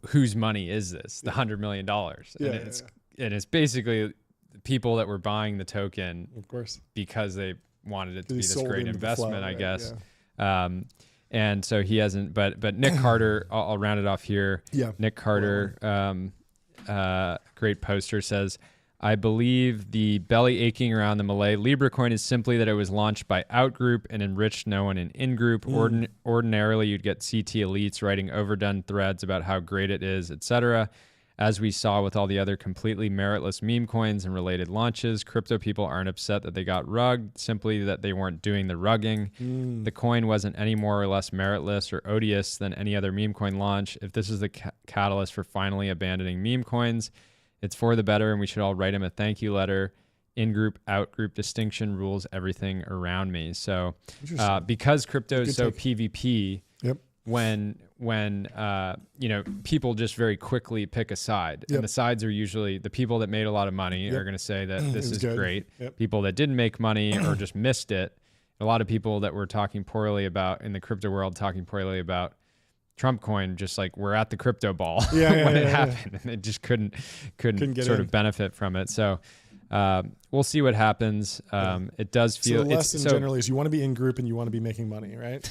whose money is this? The $100 million. And it's basically people that were buying the token, of course, because they wanted it to be this great investment, I guess. Yeah. And so he hasn't, but Nick Carter, I'll round it off here. Yeah. Nick Carter, great poster, says, I believe the belly aching around the Malay Libra coin is simply that it was launched by Outgroup and enriched no one in in-group. Ordinarily, you'd get CT elites writing overdone threads about how great it is, etc. As we saw with all the other completely meritless meme coins and related launches, crypto people aren't upset that they got rugged, simply that they weren't doing the rugging. The coin wasn't any more or less meritless or odious than any other meme coin launch. If this is the catalyst for finally abandoning meme coins, it's for the better, and we should all write him a thank you letter. In-group, out-group distinction rules everything around me. So because crypto is so PvP, when people just very quickly pick a side, and the sides are usually the people that made a lot of money are going to say that this is good. Great. People that didn't make money or just missed it. A lot of people that were talking poorly about in the crypto world, talking poorly about Trump coin, just like we're at the crypto ball when it happened, and it just couldn't sort of benefit from it. So we'll see what happens. It does feel. So the lesson generally is you want to be in group and you want to be making money, right?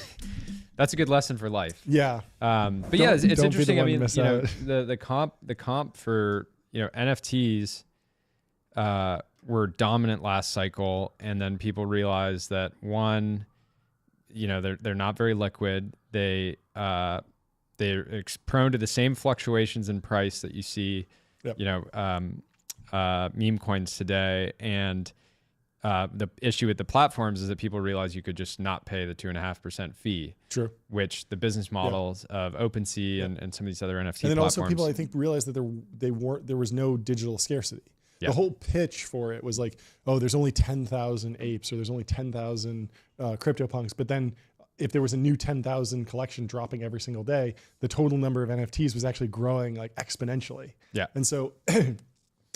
That's a good lesson for life. Yeah. But it's interesting. I mean, the comp for NFTs were dominant last cycle, and then people realized that one, they're not very liquid. They're prone to the same fluctuations in price that you see, meme coins today. And the issue with the platforms is that people realize you could just not pay the 2.5% fee. True. Which the business models of OpenSea and some of these other NFT platforms. And then also people, I think, realized that there was no digital scarcity. The whole pitch for it was like, oh, there's only 10,000 apes or there's only 10,000 CryptoPunks. But then if there was a new 10,000 collection dropping every single day, the total number of NFTs was actually growing like exponentially. Yeah. And so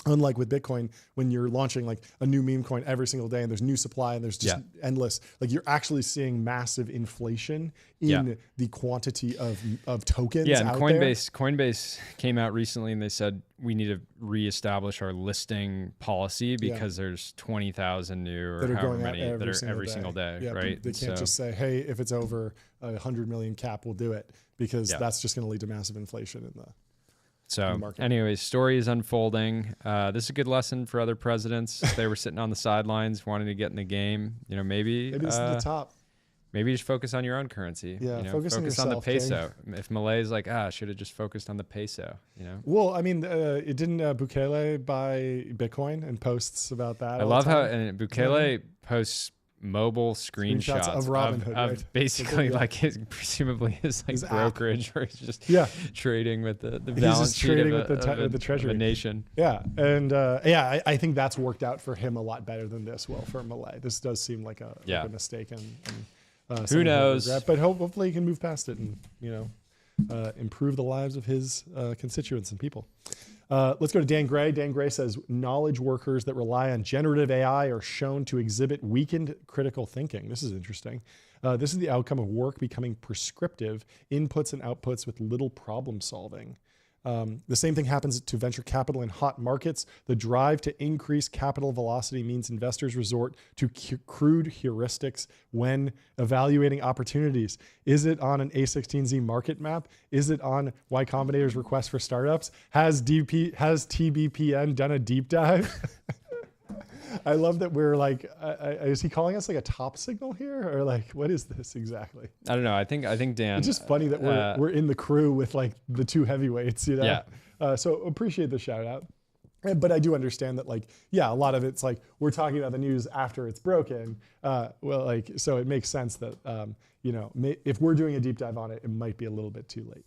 unlike with Bitcoin, when you're launching like a new meme coin every single day and there's new supply and there's just endless, like you're actually seeing massive inflation in the quantity of tokens and out Coinbase came out recently and they said we need to reestablish our listing policy because there's 20,000 new or however many that are every single day, right? They can't just say, hey, if it's over 100 million cap, we'll do it, because that's just going to lead to massive inflation in the So anyways, story is unfolding. This is a good lesson for other presidents. They were sitting on the sidelines wanting to get in the game. Maybe it is the top. Maybe just focus on your own currency. Yeah, focus on the peso. King. If Malay's like, should have just focused on the peso. Well, I mean, it didn't Bukele buy Bitcoin and posts about that. I love how Bukele posts mobile screenshots of Robinhood, of basically like presumably his brokerage, where he's just trading with the balance sheet of the treasury of a nation. Yeah, and I think that's worked out for him a lot better than this will for Malay. This does seem like a mistake, and who knows? But hopefully he can move past it and improve the lives of his constituents and people. Let's go to Dan Gray. Dan Gray says, knowledge workers that rely on generative AI are shown to exhibit weakened critical thinking. This is interesting. This is the outcome of work becoming prescriptive, inputs and outputs with little problem solving. The same thing happens to venture capital in hot markets. The drive to increase capital velocity means investors resort to crude heuristics when evaluating opportunities. Is it on an A16Z market map? Is it on Y Combinator's request for startups? Has TBPN done a deep dive? I love that we're like, is he calling us like a top signal here, or like what is this exactly? I don't know. I think Dan. It's just funny that we're in the crew with like the two heavyweights, Yeah. So appreciate the shout out, but I do understand that a lot of it's like we're talking about the news after it's broken. So it makes sense that if we're doing a deep dive on it, it might be a little bit too late.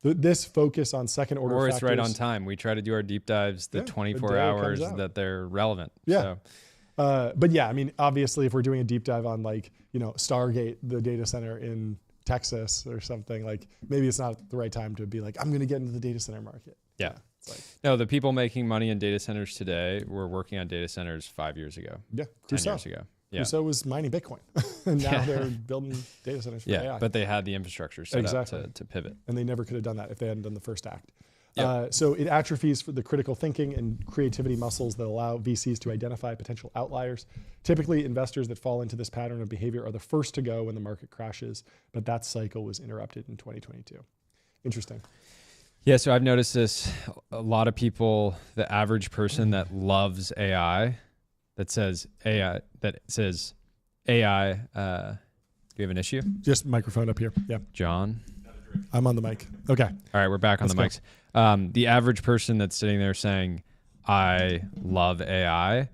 This focus on second order factors. Or it's factors, right on time. We try to do our deep dives the 24 hours that they're relevant. Yeah. So. But I mean, obviously if we're doing a deep dive on Stargate, the data center in Texas or something, maybe it's not the right time to be like, I'm going to get into the data center market. Yeah. No, the people making money in data centers today were working on data centers 5 years ago. Yeah. 10 years ago. Yeah. Crusoe was mining Bitcoin, and now they're building data centers for AI. But they had the infrastructure set up to pivot. And they never could have done that if they hadn't done the first act. So it atrophies for the critical thinking and creativity muscles that allow VCs to identify potential outliers. Typically, investors that fall into this pattern of behavior are the first to go when the market crashes, but that cycle was interrupted in 2022. Interesting. Yeah, so I've noticed this. A lot of people, the average person that loves AI, that says AI, do you have an issue? Just microphone up here. Yeah. John? I'm on the mic. Okay. All right, we're back on the mics. The average person that's sitting there saying, I love AI,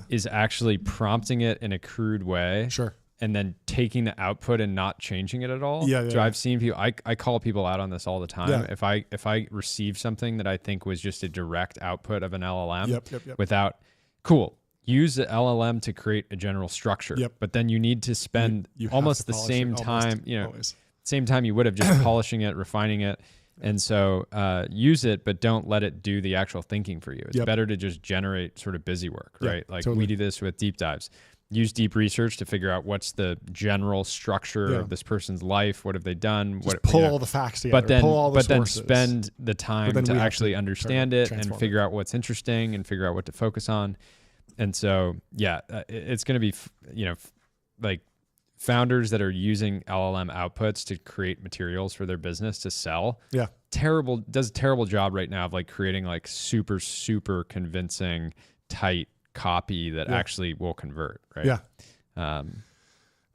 is actually prompting it in a crude way. Sure. And then taking the output and not changing it at all. So I've seen people, I call people out on this all the time. Yeah. If I receive something that I think was just a direct output of an LLM without, use the LLM to create a general structure, but then you need to spend almost the same time, same time you would have just polishing it, refining it. And so use it, but don't let it do the actual thinking for you. It's better to just generate sort of busy work, right? Like we do this with deep dives. Use deep research to figure out what's the general structure of this person's life. What have they done? Just pull all the facts together. But then spend the time to actually understand it and figure out what's interesting and figure out what to focus on. And so, it's going to be, like founders that are using LLM outputs to create materials for their business to sell. Does a terrible job right now of like creating like super, super convincing, tight copy that actually will convert, right?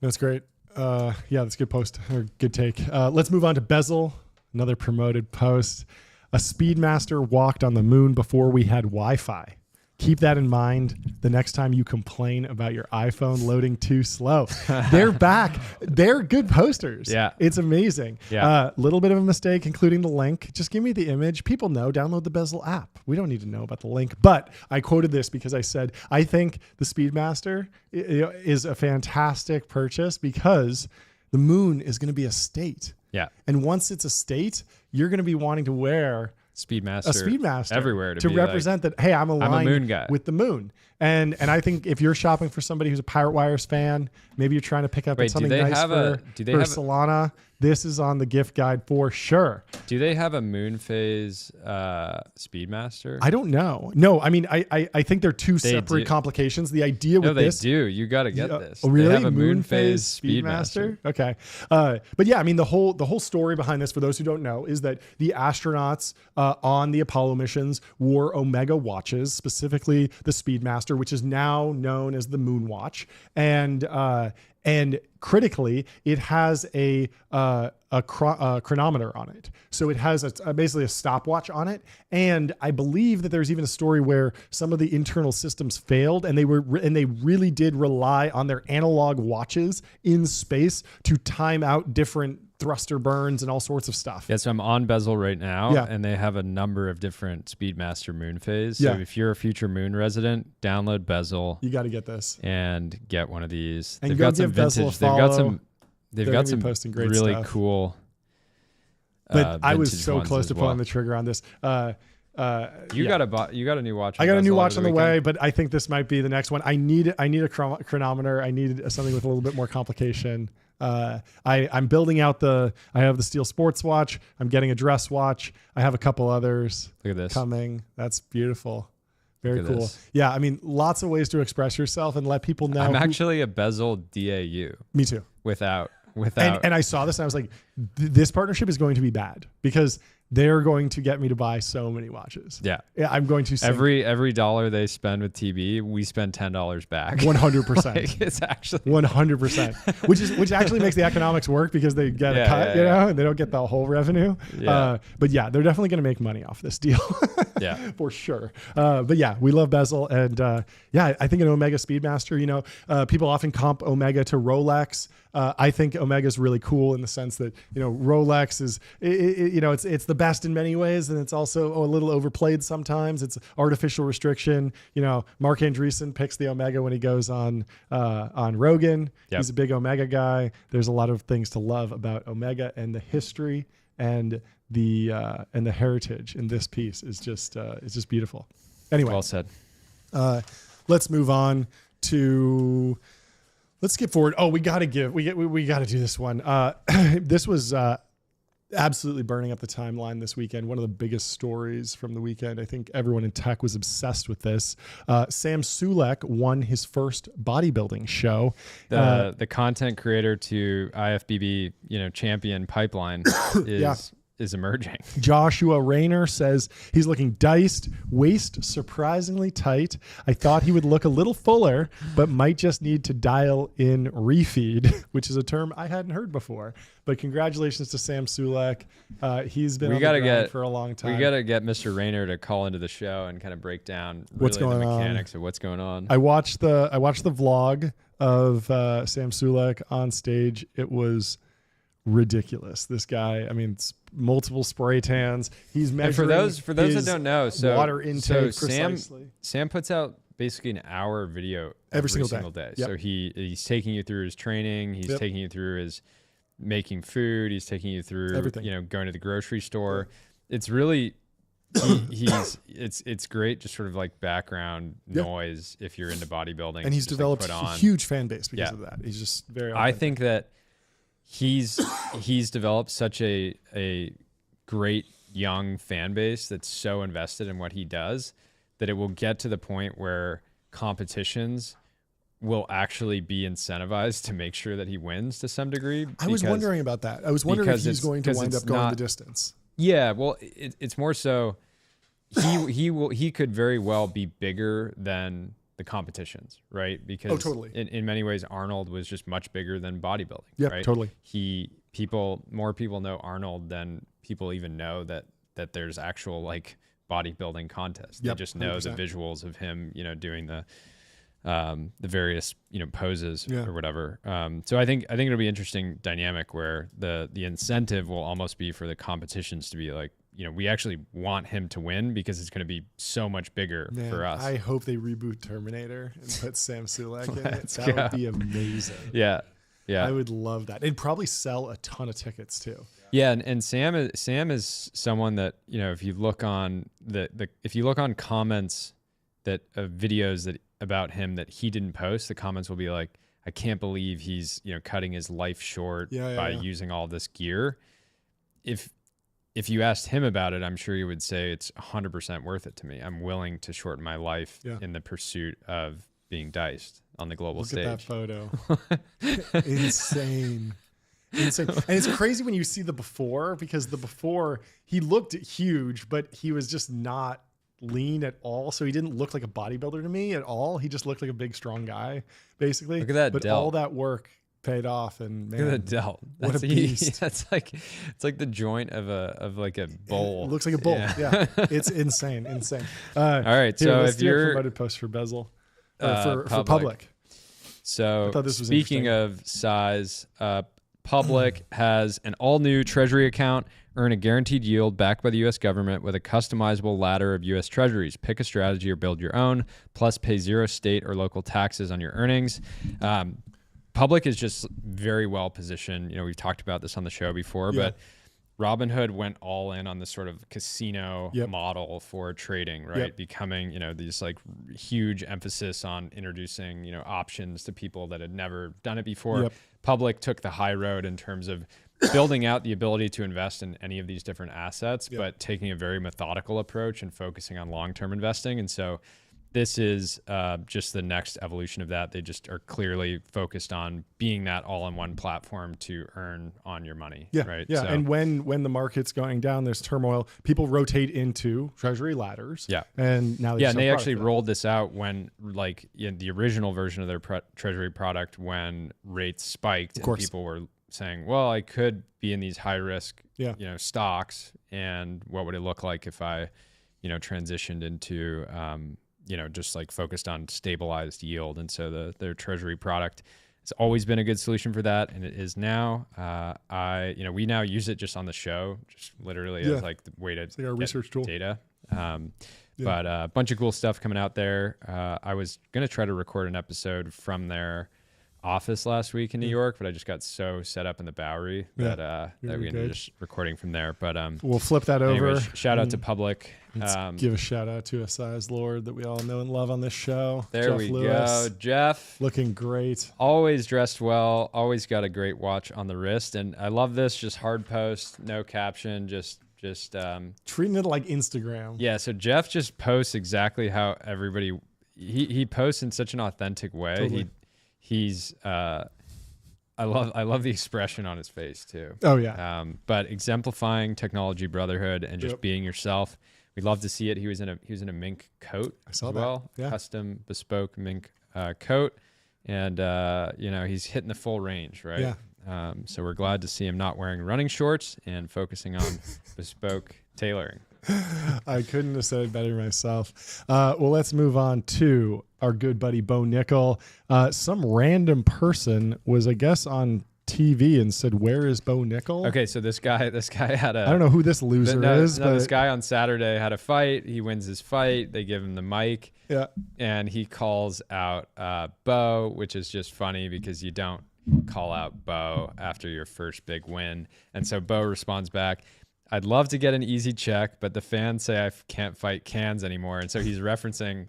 That's great. That's a good post or good take. Let's move on to Bezel, another promoted post. A Speedmaster walked on the moon before we had Wi-Fi. Keep that in mind the next time you complain about your iPhone loading too slow. They're back. They're good posters. It's amazing. Little bit of a mistake, including the link. Just give me the image. People know, download the Bezel app. We don't need to know about the link. But I quoted this because I said, I think the Speedmaster is a fantastic purchase because the moon is going to be a state. And once it's a state, you're going to be wanting to wear a Speedmaster everywhere to represent that, hey, I'm a moon guy with the moon. And I think if you're shopping for somebody who's a Pirate Wires fan, maybe you're trying to pick up something nice for Solana, this is on the gift guide for sure. Do they have a moon phase Speedmaster? I don't know. No, I mean, I think they're two separate complications. The idea with this... they do. You got to get this. Oh, really? They have a moon phase Speedmaster? Okay. But yeah, I mean, the whole story behind this, for those who don't know, is that the astronauts on the Apollo missions wore Omega watches, specifically the Speedmaster, which is now known as the Moon Watch. And critically, it has a chronometer on it. So it has basically a stopwatch on it. And I believe that there's even a story where some of the internal systems failed, and they really did rely on their analog watches in space to time out different thruster burns and all sorts of stuff. So I'm on Bezel right now, and they have a number of different Speedmaster moon phase. So if you're a future moon resident, download Bezel. You got to get this and get one of these. And they've got some vintage. They've got some posting great really stuff. Cool. But I was so close to pulling the trigger on this. You got a new watch. I got a new watch on the way, but I think this might be the next one. I need a chronometer. I need something with a little bit more complication. I'm building out I have the Steel Sports watch. I'm getting a dress watch. I have a couple others coming. That's beautiful. Very cool. Yeah. I mean, lots of ways to express yourself and let people know. I'm actually a Bezel DAU. Me too. Without. And I saw this and I was like, this partnership is going to be bad because they're going to get me to buy so many watches. Yeah, I'm going to every dollar they spend with TB, we spend $10 back. 100%. Like, it's actually 100%, which actually makes the economics work because they get a cut, and they don't get the whole revenue. But yeah, they're definitely going to make money off this deal. For sure. But yeah, we love Bezel, and I think an Omega Speedmaster. People often comp Omega to Rolex. I think Omega is really cool in the sense that Rolex is it's the best in many ways, and it's also a little overplayed sometimes. It's artificial restriction. Mark Andreessen picks the Omega when he goes on Rogan. He's a big Omega guy. There's a lot of things to love about Omega, and the history and the heritage in this piece is just beautiful. Anyway, well said. Let's move on to. Let's skip forward. Oh, we got to do this one. This was absolutely burning up the timeline this weekend. One of the biggest stories from the weekend. I think everyone in tech was obsessed with this. Sam Sulek won his first bodybuilding show. The content creator to IFBB, champion pipeline is emerging. Joshua Rayner says he's looking diced, waist surprisingly tight. I thought he would look a little fuller, but might just need to dial in refeed, which is a term I hadn't heard before. But congratulations to Sam Sulek. He's been on the grind for a long time. We got to get Mr. Rayner to call into the show and kind of break down the mechanics of what's going on. I watched the vlog of Sam Sulek on stage. It was ridiculous. This guy, I mean, it's multiple spray tans. He's measuring. And for those that don't know, water intake precisely. Sam puts out basically an hour video every single day. Yep. So he's taking you through his training. He's taking you through his making food. He's taking you through everything. Going to the grocery store. It's really it's great, just sort of like background noise if you're into bodybuilding. And he's developed a huge fan base because of that. He's just very authentic. I think that he's developed such a great young fan base that's so invested in what he does that it will get to the point where competitions will actually be incentivized to make sure that he wins to some degree. I was wondering about that. I was wondering if he's going to wind up going the distance. Yeah, well, it's more so he could very well be bigger than the competitions, right? Because totally. In many ways, Arnold was just much bigger than bodybuilding. Yeah, right? Totally. More people know Arnold than people even know that there's actual like bodybuilding contests. They just know 100%. The visuals of him, doing the various poses or whatever. So I think it'll be an interesting dynamic where the incentive will almost be for the competitions to be like, we actually want him to win because it's going to be so much bigger for us. I hope they reboot Terminator and put Sam Sulek in it. That would be amazing. Yeah. I would love that. It'd probably sell a ton of tickets too. Yeah, and Sam is someone that if you look on if you look on comments that of videos that about him that he didn't post, the comments will be like, I can't believe he's cutting his life short by using all this gear. If you asked him about it, I'm sure he would say it's 100% worth it to me. I'm willing to shorten my life in the pursuit of being diced on the global stage. Look at that photo. Insane. And it's crazy when you see the before, because the before he looked huge, but he was just not lean at all. So he didn't look like a bodybuilder to me at all. He just looked like a big, strong guy, basically. Look at that But delt. all that work paid off, and man, look at the delt. What a beast. It's like the joint of like a bowl. It looks like a bowl. Yeah. It's insane. All right. Here, so let's if do a you're promoted post for Bezel, for public. So I thought this was speaking of size, Public has an all-new Treasury account. Earn a guaranteed yield backed by the U.S. government with a customizable ladder of U.S. Treasuries. Pick a strategy or build your own, plus pay 0 state or local taxes on your earnings. Public is just very well positioned. We've talked about this on the show before, but Robinhood went all in on this sort of casino model for trading, right? Becoming, these like huge emphasis on introducing, options to people that had never done it before. Public took the high road in terms of building out the ability to invest in any of these different assets, but taking a very methodical approach and focusing on long-term investing. And so this is just the next evolution of that. They just are clearly focused on being that all-in-one platform to earn on your money. Right. Yeah. So, and when the market's going down, there's turmoil, people rotate into Treasury ladders. And now and they actually rolled this out when the original version of their Treasury product, when rates spiked and people were saying, well, I could be in these high risk, stocks, and what would it look like if I, transitioned into, just like focused on stabilized yield. And so their Treasury product has always been a good solution for that, and it is now. We now use it just on the show, just literally as like the way to like our research tool data. But a bunch of cool stuff coming out there. I was gonna try to record an episode from their office last week in New York, but I just got so set up in the Bowery that we ended up just recording from there. But we'll flip that over. Anyway, shout out to Public. Give a shout out to a size lord that we all know and love on this show. There Jeff we Lewis. go. Jeff. Looking great. Always dressed well. Always got a great watch on the wrist. And I love this. Just hard post, no caption, just treating it like Instagram. Yeah. So Jeff just posts exactly how everybody, he posts in such an authentic way. Totally. He's I love the expression on his face too. Oh yeah. But exemplifying technology brotherhood and just being yourself. We'd love to see it. He was in a mink coat I saw as that. well. Yeah. Custom bespoke mink coat. And he's hitting the full range, right? Yeah. So we're glad to see him not wearing running shorts and focusing on bespoke tailoring. I couldn't have said it better myself. Well, let's move on to our good buddy Bo Nickel. Some random person was, I guess, on TV and said, "Where is Bo Nickel?" Okay, so this guy had a. I don't know who this loser is, but this guy on Saturday had a fight. He wins his fight. They give him the mic. Yeah. And he calls out Bo, which is just funny because you don't call out Bo after your first big win. And so Bo responds back, "I'd love to get an easy check, but the fans say I can't fight cans anymore." And so he's referencing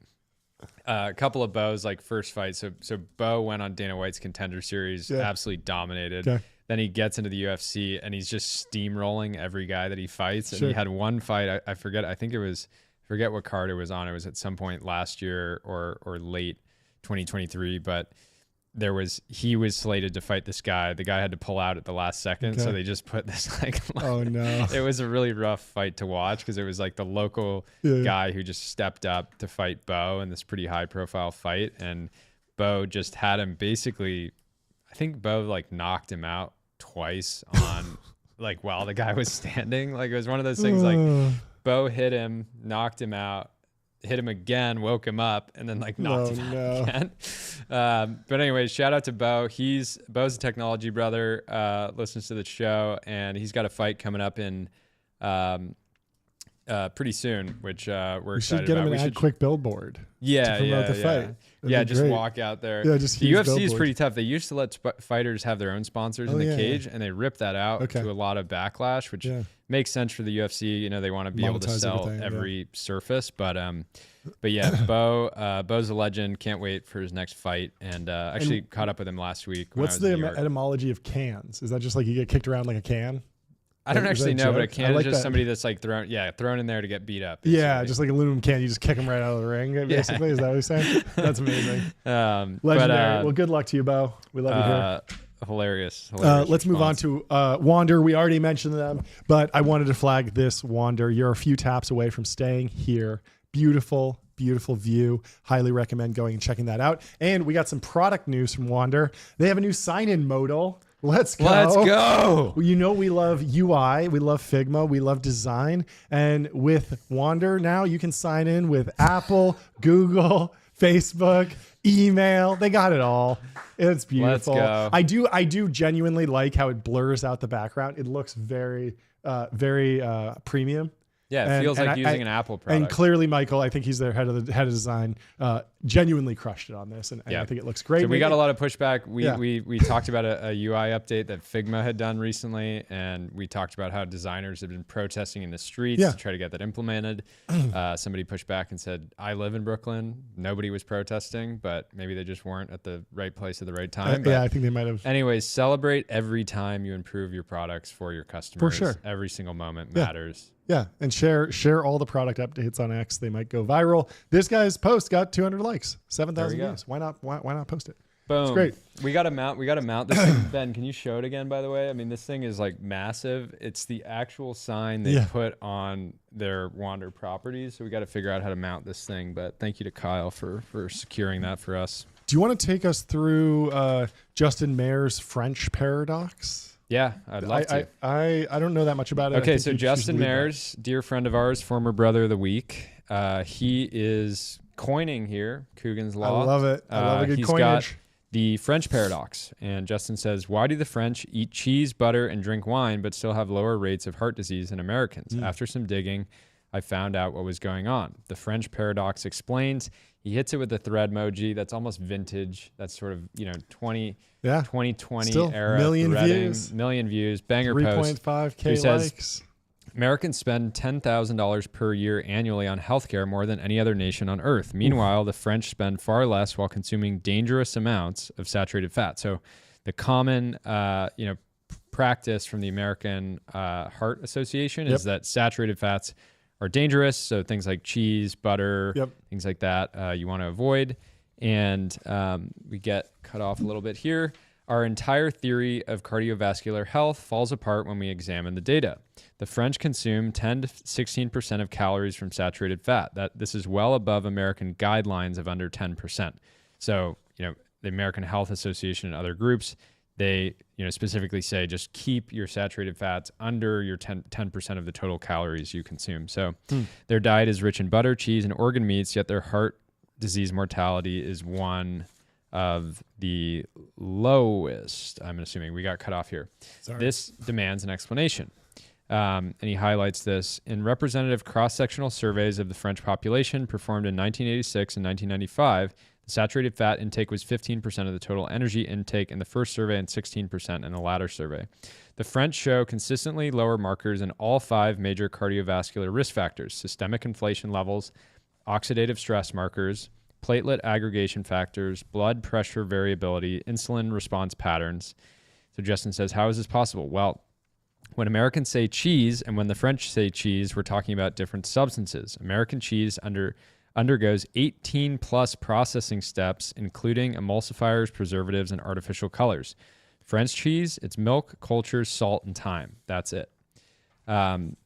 a couple of Bo's like first fights. So Bo went on Dana White's Contender Series, absolutely dominated. Okay. Then he gets into the UFC and he's just steamrolling every guy that he fights. And he had one fight, I forget what card it was on. It was at some point last year or late 2023, but he was slated to fight this guy. The guy had to pull out at the last second. So they just put this oh no. It was a really rough fight to watch because it was like the local guy who just stepped up to fight Bo in this pretty high profile fight. And Bo just had him basically, I think Bo like knocked him out twice on like while the guy was standing. Like it was one of those things like Bo hit him, knocked him out, hit him again, woke him up, and then like knocked him out again. But anyway, shout out to Bo. Bo's a technology brother, listens to the show, and he's got a fight coming up in pretty soon, which we're excited about. We should get him an ad quick billboard. To promote the fight. That'd just great. Walk out there. Yeah, just the UFC billboard. Is pretty tough. They used to let fighters have their own sponsors in the cage, and they ripped that out to a lot of backlash, which makes sense for the UFC. You know, they want to be able to sell every surface, but yeah, Bo's a legend. Can't wait for his next fight, and actually caught up with him last week. What's the etymology of cans? Is that just like you get kicked around like a can? I don't actually know, but a can is just somebody that's like thrown in there to get beat up. Basically. Yeah, just like an aluminum can. You just kick them right out of the ring, basically. Is that what you're saying? That's amazing. Legendary. Well, good luck to you, Bo. We love you here. Hilarious. Let's move on to Wander. We already mentioned them, but I wanted to flag this Wander. You're a few taps away from staying here. Beautiful view. Highly recommend going and checking that out. And we got some product news from Wander. They have a new sign-in modal. Let's go. You know, we love UI, we love Figma, we love design. And with Wander now, you can sign in with Apple, Google, Facebook, email. They got it all. It's beautiful. Let's go. I do genuinely like how it blurs out the background. It looks very premium. Yeah, it feels like using an Apple product. And clearly, Michael, I think he's their head of design, genuinely crushed it on this, and I think it looks great. So we got a lot of pushback. We talked about a UI update that Figma had done recently, and we talked about how designers have been protesting in the streets to try to get that implemented. Somebody pushed back and said, "I live in Brooklyn. Nobody was protesting, but maybe they just weren't at the right place at the right time." I think they might have. Anyways, celebrate every time you improve your products for your customers. For sure, every single moment matters. Yeah, and share all the product updates on X. They might go viral. This guy's post got 200 likes, 7,000 views. Why not post it? Boom. It's great. We got to mount this thing. Ben, can you show it again, by the way? I mean, this thing is like massive. It's the actual sign they put on their Wander properties. So we got to figure out how to mount this thing. But thank you to Kyle for securing that for us. Do you want to take us through Justin Mayer's French paradox? Yeah, I'd love to. I don't know that much about it. Okay, so Justin Mayer's, dear friend of ours, former brother of the week. He is coining here, Coogan's Law. I love it. I love a good he's coinage. Got the French paradox. And Justin says, why do the French eat cheese, butter, and drink wine, but still have lower rates of heart disease than Americans? After some digging, I found out what was going on. The French paradox explains. He hits it with the thread emoji. That's almost vintage. That's sort of, 2020 Still, era. Million views. Banger post. 3.5K likes. Americans spend $10,000 per year annually on healthcare, more than any other nation on earth. Meanwhile, the French spend far less while consuming dangerous amounts of saturated fat. So the common, practice from the American Heart Association is that saturated fats are dangerous. So things like cheese, butter, things like that you want to avoid. And we get cut off a little bit here. Our entire theory of cardiovascular health falls apart when we examine the data. The French consume 10 to 16% of calories from saturated fat. This is well above American guidelines of under 10%. So, the American Health Association and other groups, they specifically say just keep your saturated fats under your 10% of the total calories you consume. So their diet is rich in butter, cheese, and organ meats, yet their heart disease mortality is one of the lowest. I'm assuming we got cut off here. Sorry. This demands an explanation. And he highlights this in representative cross-sectional surveys of the French population performed in 1986 and 1995. The saturated fat intake was 15% of the total energy intake in the first survey and 16% in the latter survey. The French show consistently lower markers in all 5 major cardiovascular risk factors: systemic inflation levels, oxidative stress markers, platelet aggregation factors, blood pressure variability, insulin response patterns. So Justin says, how is this possible? Well, when Americans say cheese and when the French say cheese, we're talking about different substances. American cheese undergoes 18 plus processing steps, including emulsifiers, preservatives, and artificial colors. French cheese, it's milk, cultures, salt, and thyme. That's it. Same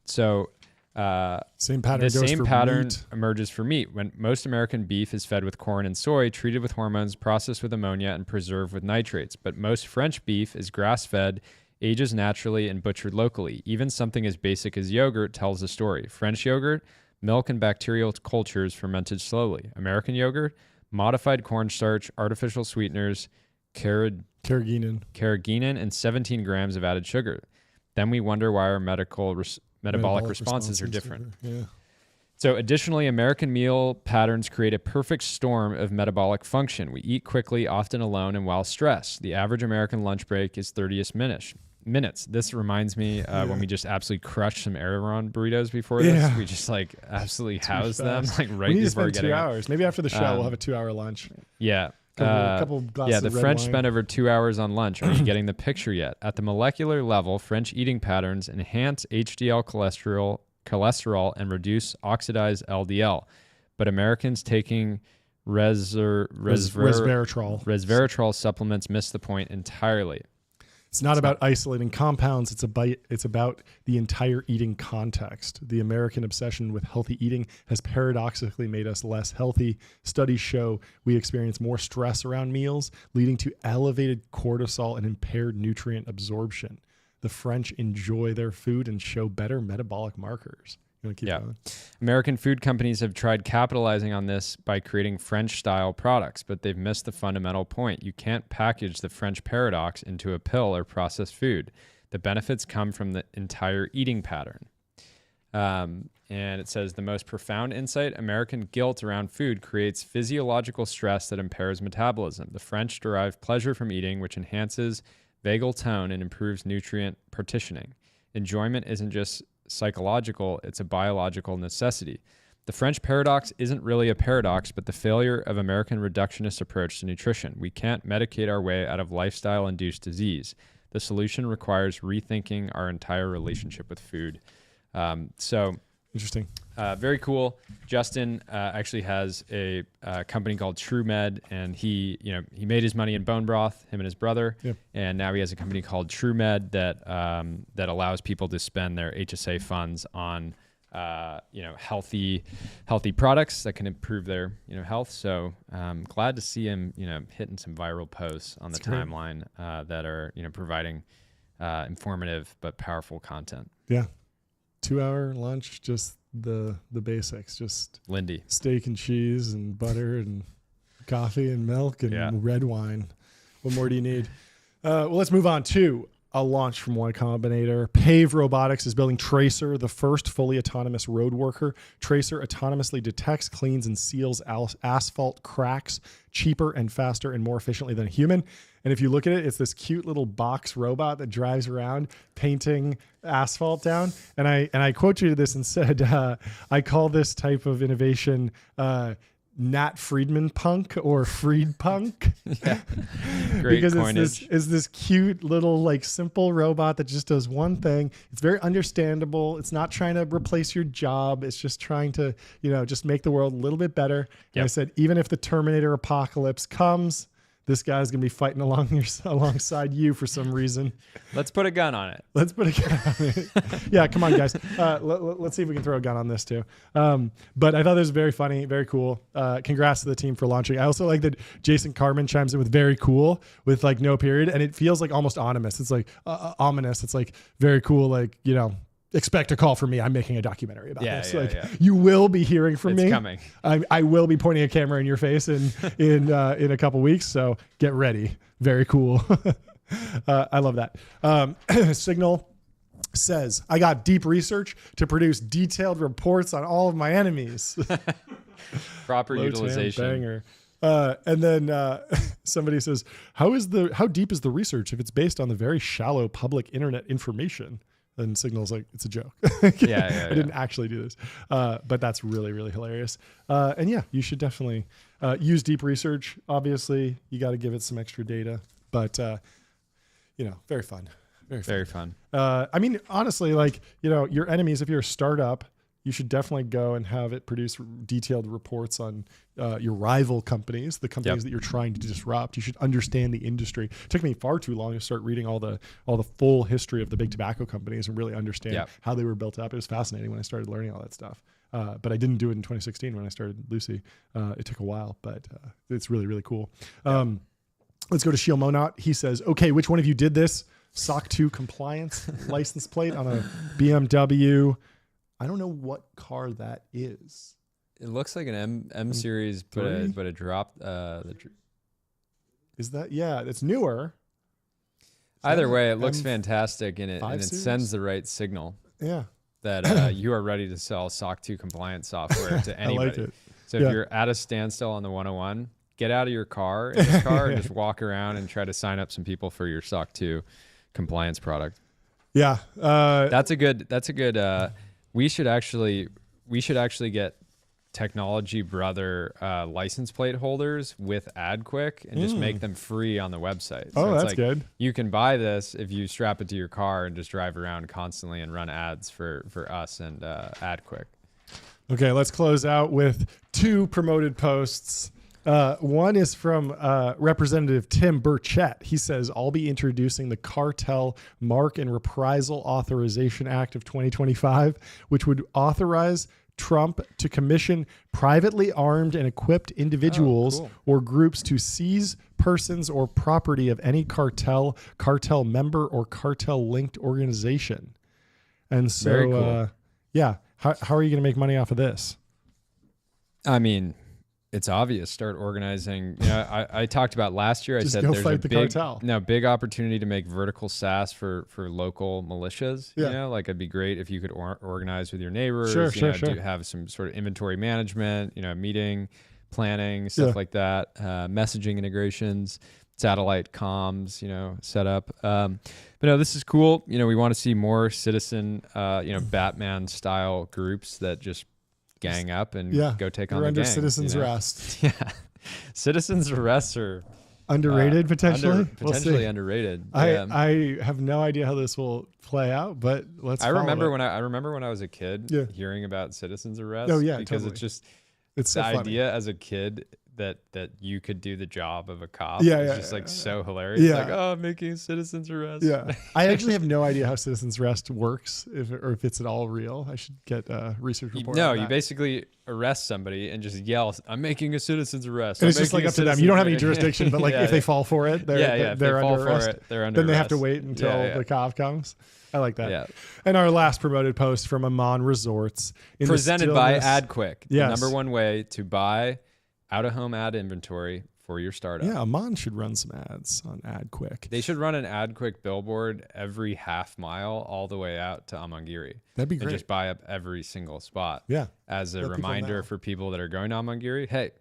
pattern. The same pattern meat. emerges for meat. When most American beef is fed with corn and soy, treated with hormones, processed with ammonia, and preserved with nitrates. But most French beef is grass-fed, ages naturally, and butchered locally. Even something as basic as yogurt tells a story. French yogurt, milk and bacterial cultures fermented slowly. American yogurt, modified cornstarch, artificial sweeteners, carrageenan, and 17 grams of added sugar. Then we wonder why our metabolic responses are different. Yeah. So additionally, American meal patterns create a perfect storm of metabolic function. We eat quickly, often alone, and while stressed. The average American lunch break is 30 minutes. This reminds me when we just absolutely crushed some Aeron burritos before this. We just like absolutely housed them like right before getting 2 hours. Maybe after the show, we'll have a 2-hour lunch. Yeah. Couple glasses the of red French wine. spent over 2 hours on lunch. Are you getting the picture yet? At the molecular level, French eating patterns enhance HDL cholesterol and reduce oxidized LDL. But Americans taking resveratrol supplements miss the point entirely. It's not about isolating compounds. It's about the entire eating context. The American obsession with healthy eating has paradoxically made us less healthy. Studies show we experience more stress around meals, leading to elevated cortisol and impaired nutrient absorption. The French enjoy their food and show better metabolic markers. You want to keep going? American food companies have tried capitalizing on this by creating French-style products, but they've missed the fundamental point. You can't package the French paradox into a pill or processed food. The benefits come from the entire eating pattern. And it says, the most profound insight, American guilt around food creates physiological stress that impairs metabolism. The French derive pleasure from eating, which enhances vagal tone and improves nutrient partitioning. Enjoyment isn't just psychological, it's a biological necessity. The French paradox isn't really a paradox, but the failure of American reductionist approach to nutrition. We can't medicate our way out of lifestyle-induced disease. The solution requires rethinking our entire relationship with food. Interesting. Very cool. Justin actually has a company called TrueMed, and he made his money in bone broth, him and his brother, and now he has a company called TrueMed that allows people to spend their HSA funds on healthy products that can improve their health. So glad to see him hitting some viral posts on the timeline that are providing informative but powerful content. Yeah. 2-hour lunch, just the basics, just Lindy, steak and cheese and butter and coffee and milk and red wine. What more do you need? Well, let's move on to a launch from Y Combinator. Pave Robotics is building Tracer, the first fully autonomous road worker. Tracer autonomously detects, cleans, and seals asphalt cracks cheaper and faster and more efficiently than a human. And if you look at it, it's this cute little box robot that drives around painting asphalt down. And I quote you to this and said, I call this type of innovation Nat Friedman punk or Freed punk. Yeah. Great because coinage. it's this cute little like simple robot that just does one thing. It's very understandable. It's not trying to replace your job. It's just trying to, just make the world a little bit better. And I said, even if the Terminator apocalypse comes, this guy's going to be fighting alongside you for some reason. Let's put a gun on it. Let's put a gun on it. Yeah, come on, guys. Let's see if we can throw a gun on this too. But I thought this was very funny, very cool. Congrats to the team for launching. I also like that Jason Carmen chimes in with very cool with like no period. And it feels like almost ominous. It's like ominous. It's like very cool. Like, expect a call from me. I'm making a documentary about this. Yeah. You will be hearing from me. It's coming. I will be pointing a camera in your face in a couple weeks. So get ready. Very cool. I love that. Signal says, I got deep research to produce detailed reports on all of my enemies. Proper utilization. Banger. And then somebody says, how deep is the research if it's based on the very shallow public internet information? And Signal's like, it's a joke. I didn't actually do this. But that's really, really hilarious. And yeah, you should definitely use deep research. Obviously, you got to give it some extra data. But, very fun. Very fun. I mean, honestly, your enemies, if you're a startup, you should definitely go and have it produce detailed reports on your rival companies, the companies that you're trying to disrupt. You should understand the industry. It took me far too long to start reading all the full history of the big tobacco companies and really understand how they were built up. It was fascinating when I started learning all that stuff. But I didn't do it in 2016 when I started Lucy. It took a while, but it's really, really cool. Let's go to Shiomonot. He says, okay, which one of you did this? SOC 2 compliance license plate on a BMW. I don't know what car that is. It looks like an M series, but it dropped. Is that? Yeah, it's newer. Either way, it looks fantastic, and it sends the right signal. Yeah, that you are ready to sell SOC 2 compliant software to anybody. I like it. So if you're at a standstill on the 101, get out of your car and just walk around and try to sign up some people for your SOC 2 compliance product. Yeah, that's a good. We should actually get Technology Brother license plate holders with AdQuick and just make them free on the website. So that's good. You can buy this if you strap it to your car and just drive around constantly and run ads for us and AdQuick. Okay, let's close out with 2 promoted posts. One is from Representative Tim Burchett. He says, I'll be introducing the Cartel Mark and Reprisal Authorization Act of 2025, which would authorize Trump to commission privately armed and equipped individuals or groups to seize persons or property of any cartel member, or cartel-linked organization. And so, very cool. How are you going to make money off of this? I mean, it's obvious. Start organizing. I talked about last year. I said there's fight the cartel. Big opportunity to make vertical SaaS for local militias. Yeah. It'd be great if you could organize with your neighbors. Sure. Do have some sort of inventory management. Meeting, planning, stuff like that. Messaging integrations, satellite comms. Set up. But no, this is cool. We want to see more citizen, Batman style groups that just gang up and go take on the gang. Citizens arrest. Yeah. Citizens arrests are underrated, potentially. Potentially underrated. I have no idea how this will play out, but I remember when I was a kid hearing about citizens arrests. Oh yeah, because totally. It's so the funny idea as a kid that you could do the job of a cop. So hilarious. Yeah. Like, I'm making a citizen's arrest. Yeah. I actually have no idea how citizen's arrest works, if it's at all real. I should get a research report. No, you basically arrest somebody and just yell, I'm making a citizen's arrest. And it's just up to them. You don't have any jurisdiction, but if they fall for it, they're under arrest. They're under then they arrest. have to wait until the cop comes. I like that. Yeah. And our last promoted post from Amman Resorts. Presented by AdQuick. Yes. The number one way to buy out-of-home ad inventory for your startup. Yeah, Amman should run some ads on AdQuick. They should run an AdQuick billboard every half mile all the way out to Amangiri. That'd be great. And just buy up every single spot. Yeah. As a reminder for people that are going to Amangiri, hey,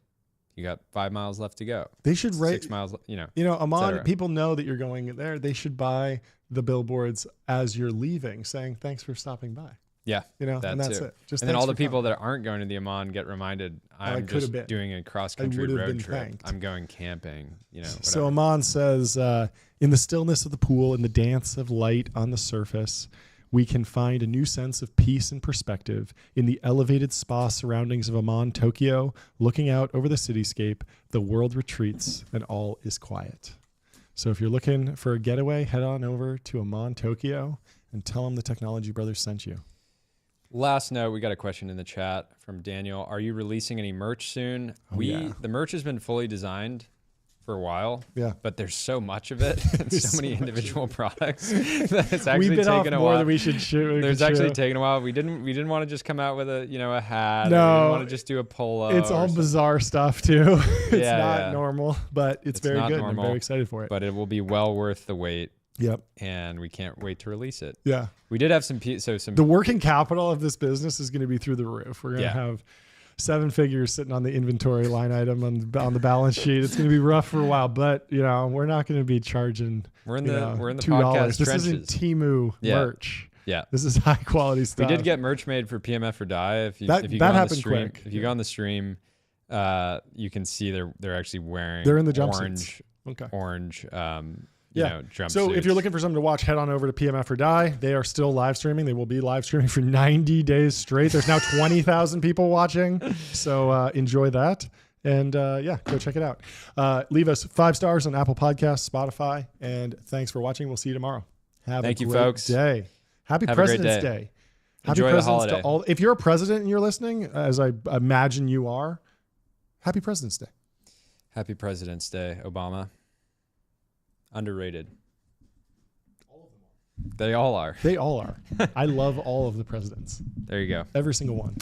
you got 5 miles left to go. They should write 6 miles, Amman, people know that you're going there. They should buy the billboards as you're leaving saying, thanks for stopping by. Yeah, and that's too. it. Just and then all the people that aren't going to the Amman get reminded, I'm just doing a cross-country road trip. Thanked. I'm going camping, whatever. So Amman says, in the stillness of the pool and the dance of light on the surface, we can find a new sense of peace and perspective in the elevated spa surroundings of Amman, Tokyo. Looking out over the cityscape, the world retreats and all is quiet. So if you're looking for a getaway, head on over to Amman, Tokyo, and tell them the Technology Brothers sent you. Last note, we got a question in the chat from Daniel. Are you releasing any merch soon? The merch has been fully designed for a while. Yeah. But there's so much of it, and so many individual products that it's actually we bit taken off a more while. than we should shoot. There's actually taken a while. We didn't want to just come out with a hat. No, we didn't want to just do a polo. It's all bizarre stuff too. It's Yeah, not normal, but it's very not good. normal, I'm very excited for it. But it will be well worth the wait. Yep. And we can't wait to release it. Yeah. We did have some the working capital of this business is going to be through the roof. We're going to have 7 figures sitting on the inventory line item on the balance sheet. It's going to be rough for a while, but we're not going to be charging. We're in the $2. podcast This trenches. isn't Temu merch. Yeah. This is high quality stuff. We did get merch made for PMF or Die. If you that go on happened the stream, quick. if you go on the stream, you can see they're actually wearing. They're in the jumpsuits. Orange. Jumpsuits. So if you're looking for something to watch, head on over to PMF or Die. They are still live streaming. They will be live streaming for 90 days straight. There's now 20,000 people watching. So enjoy that. And go check it out. Leave us 5 stars on Apple Podcasts, Spotify. And thanks for watching. We'll see you tomorrow. Thank you, folks. Day. Happy President's Day. Happy Enjoy President's the holiday. to all. If you're a president and you're listening, as I imagine you are, happy President's Day. Happy President's Day, Obama. Underrated. All of them are. They all are. They all are. I love all of the presidents. There you go. Every single one.